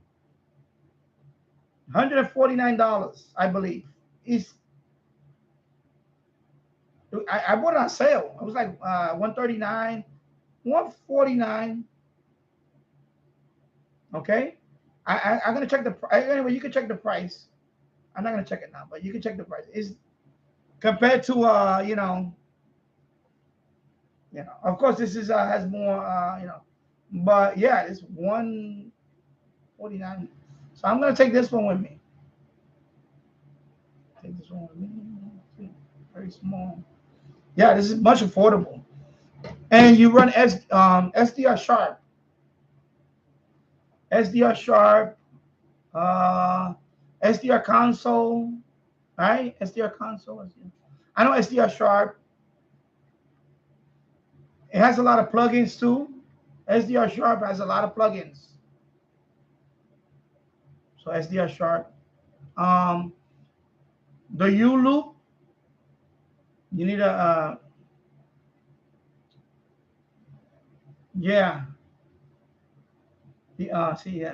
$149, I believe. I bought it on sale. It was like $139, $149. Okay, I'm gonna check the price. Anyway, you can check the price. I'm not gonna check it now, but you can check the price. Is compared to of course this is has more but yeah, it's $149. So I'm gonna take this one with me. Take this one with me. Very small. Yeah, this is much affordable. And you run SDR Sharp. SDR Sharp, SDR Console, right? SDR Console. I know SDR Sharp. It has a lot of plugins too. SDR Sharp has a lot of plugins. So SDR Sharp. The U loop. You need a yeah. I'll catch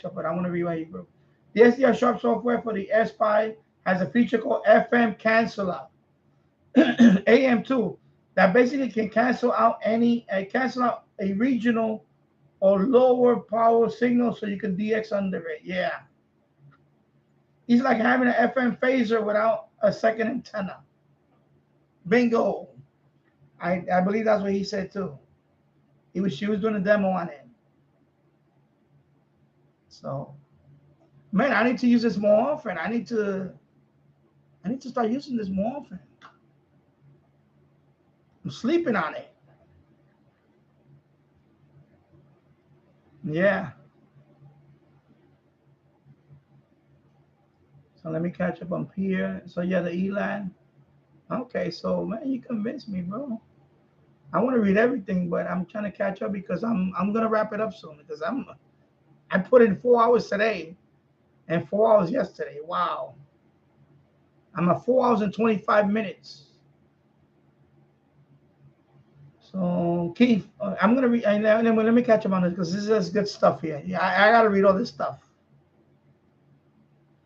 up, but I'm gonna rewrite you, bro. The SDR Sharp software for the AirSpy has a feature called FM Canceler, AM2, that basically can cancel out a regional or lower power signal, so you can DX under it. Yeah, it's like having an FM phaser without a second antenna. Bingo. I believe that's what he said too. She was doing a demo on it. So, man, I need to use this more often. I need to start using this more often. I'm sleeping on it. Yeah. So let me catch up on here. So yeah, the ELAN. Okay, so man, you convinced me, bro. I want to read everything, but I'm trying to catch up because I'm gonna wrap it up soon because I put in 4 hours today and 4 hours yesterday. Wow. I'm at 4 hours and 25 minutes. So Keith, I'm gonna read and then let me catch up on this because this is good stuff here. Yeah, I gotta read all this stuff.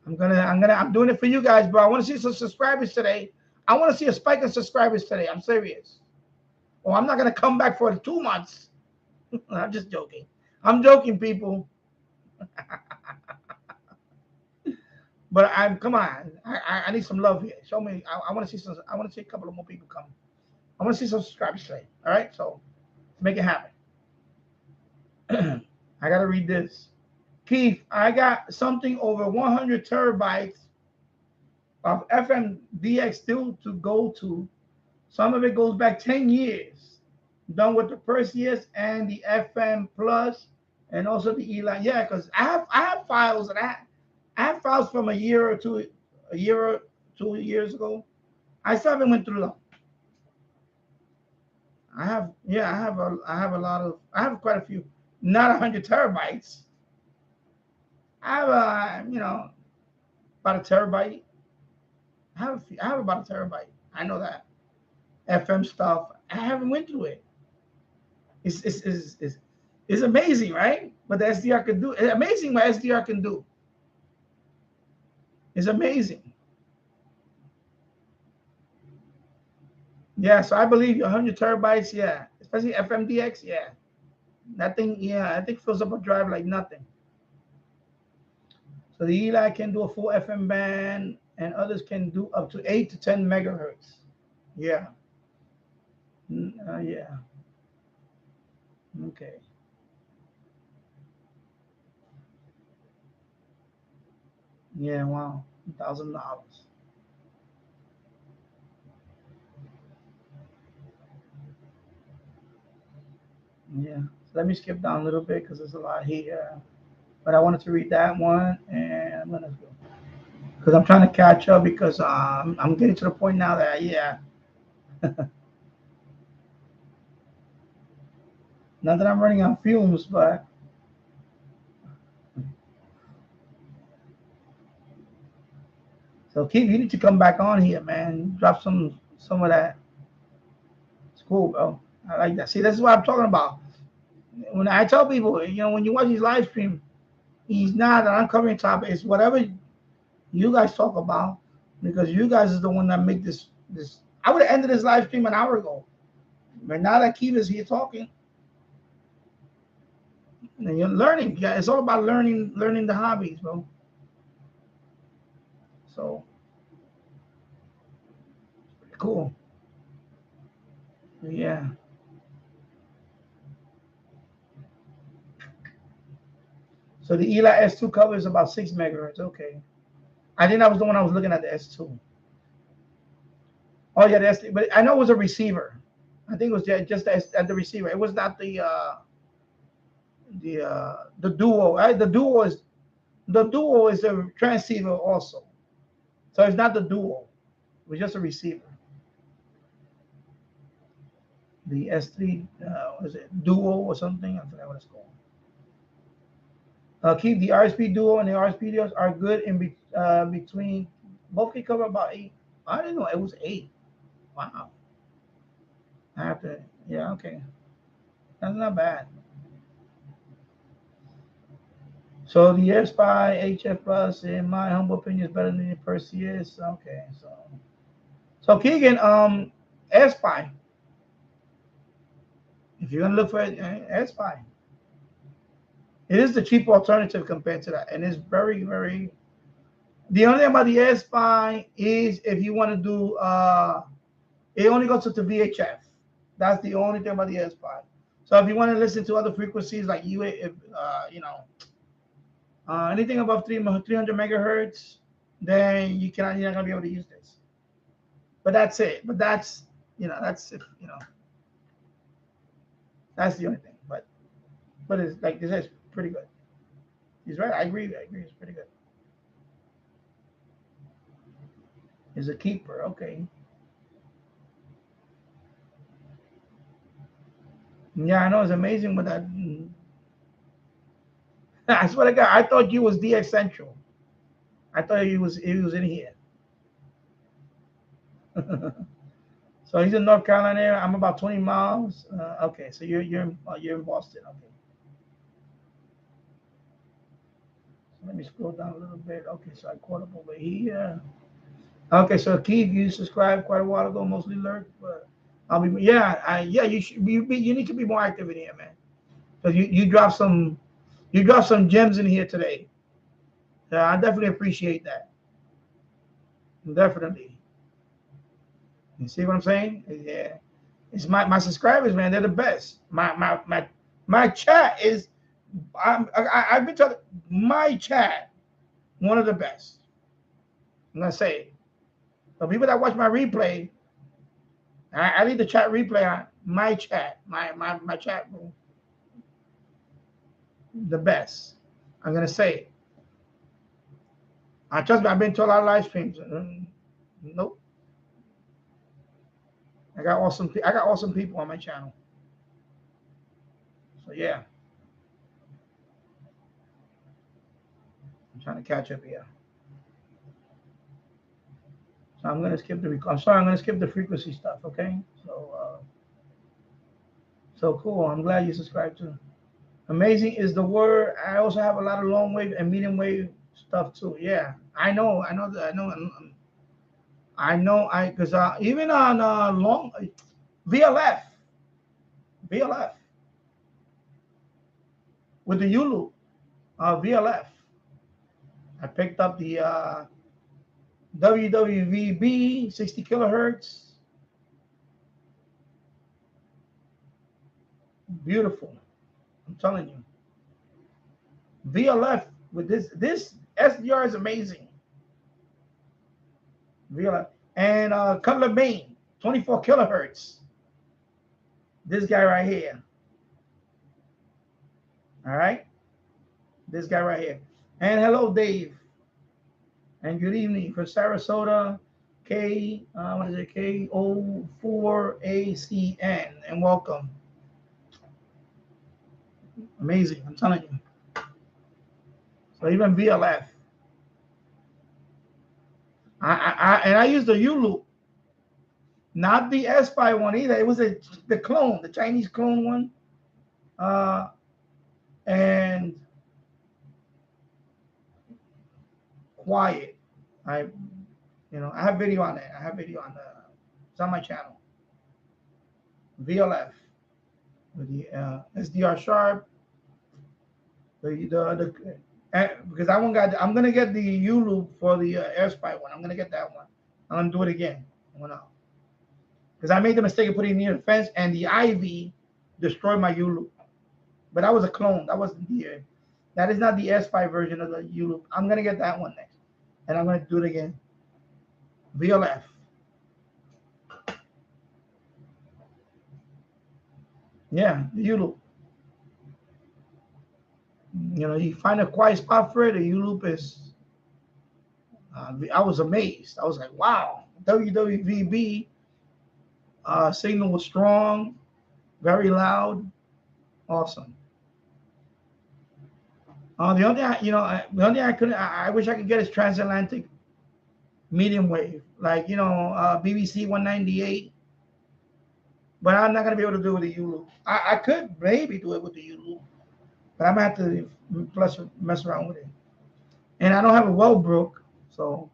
I'm doing it for you guys, bro. I want to see some subscribers today. I want to see a spike in subscribers today. I'm serious. Well, I'm not gonna come back for 2 months. I'm just joking. I'm joking, people. But come on. I need some love here. Show me. I want to see some. I want to see a couple of more people come. I want to see some subscribers today. All right, so let's make it happen. I gotta read this. Keith, I got something over 100 terabytes of FMDX still to go to. Some of it goes back 10 years. Done with the Perseus and the FM Plus and also the ELAN. Yeah, because I have files and I have files from a year or 2 years ago. I still haven't went through them. I have quite a few. Not 100 terabytes. I have about a terabyte. I have about a terabyte. I know that. FM stuff. I haven't went through it. It's amazing, right? What the SDR can do. It's amazing what SDR can do. It's amazing. Yeah, so I believe 100 terabytes, yeah. Especially FMDX, yeah. That thing, yeah, I think fills up a drive like nothing. So the ELAN can do a full FM band, and others can do up to 8 to 10 megahertz. Yeah. Yeah. Okay. Yeah, wow. $1,000. Yeah. So let me skip down a little bit because there's a lot here. But I wanted to read that one, and I'm gonna go because I'm trying to catch up because I'm getting to the point now that not that I'm running on fumes, but so Keith, you need to come back on here, man. Drop some of that. It's cool, bro. I like that. See, this is what I'm talking about. When I tell people, when you watch his live stream, he's not an uncovering topic. It's whatever you guys talk about because you guys is the one that make this. I would have ended this live stream an hour ago, but now that Keith is here talking, and you're learning. Yeah, it's all about learning the hobbies, bro. So cool. Yeah. So the ELAN S2 cover is about 6 megahertz. Okay. I think that was the one I was looking at, the S2. Oh yeah, the S2, but I know it was a receiver. I think it was just the receiver. It was not the duo. Right? The duo is a transceiver also. So it's not the duo. It was just a receiver. The S3 was it duo or something? I forgot what it's called. Keep the RSP duo and the RSPdx are good in between. Both can cover about 8. I didn't know it was 8. Wow. I have to. Yeah. Okay. That's not bad. So the AirSpy HF Plus, in my humble opinion, is better than the Perseus. Okay. So Keegan, AirSpy. If you're gonna look for it, AirSpy. It is the cheaper alternative compared to that, and it's very, very. The only thing about the AirSpy is if you want to do, it only goes to the VHF. That's the only thing about the AirSpy. So if you want to listen to other frequencies like you know, anything above 300 megahertz, then you're not gonna be able to use this. But that's it. But that's, you know, that's if, you know, that's the only thing. But it's like this is pretty good. He's right. I agree. It's pretty good. It's a keeper. Okay. Yeah, I know it's amazing with that. I swear to God, I thought you was DX Central. I thought he was in here. So he's in North Carolina. I'm about 20 miles. Okay, so you're in Boston. Okay. So let me scroll down a little bit. Okay, so I caught up over here. Okay, so Keith, you subscribed quite a while ago, mostly lurk, but I'll be you should you need to be more active in here, man. Because you dropped some gems in here today. Yeah, I definitely appreciate that. Definitely. You see what I'm saying? Yeah. It's my subscribers, man. They're the best. My chat is I've been told my chat one of the best. I'm gonna say it. So people that watch my replay, I leave the chat replay on my chat, my chat room. The best. I'm gonna say it. Trust me, I've been to a lot of live streams. Nope. I got awesome people on my channel. So yeah. I'm trying to catch up here. So I'm gonna skip the frequency stuff, okay? So cool. I'm glad you subscribed too. Amazing is the word. I also have a lot of long wave and medium wave stuff too. Yeah, I know because even on long VLF with the U loop VLF, I picked up the WWVB 60 kilohertz. Beautiful. I'm telling you. VLF with this SDR is amazing. VLF and Cutler Bane 24 kilohertz. This guy right here. All right. This guy right here. And hello, Dave. And good evening for Sarasota, what is it? K04ACN. And welcome. Amazing. I'm telling you. So even VLF. I used the U loop, not the S-Fi one either. It was the clone, the Chinese clone one. And quiet. I have video on it. It's on my channel. VLF with the SDR sharp. Because I'm gonna get the U loop for the AirSpy one. I'm gonna get that one. I'm gonna do it again. Because I made the mistake of putting it near the fence, and the ivy destroyed my U loop. But that was a clone. That wasn't the. That is not the S5 version of the U loop. I'm gonna get that one next, and I'm gonna do it again. VLF. Yeah, the U loop. You find a quiet spot for it. The U loop is. I was amazed. I was like, wow, WWVB signal was strong, very loud, awesome. The only thing I wish I could get is transatlantic medium wave, like BBC 198. But I'm not gonna be able to do it with the U loop. I could maybe do it with the U loop, but I'm gonna have to mess around with it. And I don't have a Wellbrook, so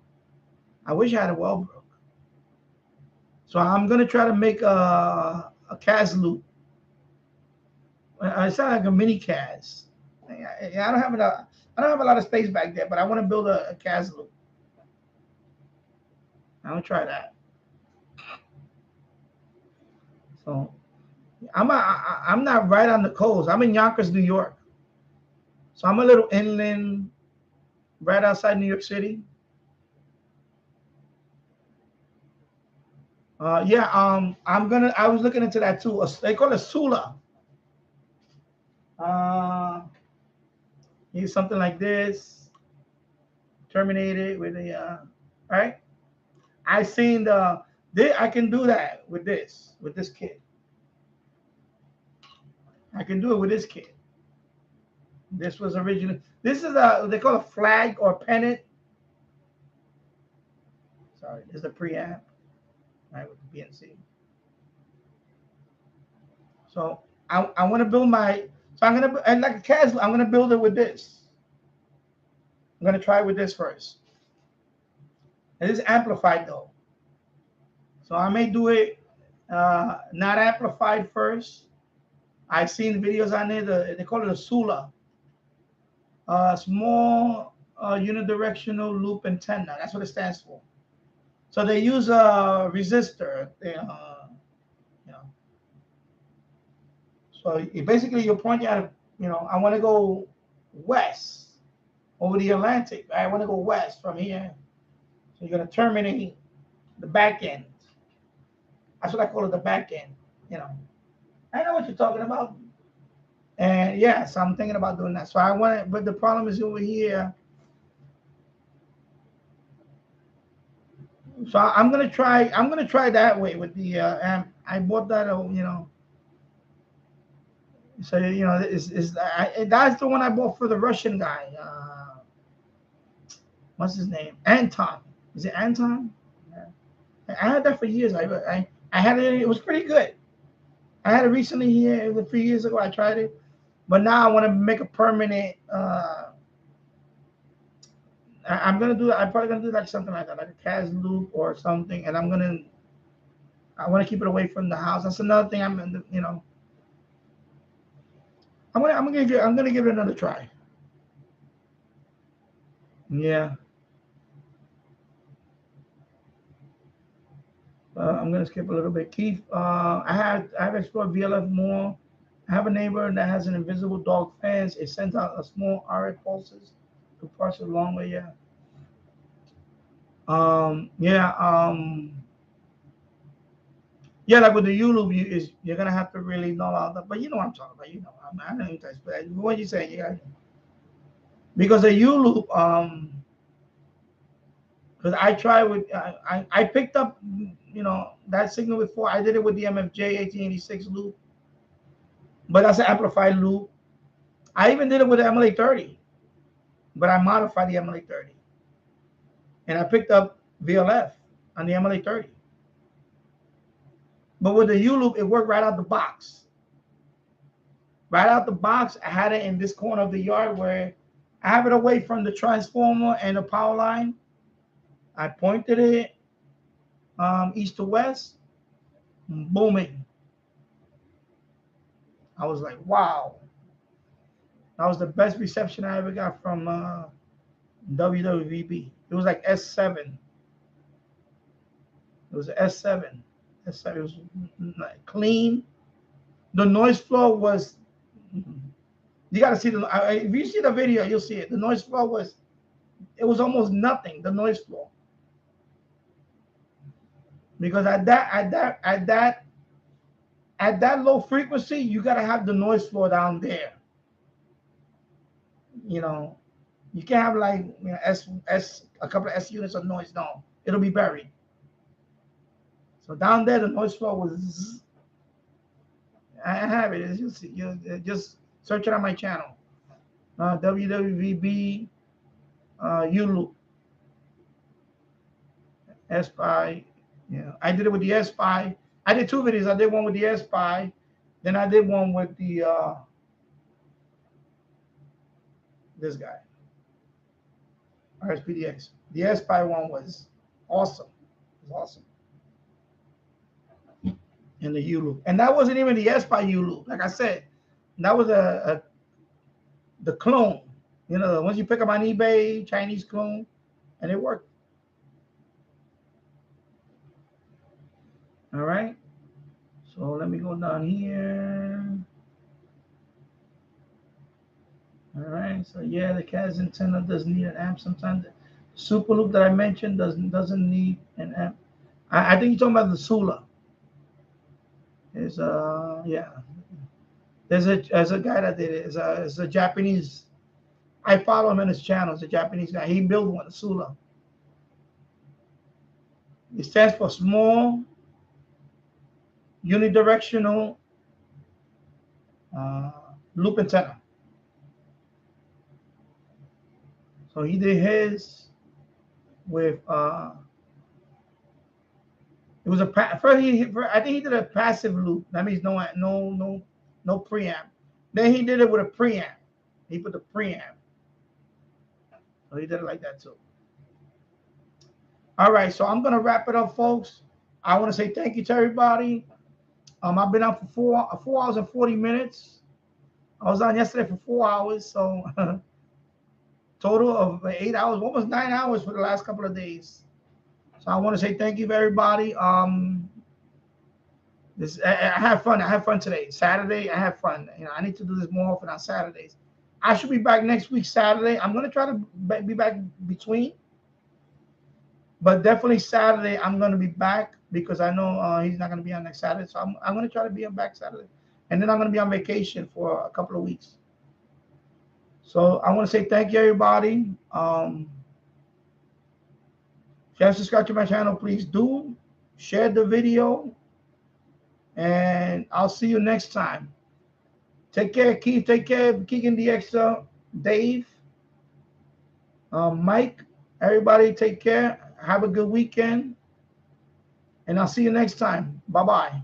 I wish I had a Wellbrook. So I'm gonna try to make a CAS loop. It's not like a mini CAS. I don't have a lot of space back there, but I want to build a CAS loop. I'm gonna try that. So I'm not right on the coast. I'm in Yonkers, New York. So I'm a little inland, right outside New York City. Yeah, I was looking into that too. They call it Sula. Use something like this. Terminated with a, right? I seen I can do that with this kit. I can do it with this kit. This was originally, this is they call it a flag or pennant. Sorry, this is a preamp, right, with the BNC. So I want to build so I'm going to, and like a Casio, I'm going to build it with this. I'm going to try it with this first. It is amplified though. So I may do it not amplified first. I've seen videos on there, they call it a Sula. Small unidirectional loop antenna. That's what it stands for. So they use a resistor. So basically you're pointing at, I want to go west over the Atlantic. I want to go west from here. So you're going to terminate the back end. That's what I call it, the back end. I know what you're talking about. And yeah, so I'm thinking about doing that. So I want it, but the problem is over here. So I'm gonna try that way with the amp. I bought that, So that's the one I bought for the Russian guy. What's his name? Anton. Is it Anton? Yeah. I had that for years. I had it. It was pretty good. I had it recently here. It was a few years ago. I tried it, but now I want to make a permanent. I'm probably gonna do like something like that, like a Cas loop or something, and I want to keep it away from the house. That's another thing. I'm gonna give it another try. Yeah. I'm gonna skip a little bit. Keith, I've explored VLF more. I have a neighbor that has an invisible dog fence. It sends out a small RF pulses to parts of the long way. Yeah. Yeah, like with the U loop, you're gonna have to really know all that. But you know what I'm talking about. I don't even but what you saying? Yeah. Because the U loop, because I tried with I picked up that signal before. I did it with the MFJ 1886 loop, but that's an amplified loop. I even did it with the MLA 30, but I modified the MLA 30, and I picked up VLF on the MLA 30. But with the U loop, it worked right out the box. Right out the box, I had it in this corner of the yard where I have it away from the transformer and the power line. I pointed it east to west, booming. I was like, wow. That was the best reception I ever got from WWVB. It was like S7. It was S7. S7. It was clean. The noise floor was, you got to see if you see the video, you'll see it. The noise floor was almost nothing, the noise floor. Because at that low frequency, you got to have the noise floor down there. You can't have like a couple of S units of noise. No, it'll be buried. So down there, the noise floor was. I have it. You see, just search it on my channel. WWVB U loop S5. Yeah, I did it with the S5. I did two videos. I did one with the S5, then I did one with the this guy, RSPdx. The S5 one was awesome. It was awesome. In the U loop, and that wasn't even the S5 U loop. Like I said, that was the clone. The ones you pick up on eBay, Chinese clone, and it worked. All right. So let me go down here. All right. So yeah, the CAS antenna does need an amp sometimes. The super loop that I mentioned doesn't need an amp. I think you're talking about the Sula. Is yeah. There's a guy that did it. It's a Japanese. I follow him in his channel. It's a Japanese guy. He built one, Sula. It stands for small unidirectional loop antenna. So he did his with it was I think he did a passive loop. That means no preamp. Then he did it with a preamp. He put the preamp. So he did it like that too. All right, so I'm gonna wrap it up, folks. I want to say thank you to everybody. I've been out for 4 hours and 40 minutes. I was on yesterday for 4 hours, so total of 8 hours, almost 9 hours for the last couple of days. So I want to say thank you to everybody. I have fun. I have fun today. Saturday, I have fun. You know, I need to do this more often on Saturdays. I should be back next week, Saturday. I'm gonna try to be back between, but definitely Saturday I'm gonna be back because I know he's not gonna be on next Saturday. So I'm gonna try to be on back Saturday, and then I'm gonna be on vacation for a couple of weeks. So I want to say thank you, everybody. If you haven't subscribed to my channel, please do. Share the video. And I'll see you next time. Take care, Keith. Take care, Keegan the Extra, Dave, Mike. Everybody take care. Have a good weekend. And I'll see you next time. Bye-bye.